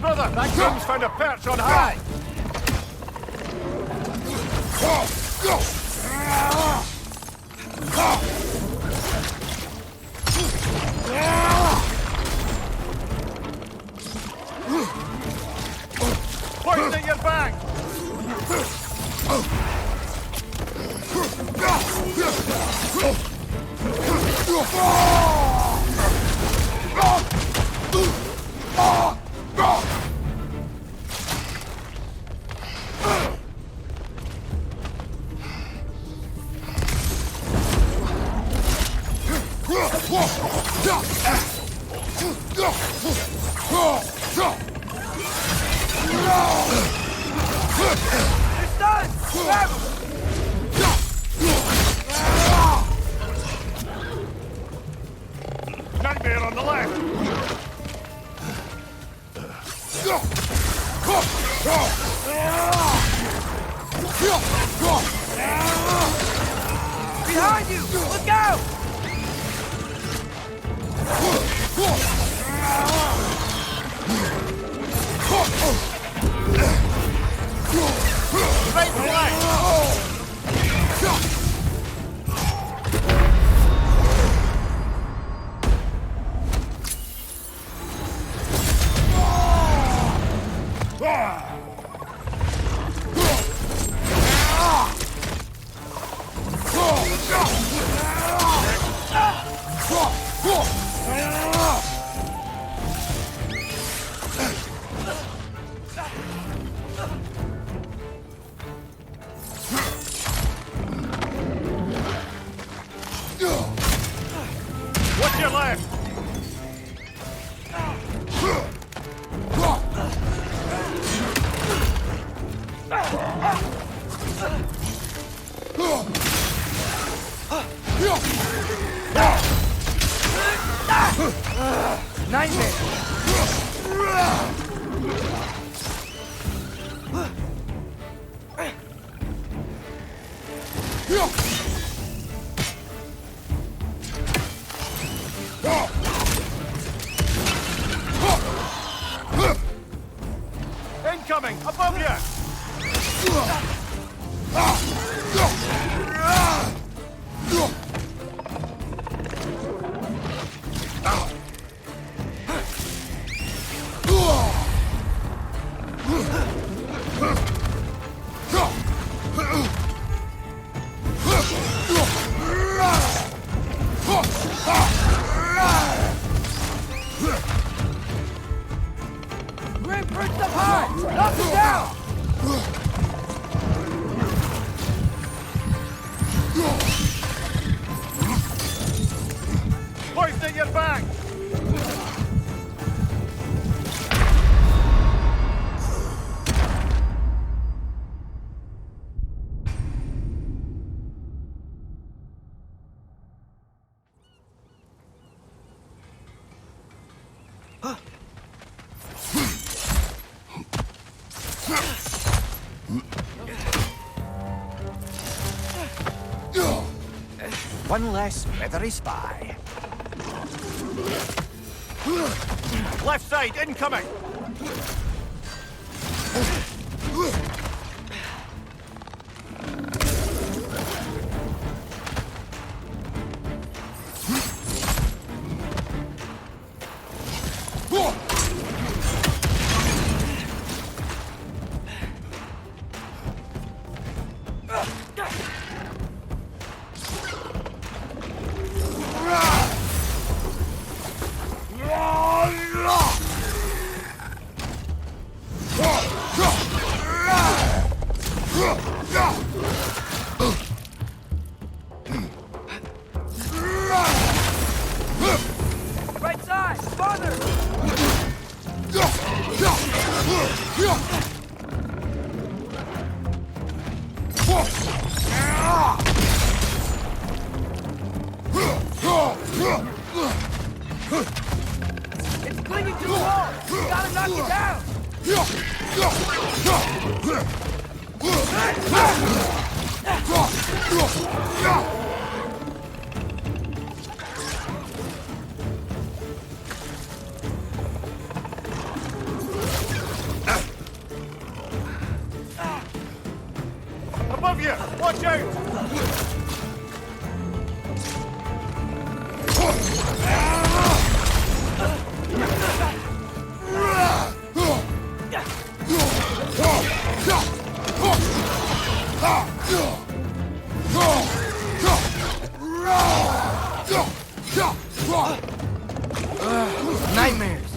Brother, that gum's found a perch on high! Pointing your back! It's done! Grab him! Nightmare on the left! Behind you! Look out! Right flank! What's your left? Nightmare! Incoming! Above you! Great Prince up high! Knock him down! Hoisting your back! One less feathery spy. Left side, incoming! Right side! Farther! It's clinging to the wall! You gotta knock it down! Above you! Watch out! Nightmares!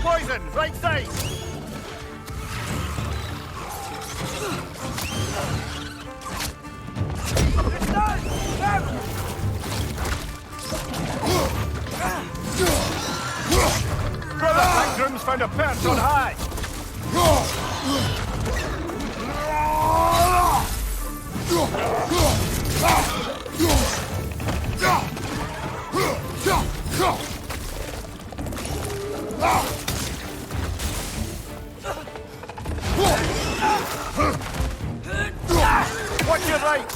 Poison, right side! It's done! Grab! Brother Pilgrims found a perch on high! Watch your right!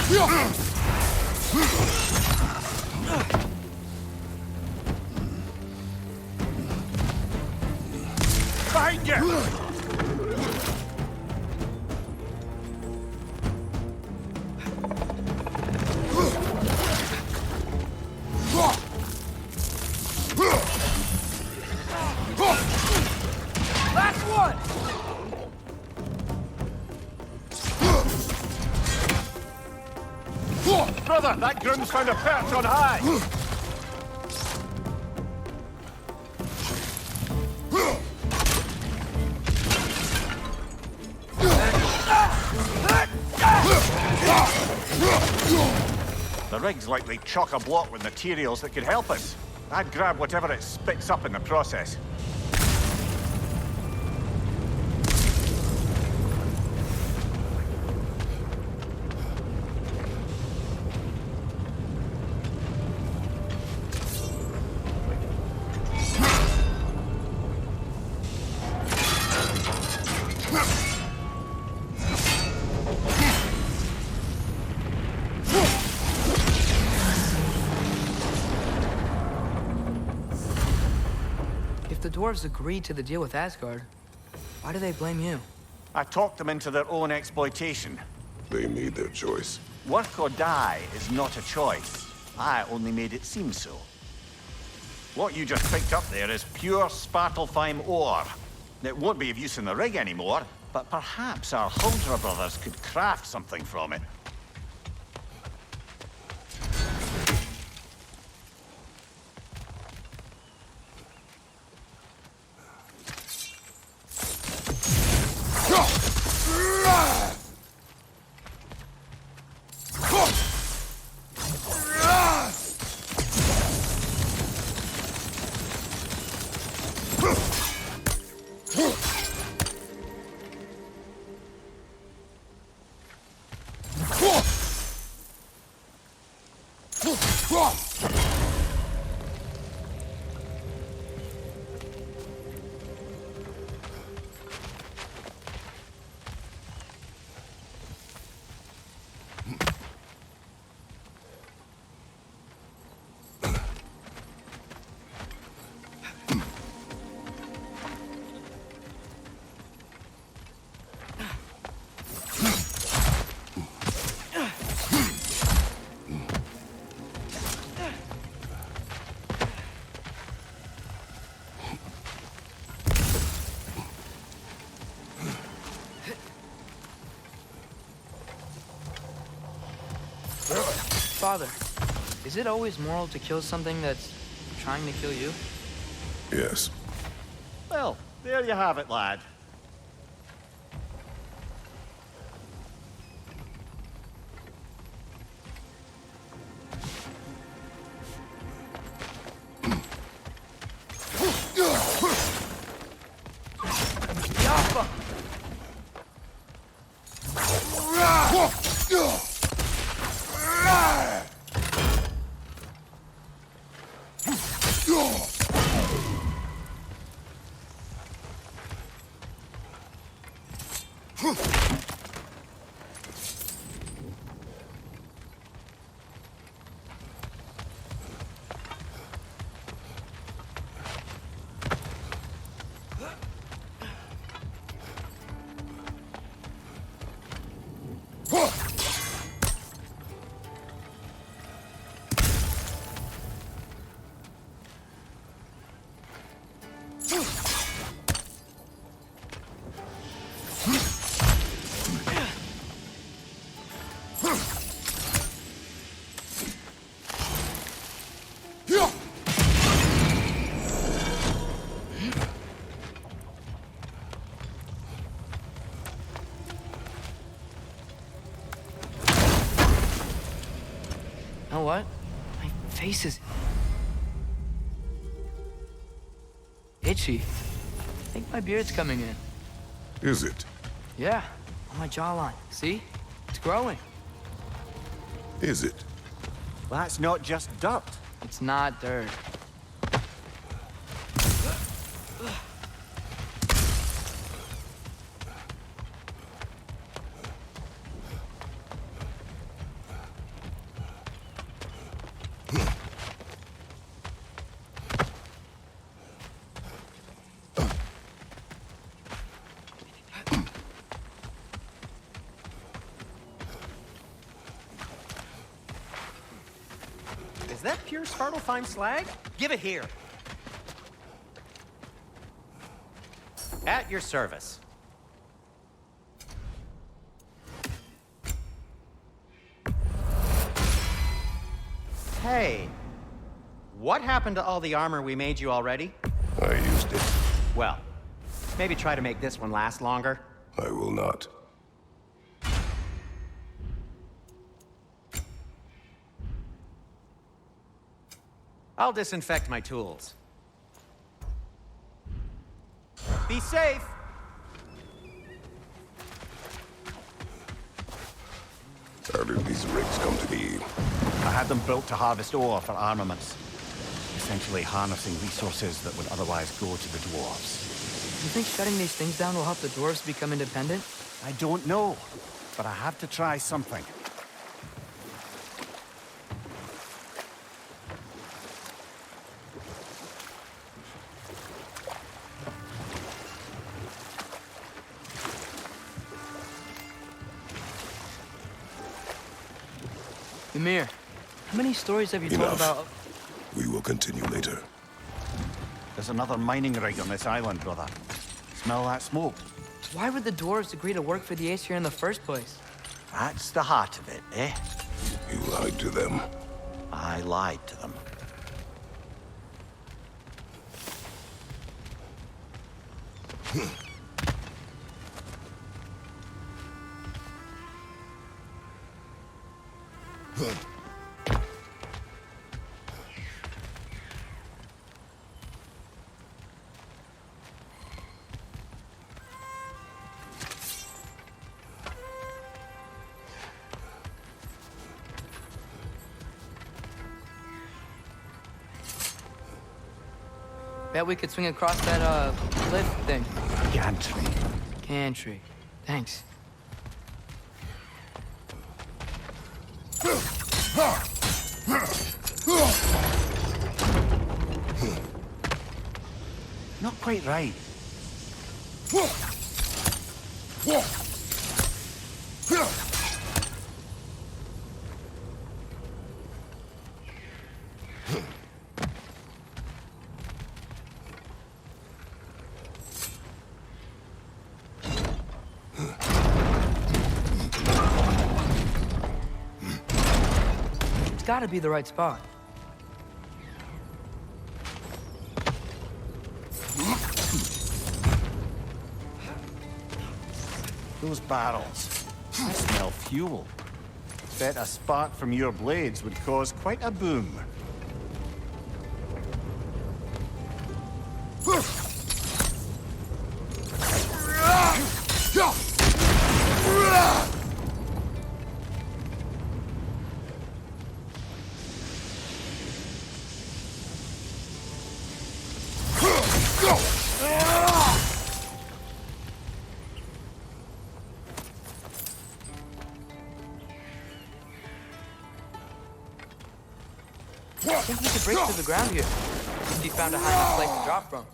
Behind you! Last one! Brother, that groom's found a perch on high! The rig's likely chock-a-block with materials that could help us. I'd grab whatever it spits up in the process. If the dwarves agreed to the deal with Asgard, why do they blame you? I talked them into their own exploitation. They made their choice. Work or die is not a choice. I only made it seem so. What you just picked up there is pure Svartalfheim ore. It won't be of use in the rig anymore, but perhaps our Huldra brothers could craft something from it. Father, is it always moral to kill something that's trying to kill you? Yes. Well, there you have it, lad. Yappa! You know what? My face is itchy. I think my beard's coming in. Is it? Yeah, on my jawline. See? It's growing. Is it? That's not just dirt. It's not dirt. that pure Svartalfheim slag? Give it here. At your service. Hey, what happened to all the armor we made you already? I used it. Well, maybe try to make this one last longer. I will not. I'll disinfect my tools. Be safe! How did these rigs come to be? I had them built to harvest ore for armaments. Essentially harnessing resources that would otherwise go to the dwarves. You think shutting these things down will help the dwarves become independent? I don't know, but I have to try something. Ymir, how many stories have you told Enough. about... We will continue later. There's another mining rig on this island, brother. Smell that smoke? Why would the dwarves agree to work for the Aesir in the first place? That's the heart of it, eh? You lied to them. I lied to them. Bet we could swing across that, cliff thing. Gantry. Gantry. Thanks. Not quite right. It's gotta be the right spot. Those barrels. I smell fuel. Bet a spark from your blades would cause quite a boom. I think we could break through the ground here. If you found a high enough place to drop from.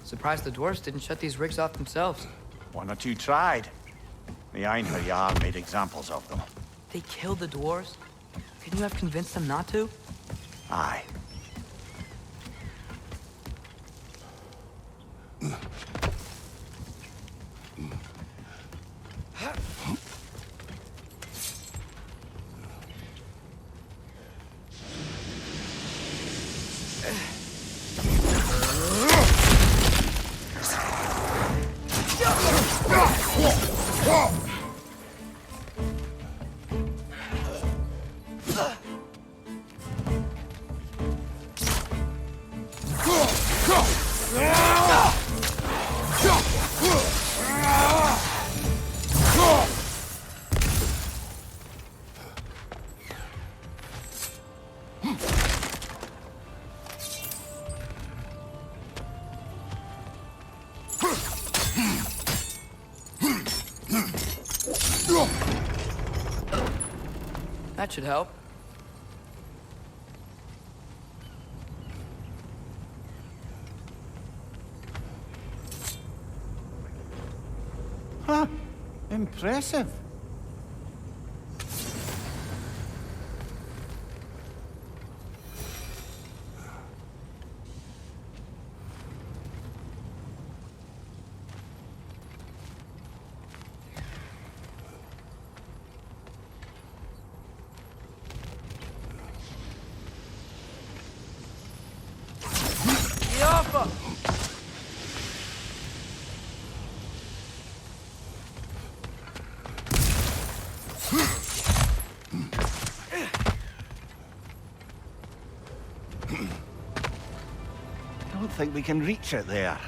Surprised the dwarves didn't shut these rigs off themselves. One or two tried. The Einherjar made examples of them. They killed the dwarves? Couldn't you have convinced them not to? Aye. That should help. Huh. Impressive. Yaffa! I don't think we can reach it there.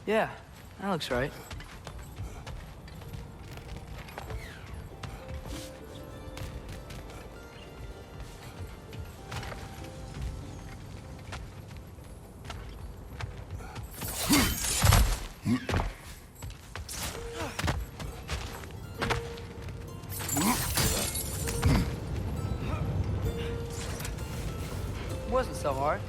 Yeah, that looks right. Wasn't so hard.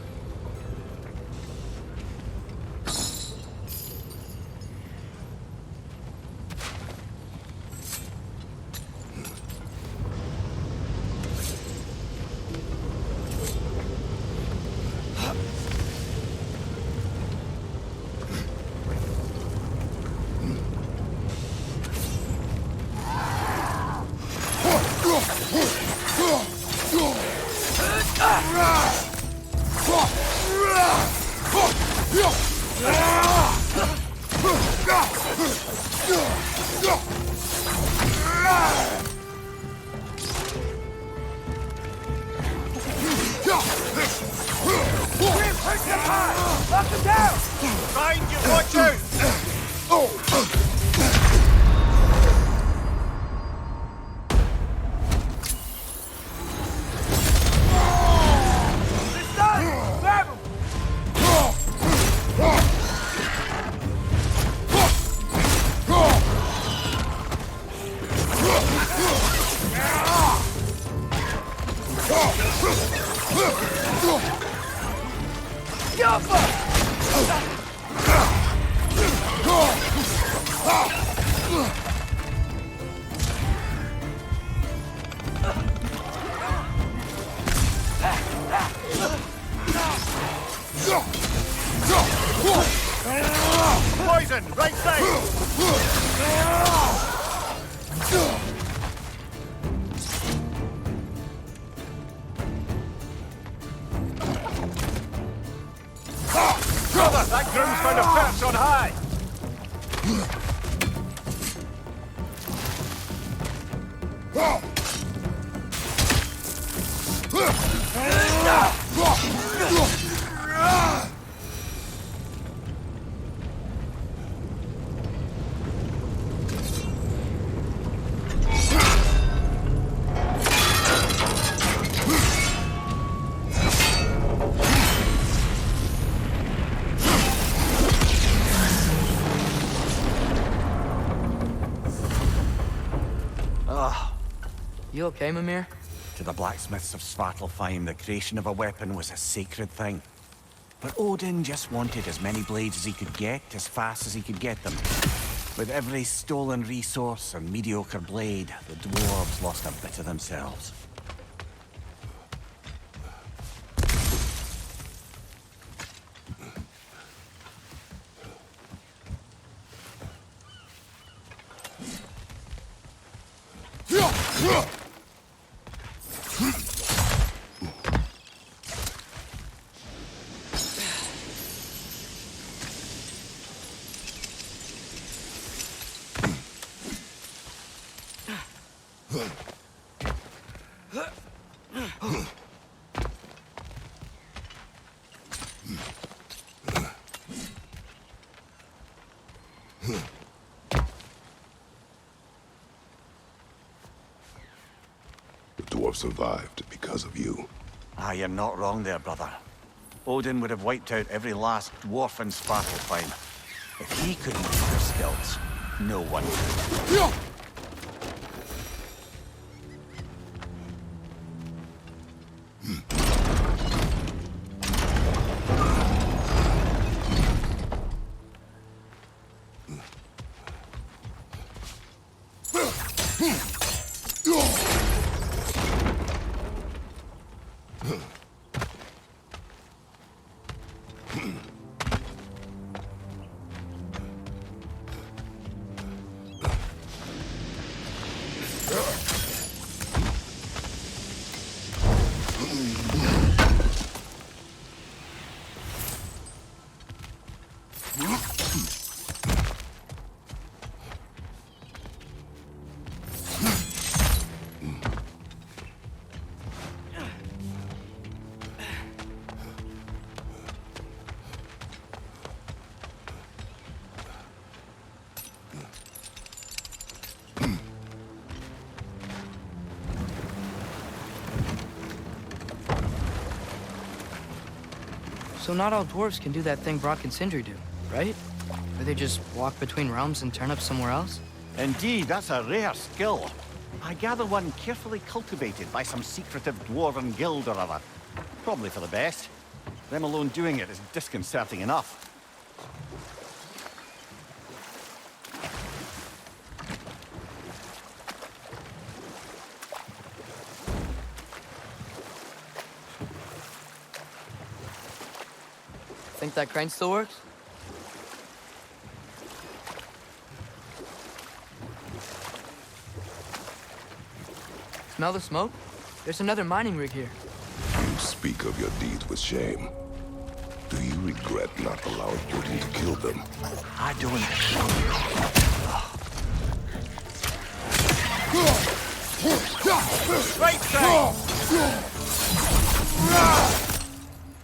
Behind you, watch out! Poison, right side! Cover! That groom's found a perch on high! You okay, Mimir? To the blacksmiths of Svartalfheim, the creation of a weapon was a sacred thing. But Odin just wanted as many blades as he could get, as fast as he could get them. With every stolen resource and mediocre blade, the dwarves lost a bit of themselves. The dwarf survived because of you. Ah, you're not wrong there, brother. Odin would have wiped out every last dwarf in Svartalfheim. If he couldn't use their skills, no one could. So not all dwarves can do that thing Brock and Sindri do, right? Where they just walk between realms and turn up somewhere else? Indeed, that's a rare skill. I gather one carefully cultivated by some secretive dwarven guild or other. Probably for the best. Them alone doing it is disconcerting enough. Think that crane still works? Smell the smoke? There's another mining rig here. You speak of your deeds with shame. Do you regret not allowing Odin to kill them? I don't. Right side!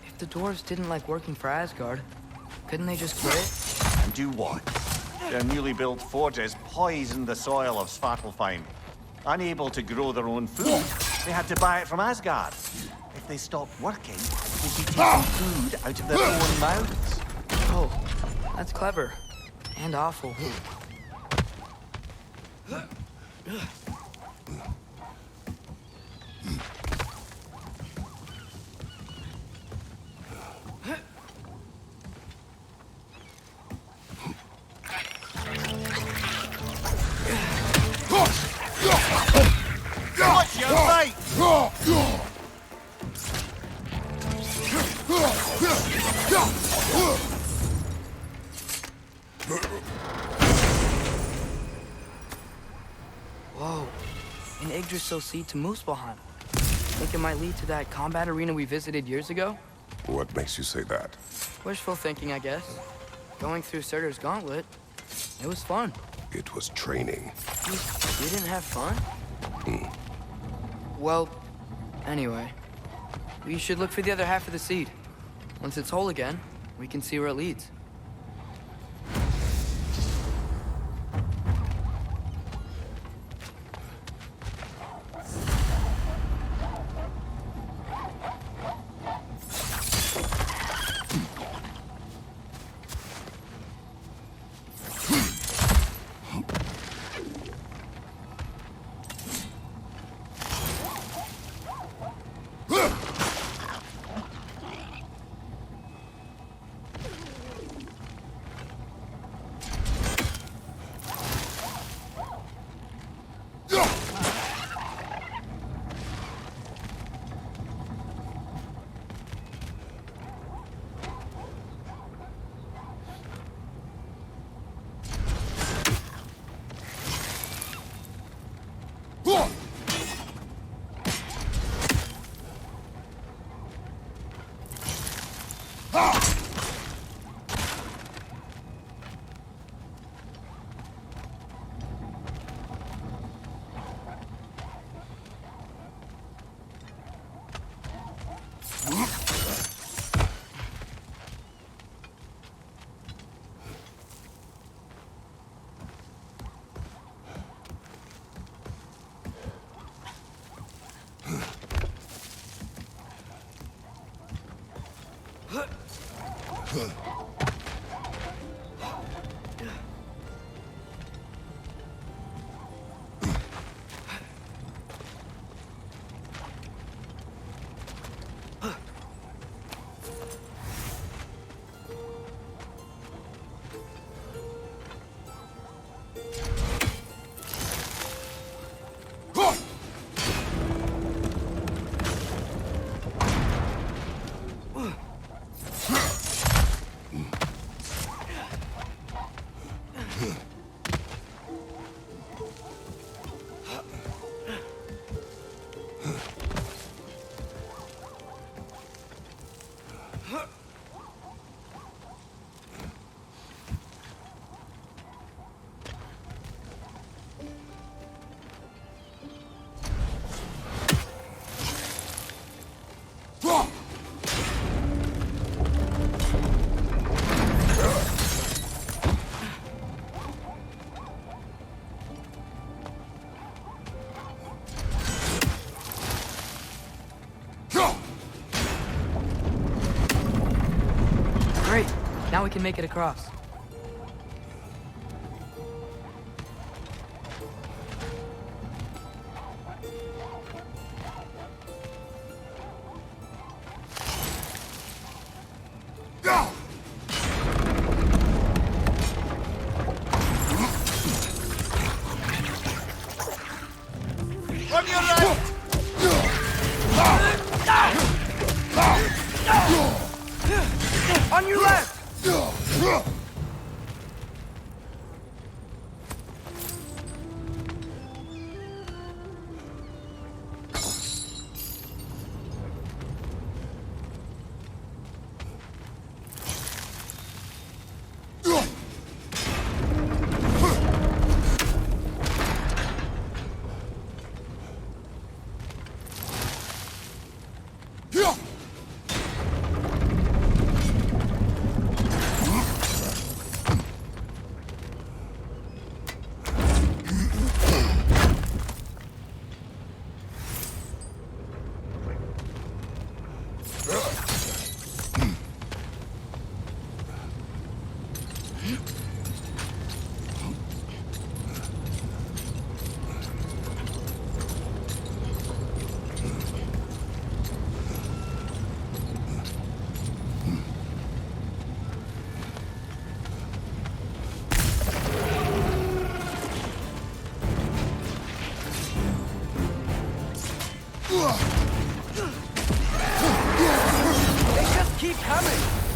If the dwarves didn't like working for Asgard, couldn't they just quit? And do what? Their newly built forges poisoned the soil of Svartalfheim. Unable to grow their own food, they had to buy it from Asgard. If they stopped working, they'd be taking food out of their own mouths. Oh, that's clever. And awful. Watch your right! Whoa. An Yggdrasil seed to Muspelheim. Think it might lead to that combat arena we visited years ago? What makes you say that? Wishful thinking, I guess. Going through Surtur's gauntlet, it was fun. It was training. You didn't have fun? Well, anyway. We should look for the other half of the seed. Once it's whole again, we can see where it leads. Great. Now we can make it across. On your left!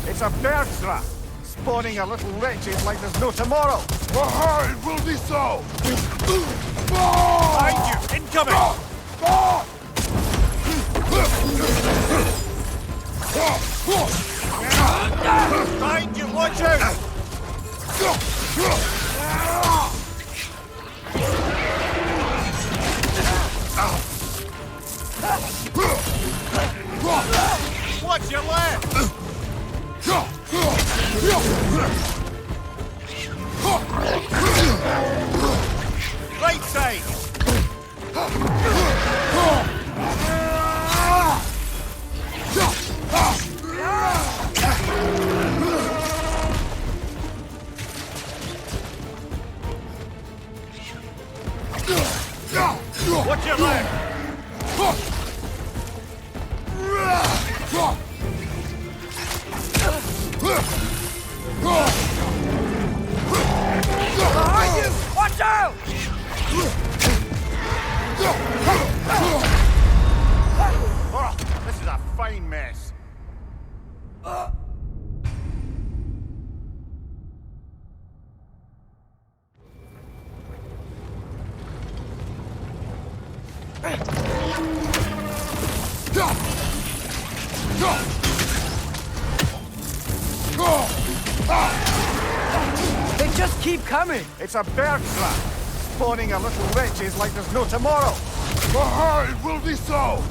It's a bird's trap, spawning a little wretched like there's no tomorrow. Aha, it will be so! Behind you! Incoming! Behind you, watch out! Watch your left! Right side! Watch your left! Behind you! Watch out! Oh, this is a fine mess. They just keep coming! It's a bird trap. Spawning a little witches like there's no tomorrow. For her, it will be so!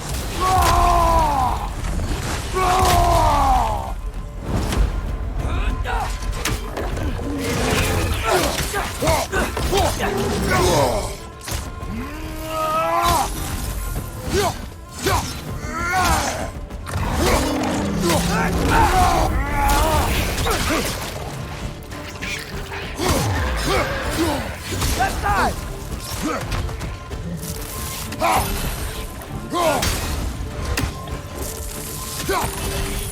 Left side!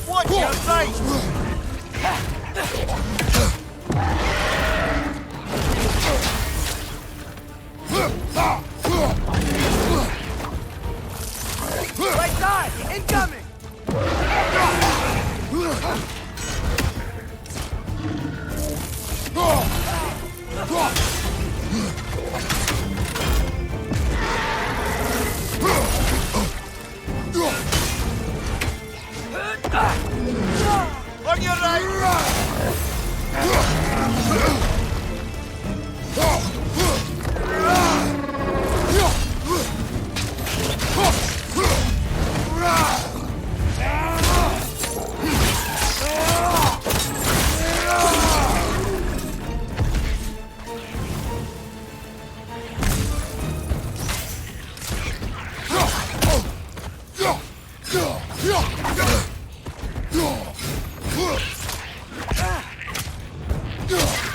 Watch your sight! Right side! Incoming! On your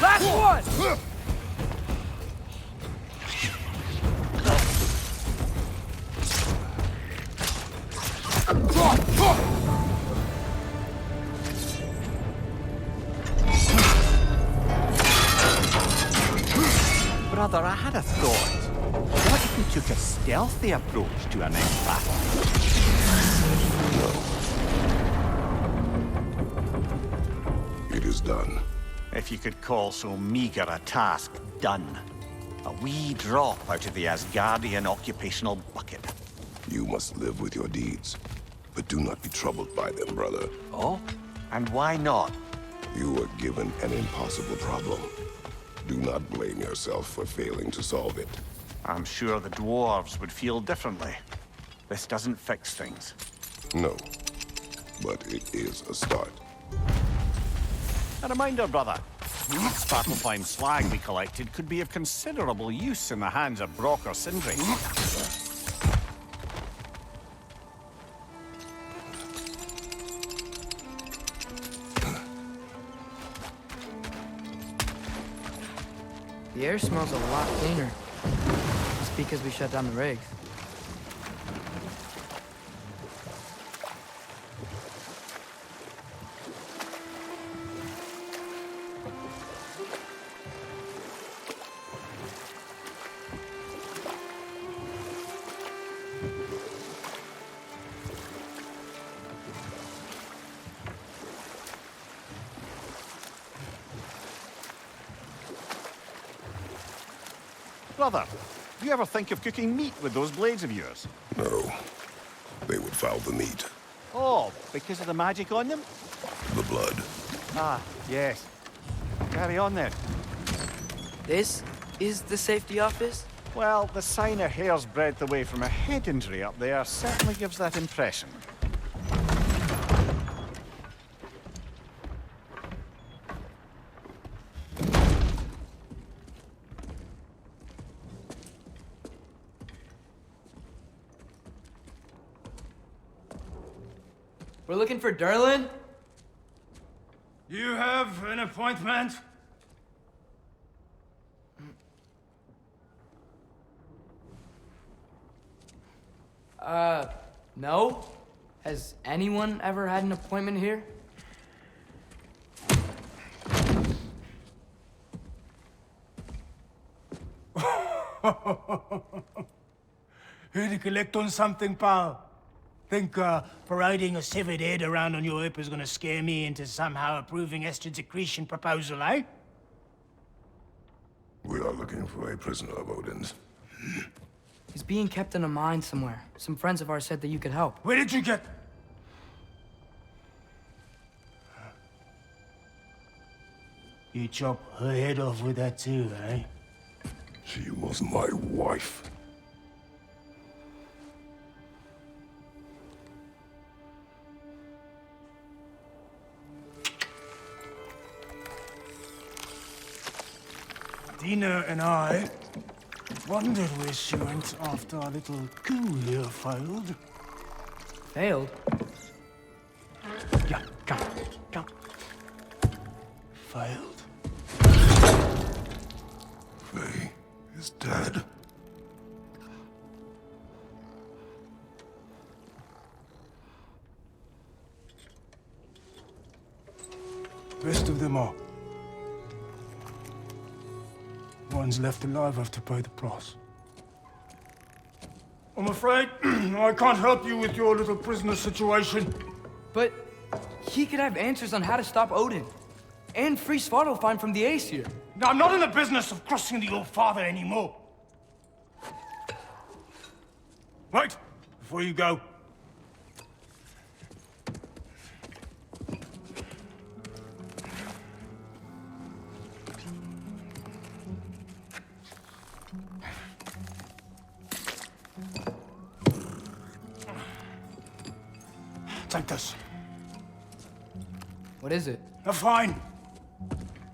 Last one! Brother, I had a thought. What if we took a stealthy approach to our next battle? It is done. If you could call so meager a task done. A wee drop out of the Asgardian occupational bucket. You must live with your deeds, but do not be troubled by them, brother. Oh? And why not? You were given an impossible problem. Do not blame yourself for failing to solve it. I'm sure the dwarves would feel differently. This doesn't fix things. No, but it is a start. A reminder, brother. This Svartalfheim slag we collected could be of considerable use in the hands of Brock or Sindri. The air smells a lot cleaner. It's because we shut down the rigs. Brother, do you ever think of cooking meat with those blades of yours? No, they would foul the meat. Oh, because of the magic on them? The blood. Ah, yes. Carry on then. This is the safety office? Well, the sign a hair's breadth away from a head injury up there certainly gives that impression. We're looking for Durlin? You have an appointment? No? Has anyone ever had an appointment here? Here to collect on something, pal? Think, parading a severed head around on your hip is gonna scare me into somehow approving Estrid's accretion proposal, eh? We are looking for a prisoner of Odin's. He's being kept in a mine somewhere. Some friends of ours said that you could help. Where did you get... You chop her head off with that too, eh? She was my wife. Dina and I wondered where she went after our little coup here failed. Failed? Yeah, come. Failed. Faye is dead. Rest of them are. Ones left alive have to pay the price. I'm afraid I can't help you with your little prisoner situation. But he could have answers on how to stop Odin. And free Svartalfheim from the Aesir. Now, I'm not in the business of crossing the old father anymore. Wait, before you go. Take this. What is it? A fine.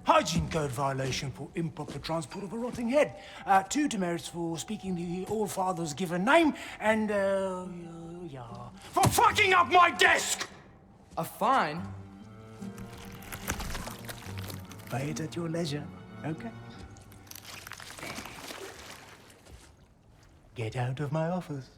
Hygiene code violation for improper transport of a rotting head. 2 demerits for speaking the All-Father's given name, and, yeah. For fucking up my desk! A fine? Pay it at your leisure, okay? Get out of my office.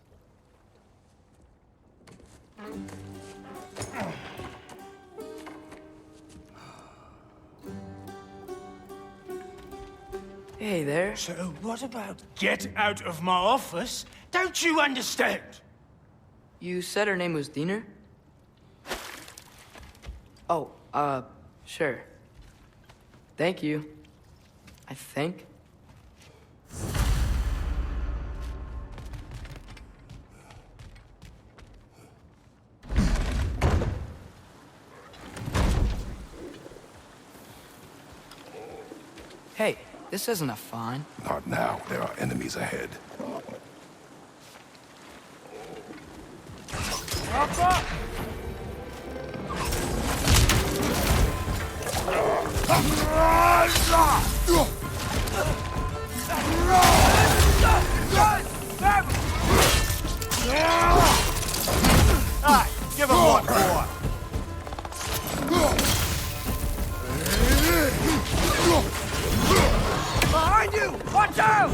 Hey there. So what about get out of my office? Don't you understand? You said her name was Diener? Oh, sure. Thank you. I think. Hey, this isn't a fine. Not now. There are enemies ahead. Give him what for? Behind you! Watch out!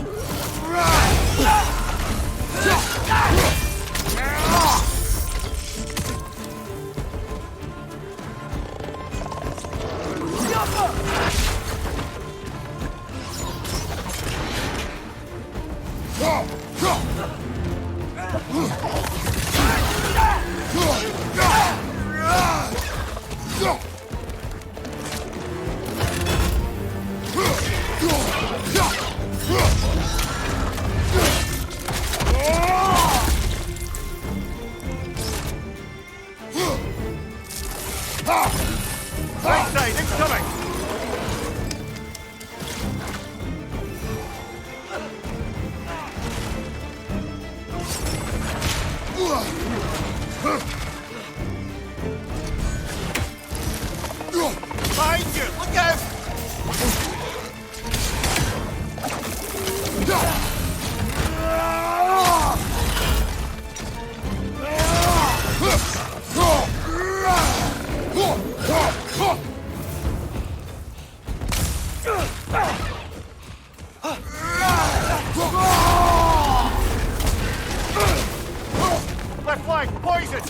Oi, poison!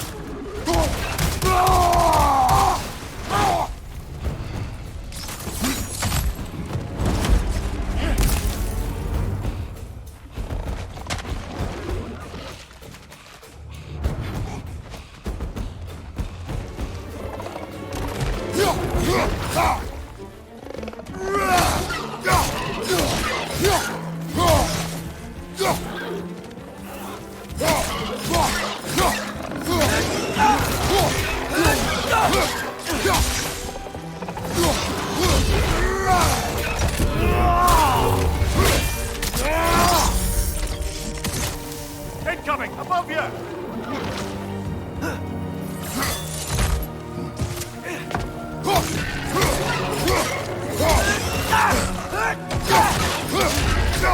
Incoming! Above you!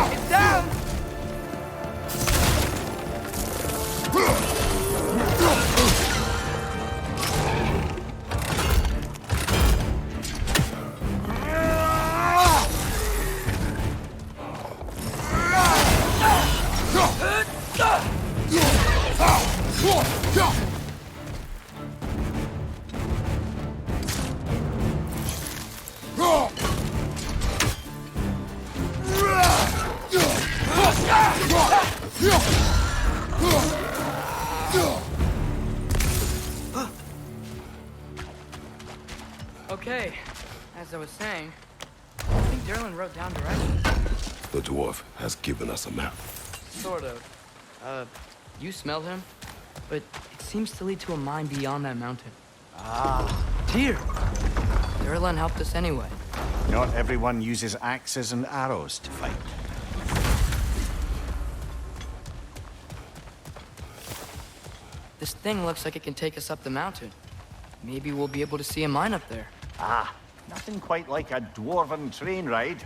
It's down! Okay, as I was saying, I think Derlin wrote down directions. The dwarf has given us a map. Sort of. You smelled him, but it seems to lead to a mine beyond that mountain. Ah. Tyr! Derlin helped us anyway. Not everyone uses axes and arrows to fight. This thing looks like it can take us up the mountain. Maybe we'll be able to see a mine up there. Ah, nothing quite like a dwarven train ride.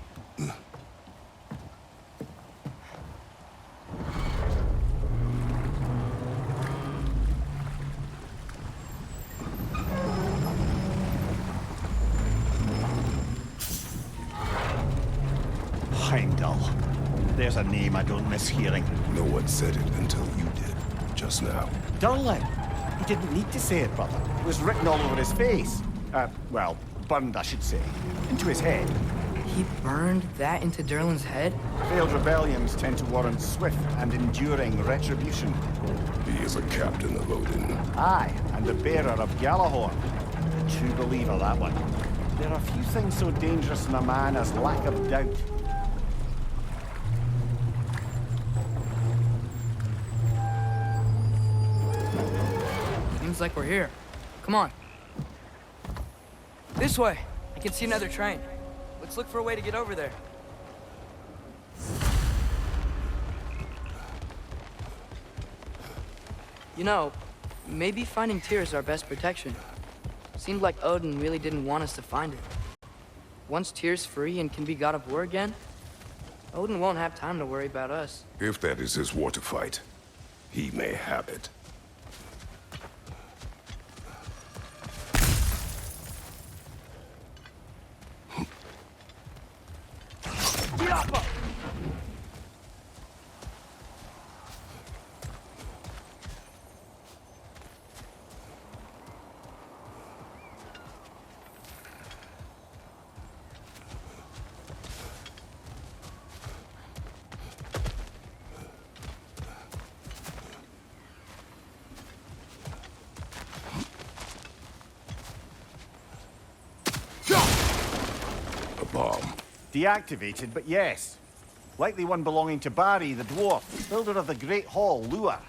Heimdall. There's a name I don't miss hearing. No one said it until you did, just now. Durlin. He didn't need to say it, brother. It was written all over his face. Well, burned, I should say. Into his head. He burned that into Derlin's head? Failed rebellions tend to warrant swift and enduring retribution. He is a captain of Odin. Aye, and the bearer of Gjallarhorn. A true believer, that one. There are few things so dangerous in a man as lack of doubt. Seems like we're here. Come on. This way. I can see another train. Let's look for a way to get over there. You know, maybe finding Tyr is our best protection. Seemed like Odin really didn't want us to find it. Once Tyr's free and can be god of war again, Odin won't have time to worry about us. If that is his war to fight, he may have it. Bomb. Deactivated, but yes. Likely one belonging to Barry, the dwarf, builder of the Great Hall, Lua.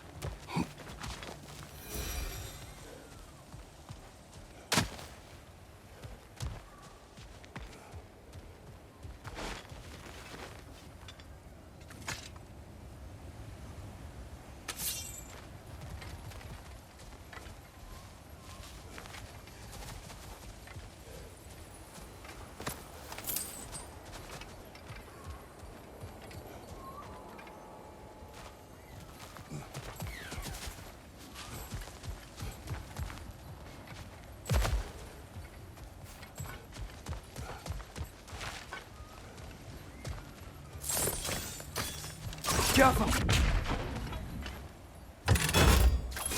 Careful!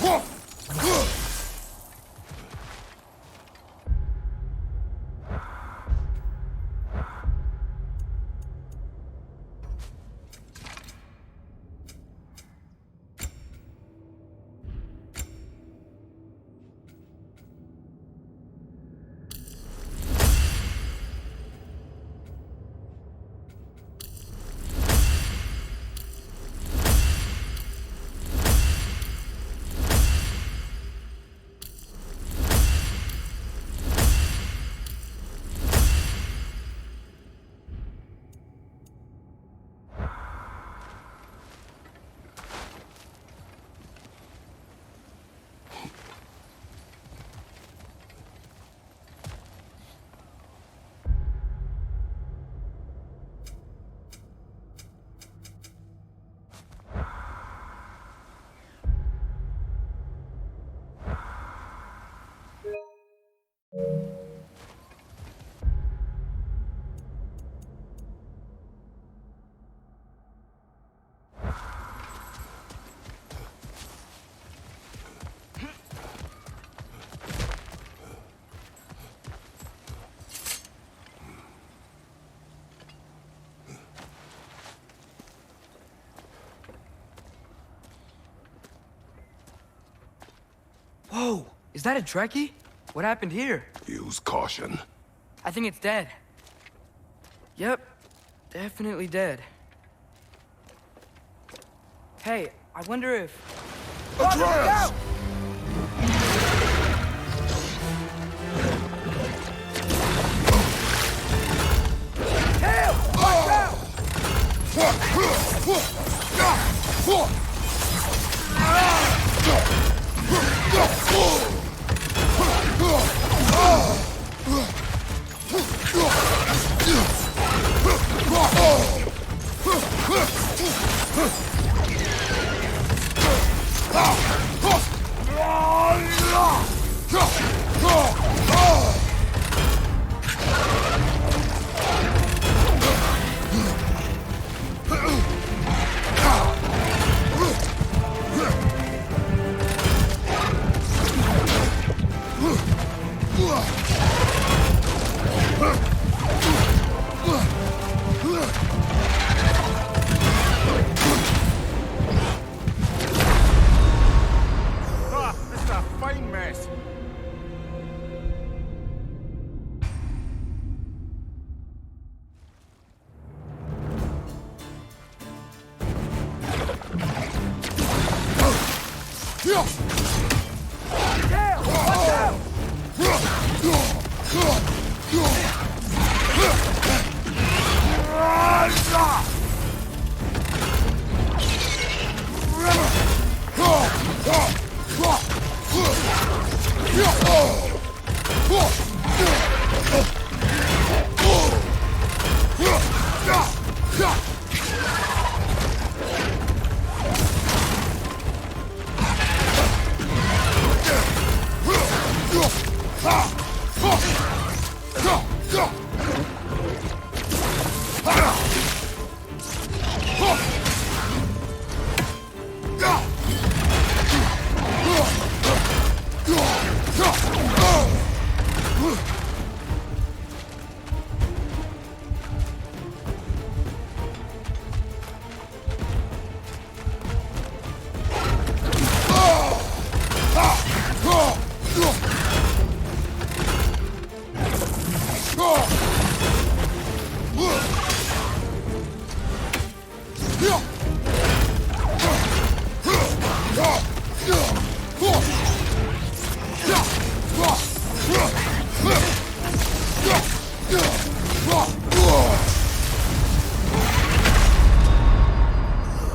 Whoa! Is that a Trekkie? What happened here? Use caution. I think it's dead. Yep, definitely dead. Hey, I wonder if... Atreus! Tail! Watch out! This is a fine mess.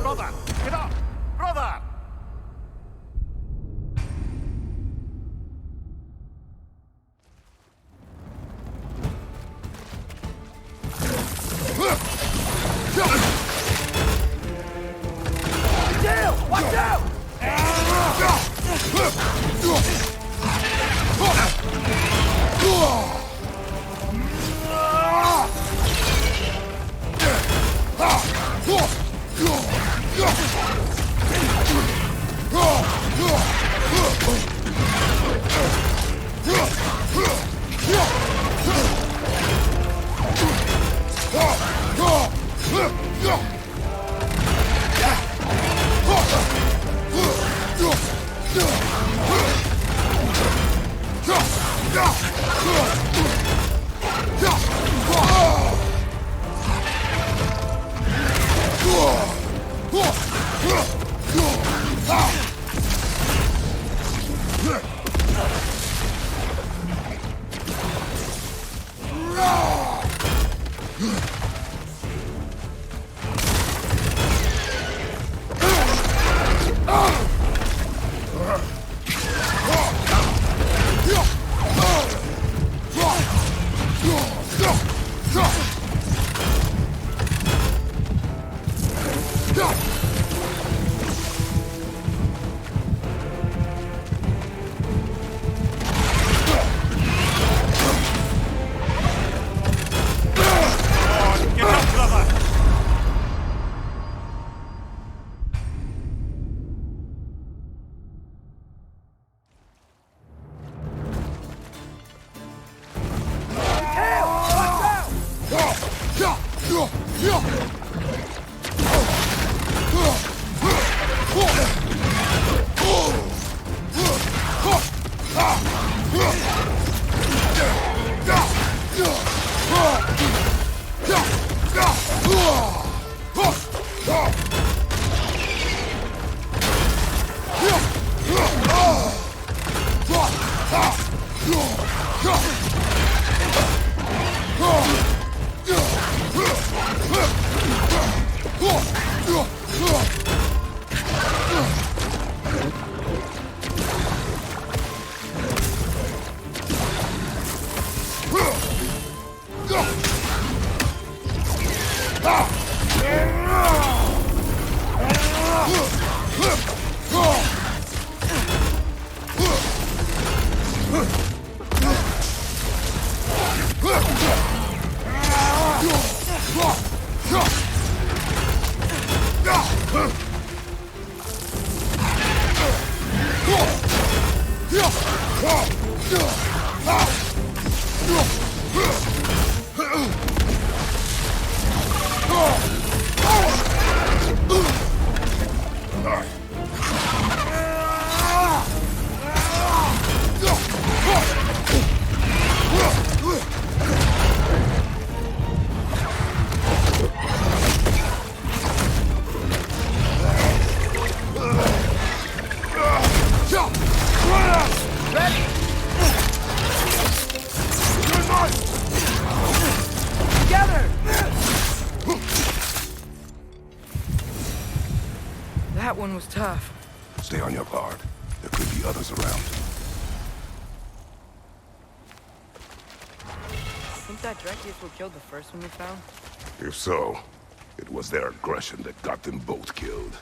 Brother, get up! Brother! Tail! Watch out! That one was tough. Stay on your guard. There could be others around. Think that Drakius will kill the first one we found? If so, it was their aggression that got them both killed.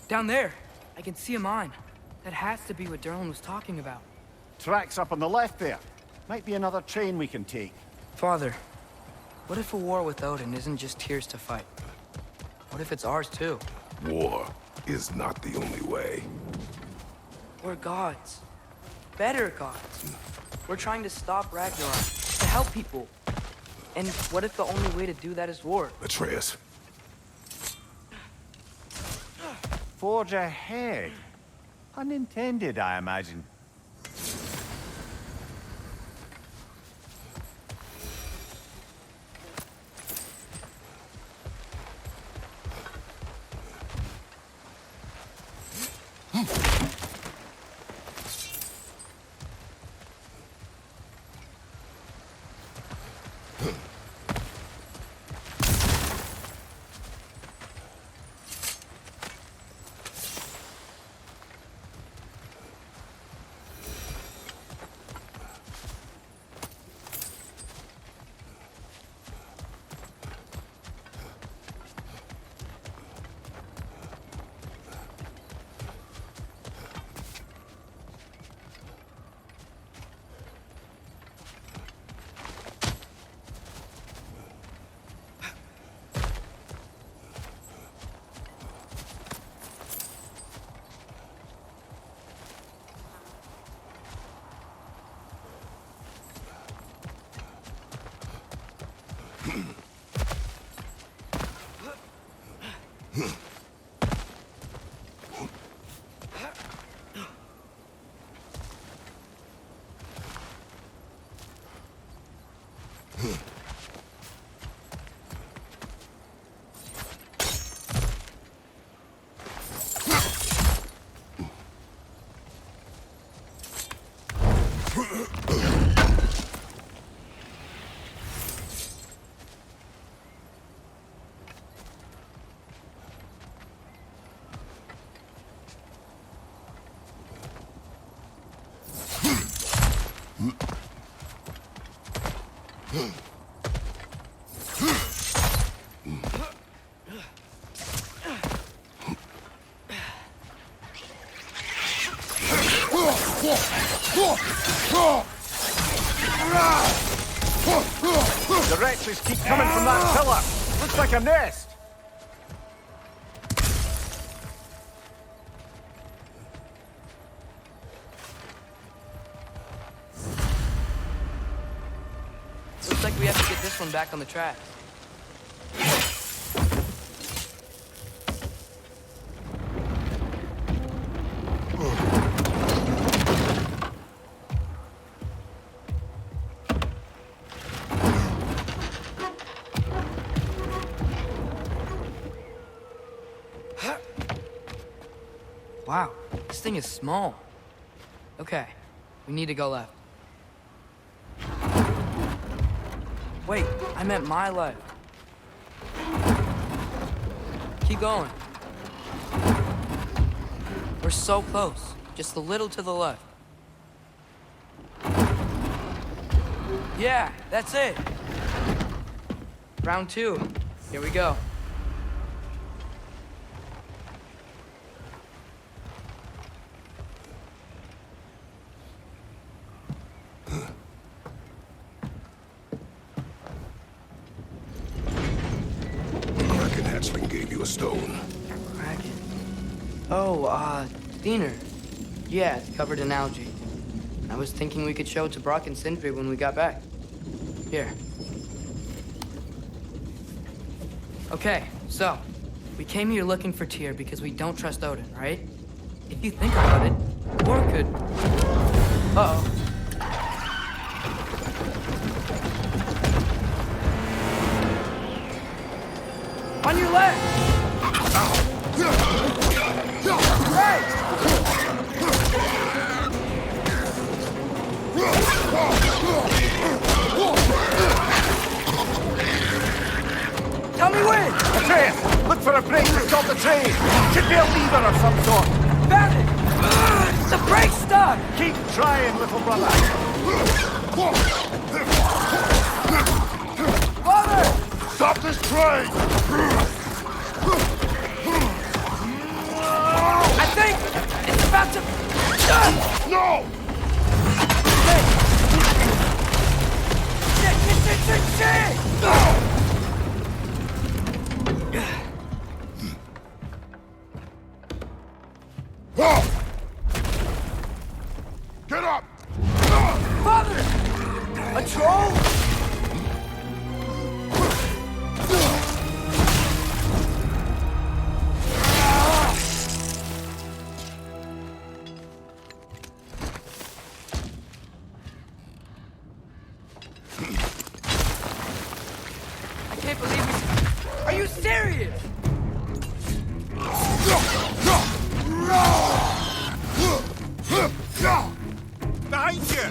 Down there, I can see a mine. That has to be what Durlin was talking about. Tracks up on the left there. Might be another train we can take. Father, what if a war with Odin isn't just Tyr's to fight? What if it's ours too? War is not the only way. We're gods. Better gods. We're trying to stop Ragnarok, to help people. And what if the only way to do that is war? Atreus. Forge ahead. Unintended, I imagine. The wretches keep coming from that pillar. Looks like a nest. this one back on the tracks. Wow, this thing is small. Okay, we need to go left. Wait, I meant my left. Keep going. We're so close, just a little to the left. Yeah, that's it. Round 2, here we go. Gave you a stone. Kraken. Oh, Diener. Yeah, it's covered in algae. I was thinking we could show it to Brock and Sindri when we got back. Here. Okay, so, we came here looking for Tyr because we don't trust Odin, right? If you think about it, Thor could... Uh-oh. On your left! Right! Tell me when! Atreus, look for a brake to stop the train! Should be a lever of some sort! Found it! The brake's stuck! Keep trying, little brother! Father! Stop this train! I think it's about to... No! Shit! Get up! Father! A troll? I can't believe it. Are you serious? Behind you!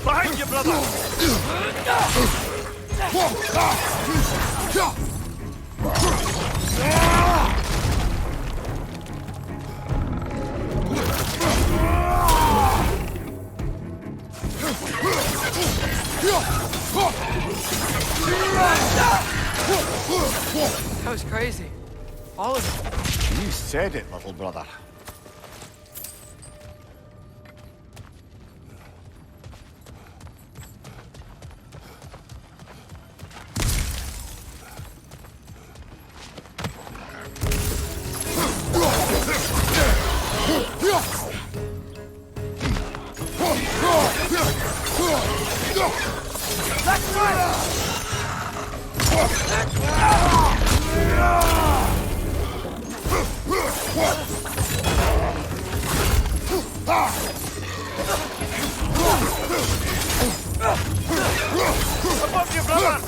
Behind you, brother! That was crazy. All of it. You said it, little brother. Let's run! Above you, brother!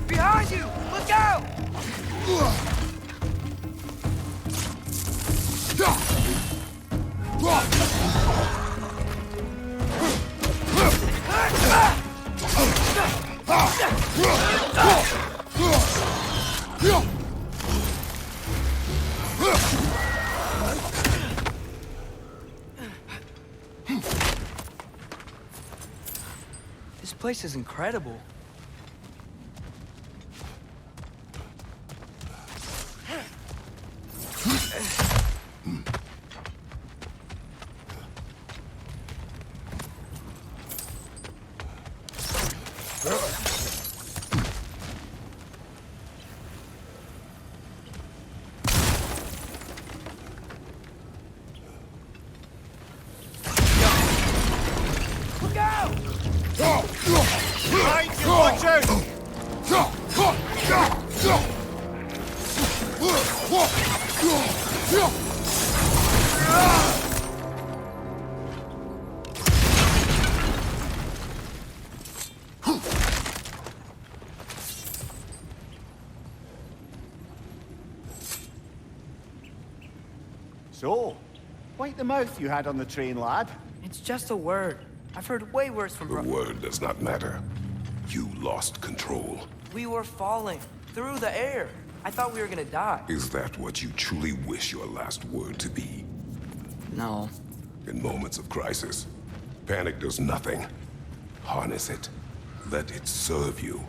Behind you! Look out! This place is incredible. Look out! Behind you, watch out! So, wipe the mouth you had on the train, lad. It's just a word. I've heard way worse from The word does not matter. You lost control. We were falling through the air. I thought we were gonna die. Is that what you truly wish your last word to be? No. In moments of crisis, panic does nothing. Harness it. Let it serve you.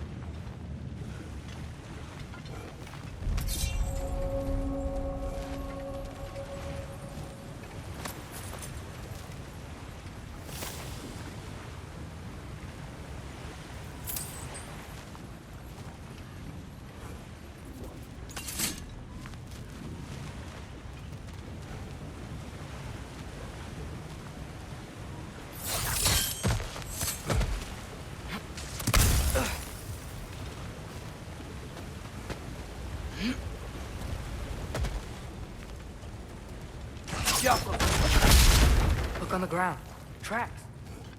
Look on the ground. Tracks.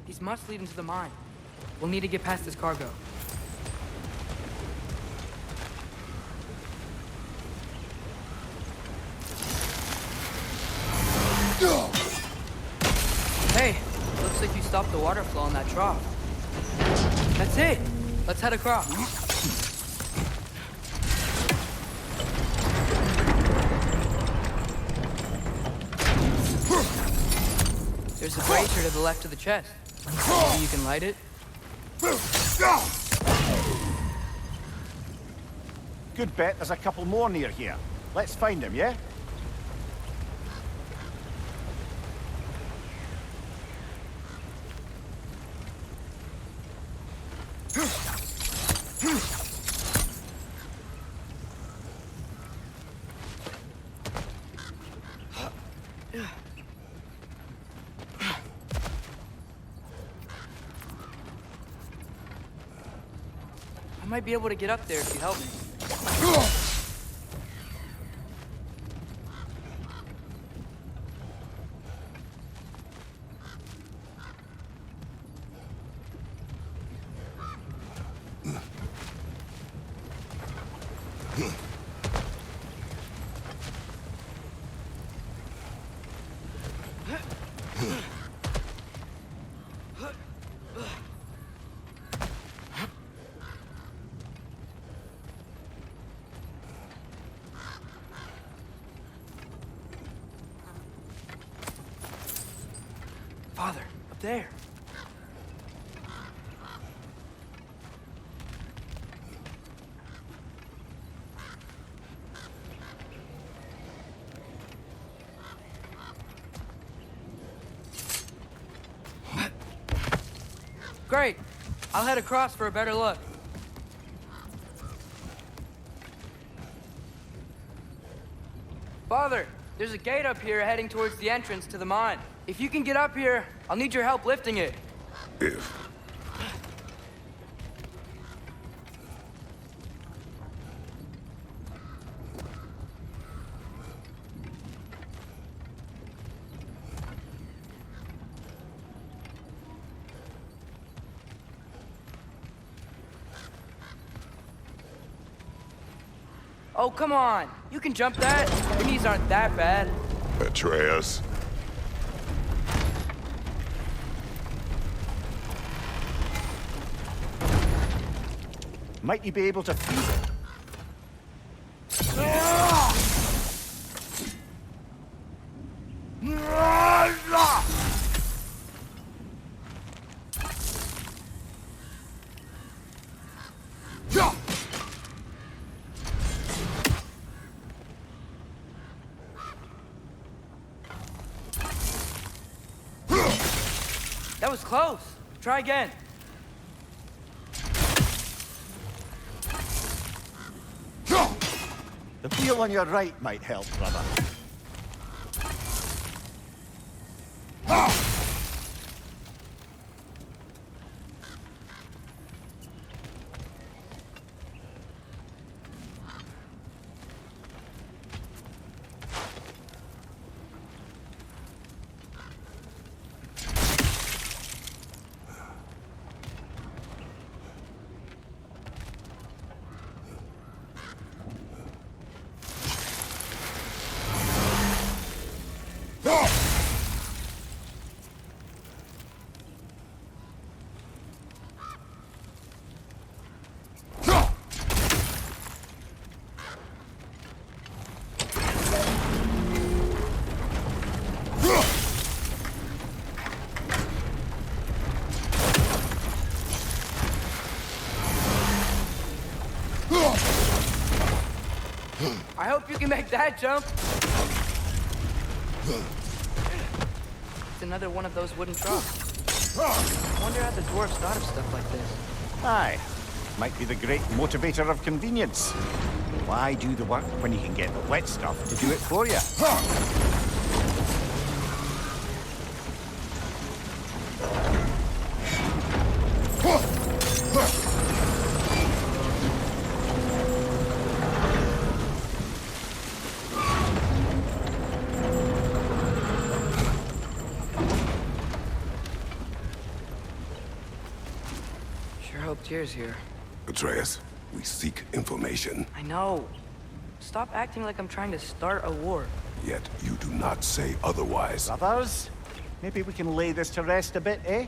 These must lead into the mine. We'll need to get past this cargo. Hey, looks like you stopped the water flow on that trough. That's it. Let's head across. There's a brazier to the left of the chest. Maybe you can light it? Good bet there's a couple more near here. Let's find him, yeah? I might be able to get up there if you help me. Father, up there. Great. I'll head across for a better look. Father, there's a gate up here heading towards the entrance to the mine. If you can get up here, I'll need your help lifting it. If. Oh, come on. You can jump that. Your knees aren't that bad. Atreus. Might you be able to freeze it? That was close. Try again. The wheel on your right might help, brother. I hope you can make that jump. It's another one of those wooden troughs. I wonder how the dwarves thought of stuff like this. Aye. Might be the great motivator of convenience. Why do the work when you can get the wet stuff to do it for you? Sure hope Tyr's here. Atreus, we seek information. I know. Stop acting like I'm trying to start a war. Yet you do not say otherwise. Brothers, maybe we can lay this to rest a bit, eh?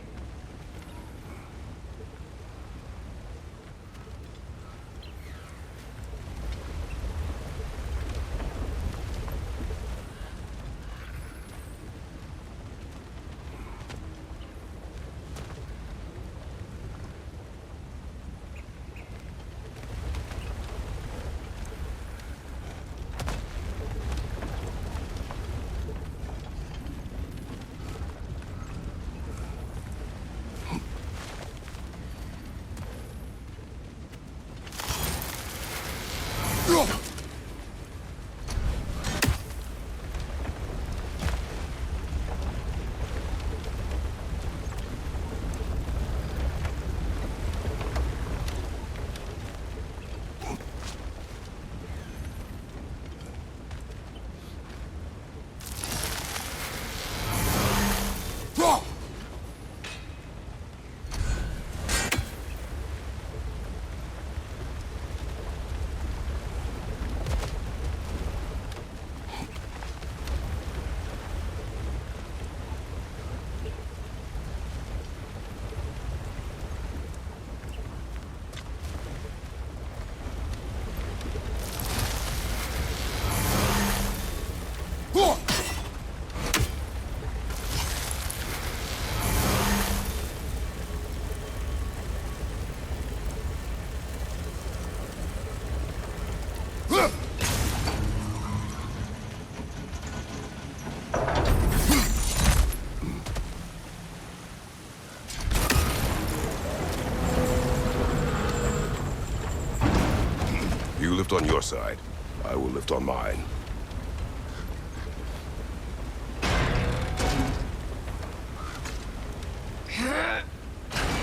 You lift on your side. I will lift on mine.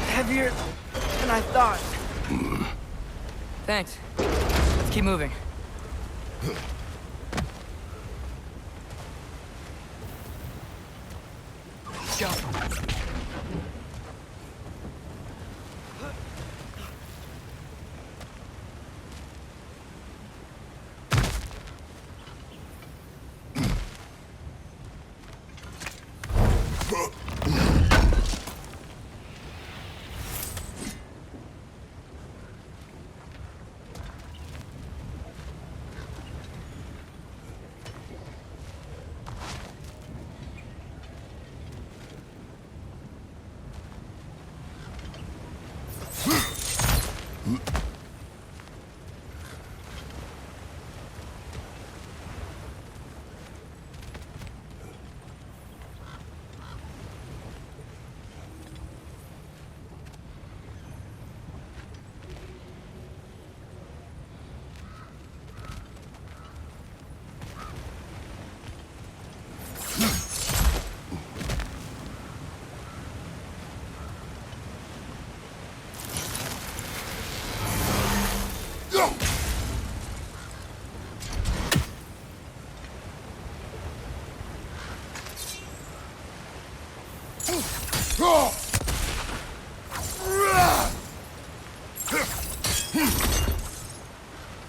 Heavier than I thought. Thanks. Let's keep moving. Jump.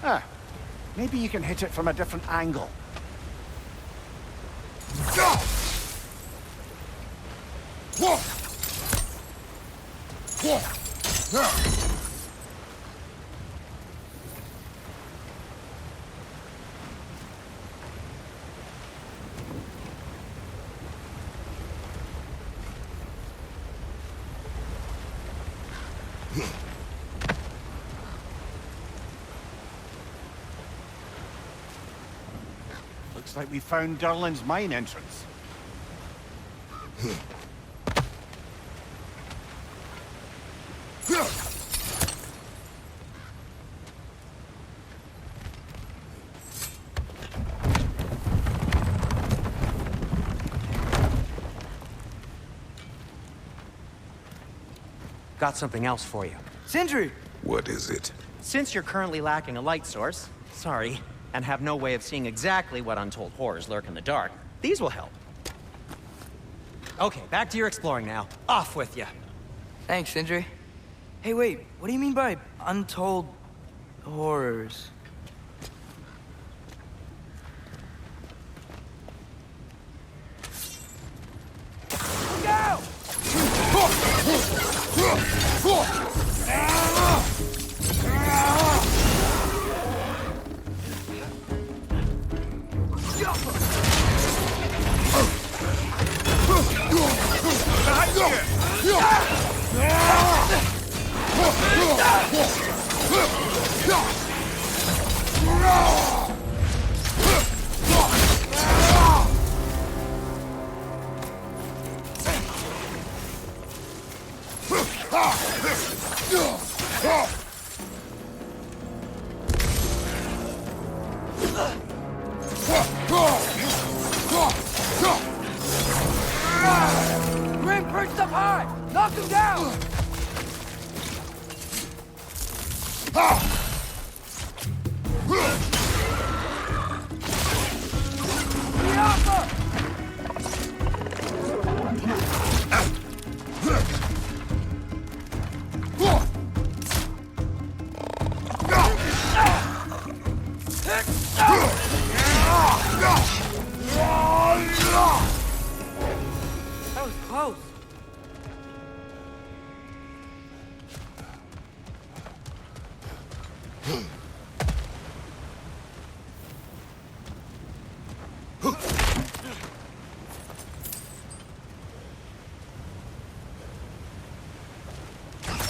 Ah, maybe you can hit it from a different angle. Looks like we found Durlin's mine entrance. Got something else for you. Sindri! What is it? Since you're currently lacking a light source, sorry, and have no way of seeing exactly what untold horrors lurk in the dark, these will help. Okay, back to your exploring now. Off with you. Thanks, Sindri. Hey, wait, what do you mean by untold horrors? Look out! Grim perched up high! Knock him down! That was close.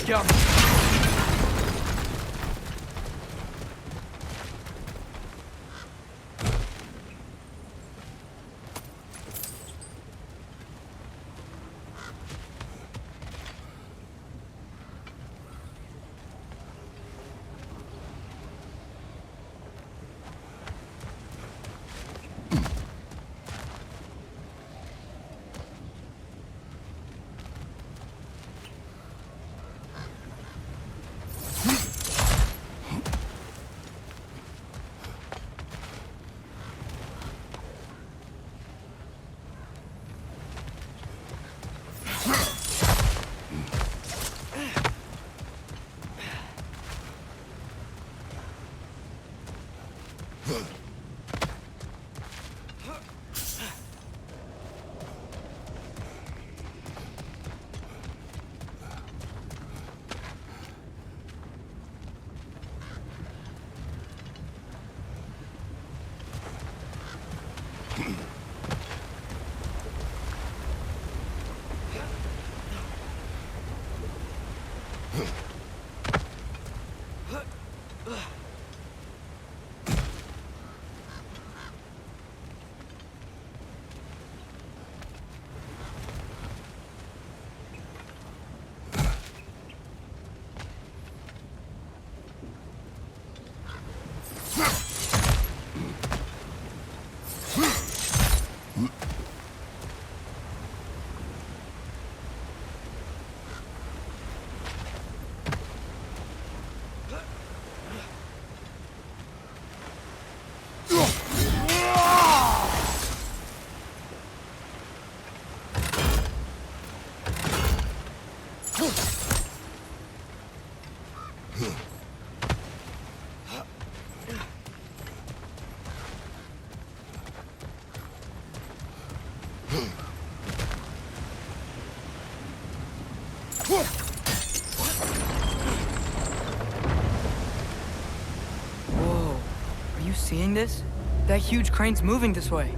Jump. you seeing this? That huge crane's moving this way.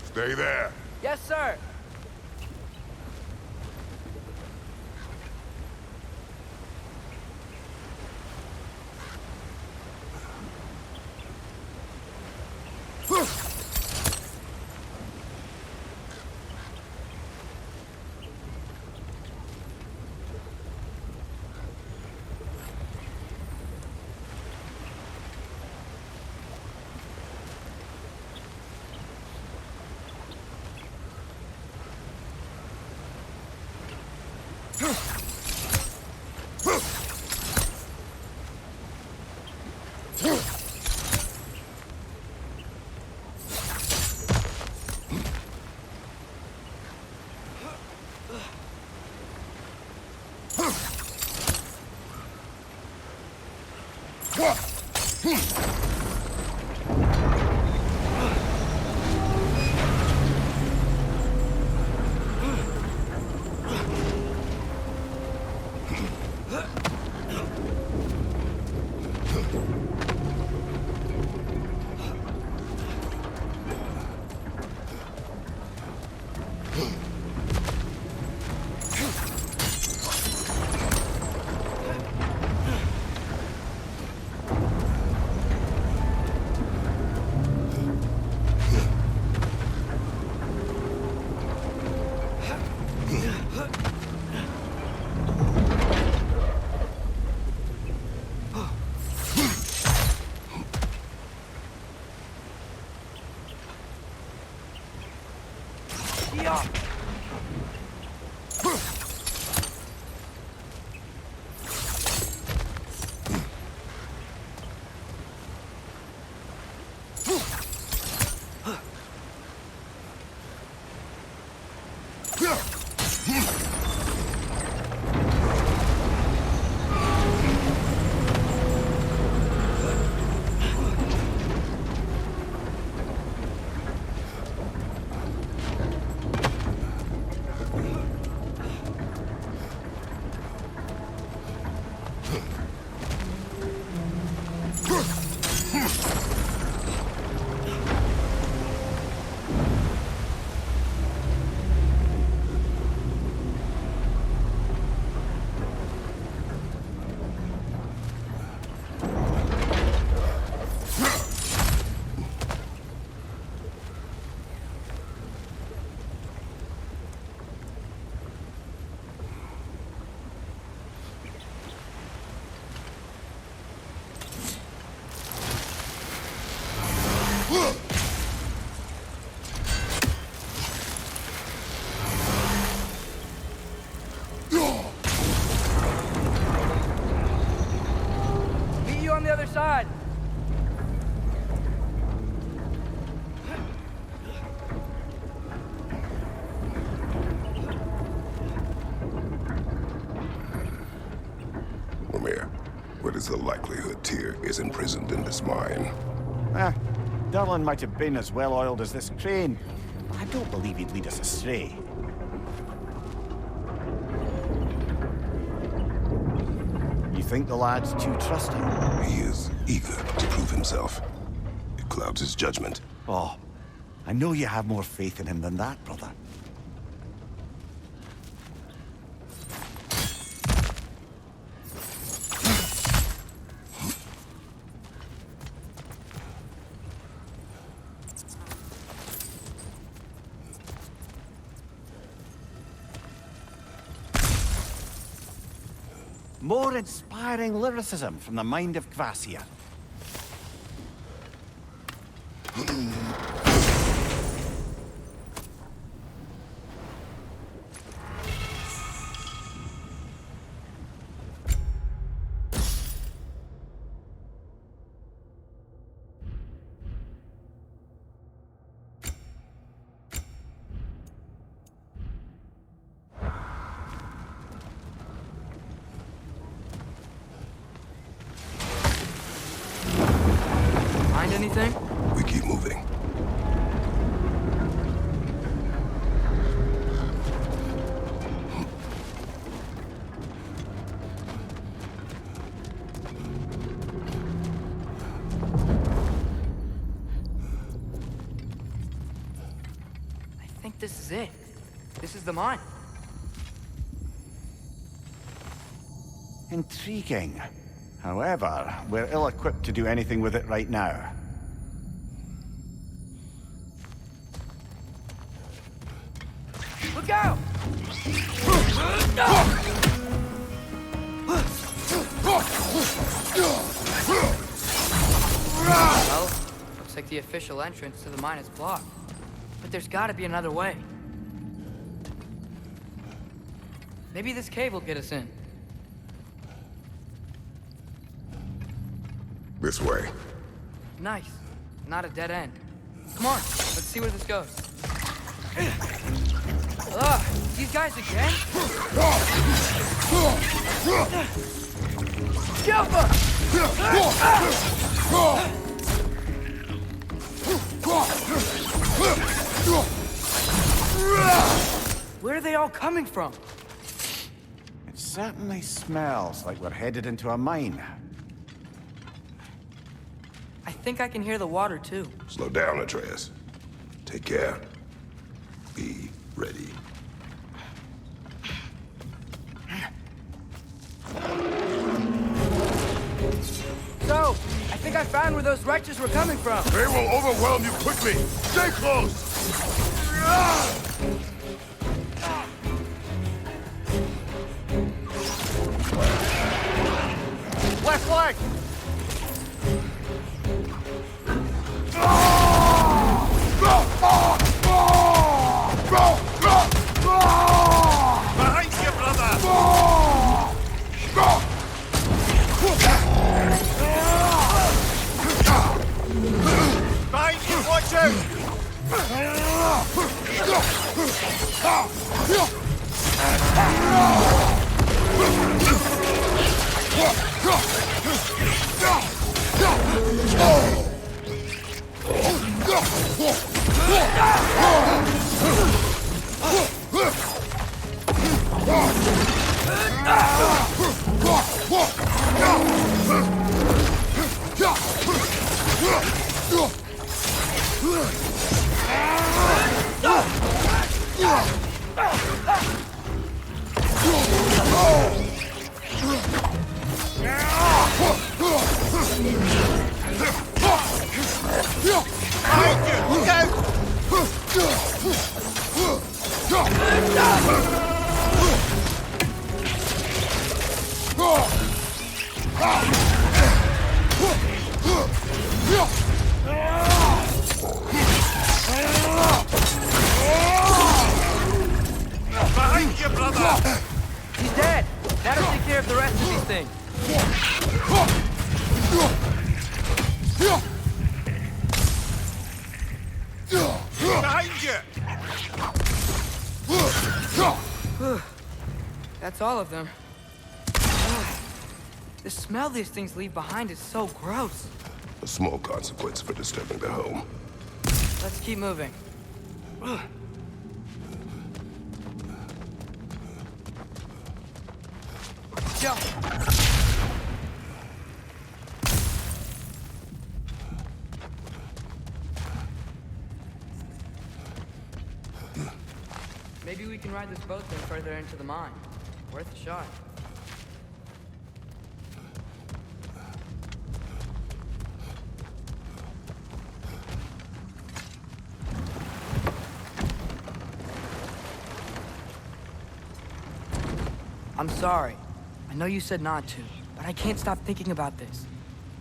Stay there. Yes, sir. Meet you on the other side. What is the likelihood Tyr is imprisoned in this mine? Durlin might have been as well-oiled as this crane. I don't believe he'd lead us astray. You think the lad's too trusting? He is eager to prove himself. It clouds his judgment. Oh, I know you have more faith in him than that, brother. More inspiring lyricism from the mind of Kvasir. Find anything? We keep moving. I think this is it. This is the mine. Intriguing. However, we're ill-equipped to do anything with it right now. Look out! Well, looks like the official entrance to the mine is blocked. But there's gotta be another way. Maybe this cave will get us in. This way. Nice. Not a dead end. Come on, let's see where this goes. Ugh, these guys again? Jumper! Where are they all coming from? It certainly smells like we're headed into a mine. I think I can hear the water too. Slow down, Atreus. Take care. Be ready. So, I think I found where those wretches were coming from. They will overwhelm you quickly. Stay close! Left leg! Behind you, brother! Behind you, watch Behind you, brother! He's dead! That'll take care of the rest of these things. Behind you! That's all of them. The smell these things leave behind is so gross. A small consequence for disturbing their home. Let's keep moving. Jump! Maybe we can ride this boat then further into the mine. Worth a shot. I'm sorry. I know you said not to, but I can't stop thinking about this.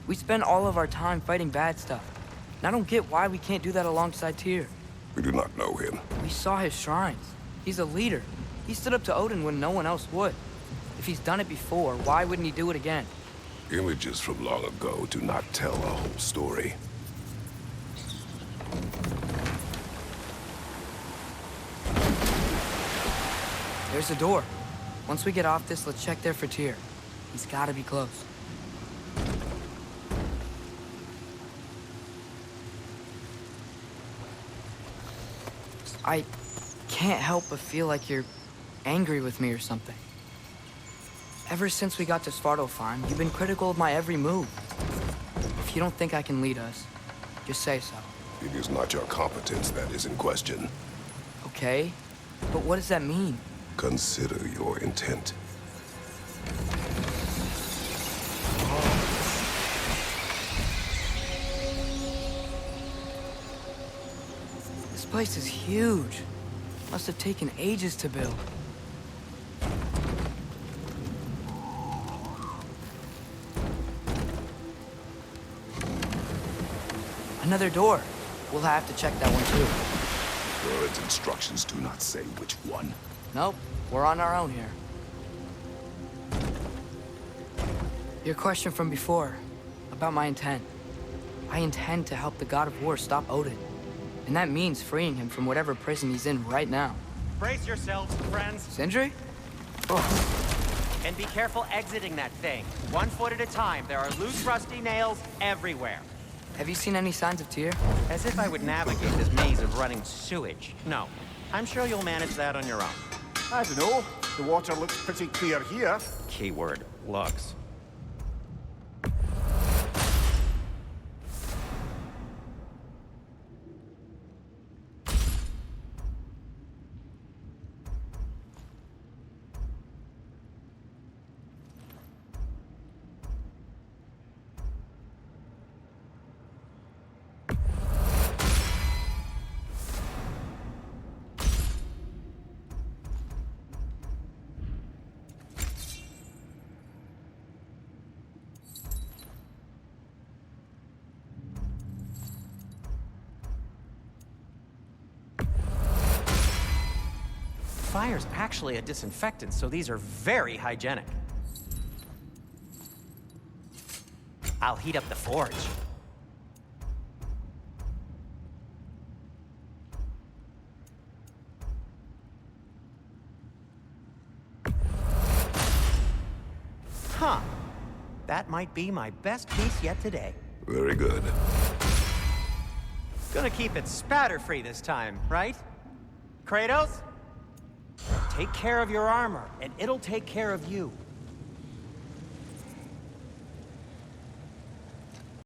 We spend all of our time fighting bad stuff, and I don't get why we can't do that alongside Tyr. We do not know him. We saw his shrines. He's a leader. He stood up to Odin when no one else would. If he's done it before, why wouldn't he do it again? Images from long ago do not tell a whole story. There's a door. Once we get off this, let's check there for Tyr. He's gotta be close. I can't help but feel like you're angry with me or something. Ever since we got to Svartalfheim, you've been critical of my every move. If you don't think I can lead us, just say so. It is not your competence that is in question. Okay? But what does that mean? Consider your intent. This place is huge. Must have taken ages to build. Another door. We'll have to check that one too. Bird's instructions do not say which one. Nope, we're on our own here. Your question from before, about my intent. I intend to help the God of War stop Odin. And that means freeing him from whatever prison he's in right now. Brace yourselves, friends. Sindri? And be careful exiting that thing. 1 foot at a time. There are loose, rusty nails everywhere. Have you seen any signs of Tyr? As if I would navigate this maze of running sewage. No. I'm sure you'll manage that on your own. I don't know. The water looks pretty clear here. Keyword, looks. Fire's actually a disinfectant, so these are very hygienic. I'll heat up the forge. Huh. That might be my best piece yet today. Very good. Gonna keep it spatter-free this time, right? Kratos? Take care of your armor, and it'll take care of you.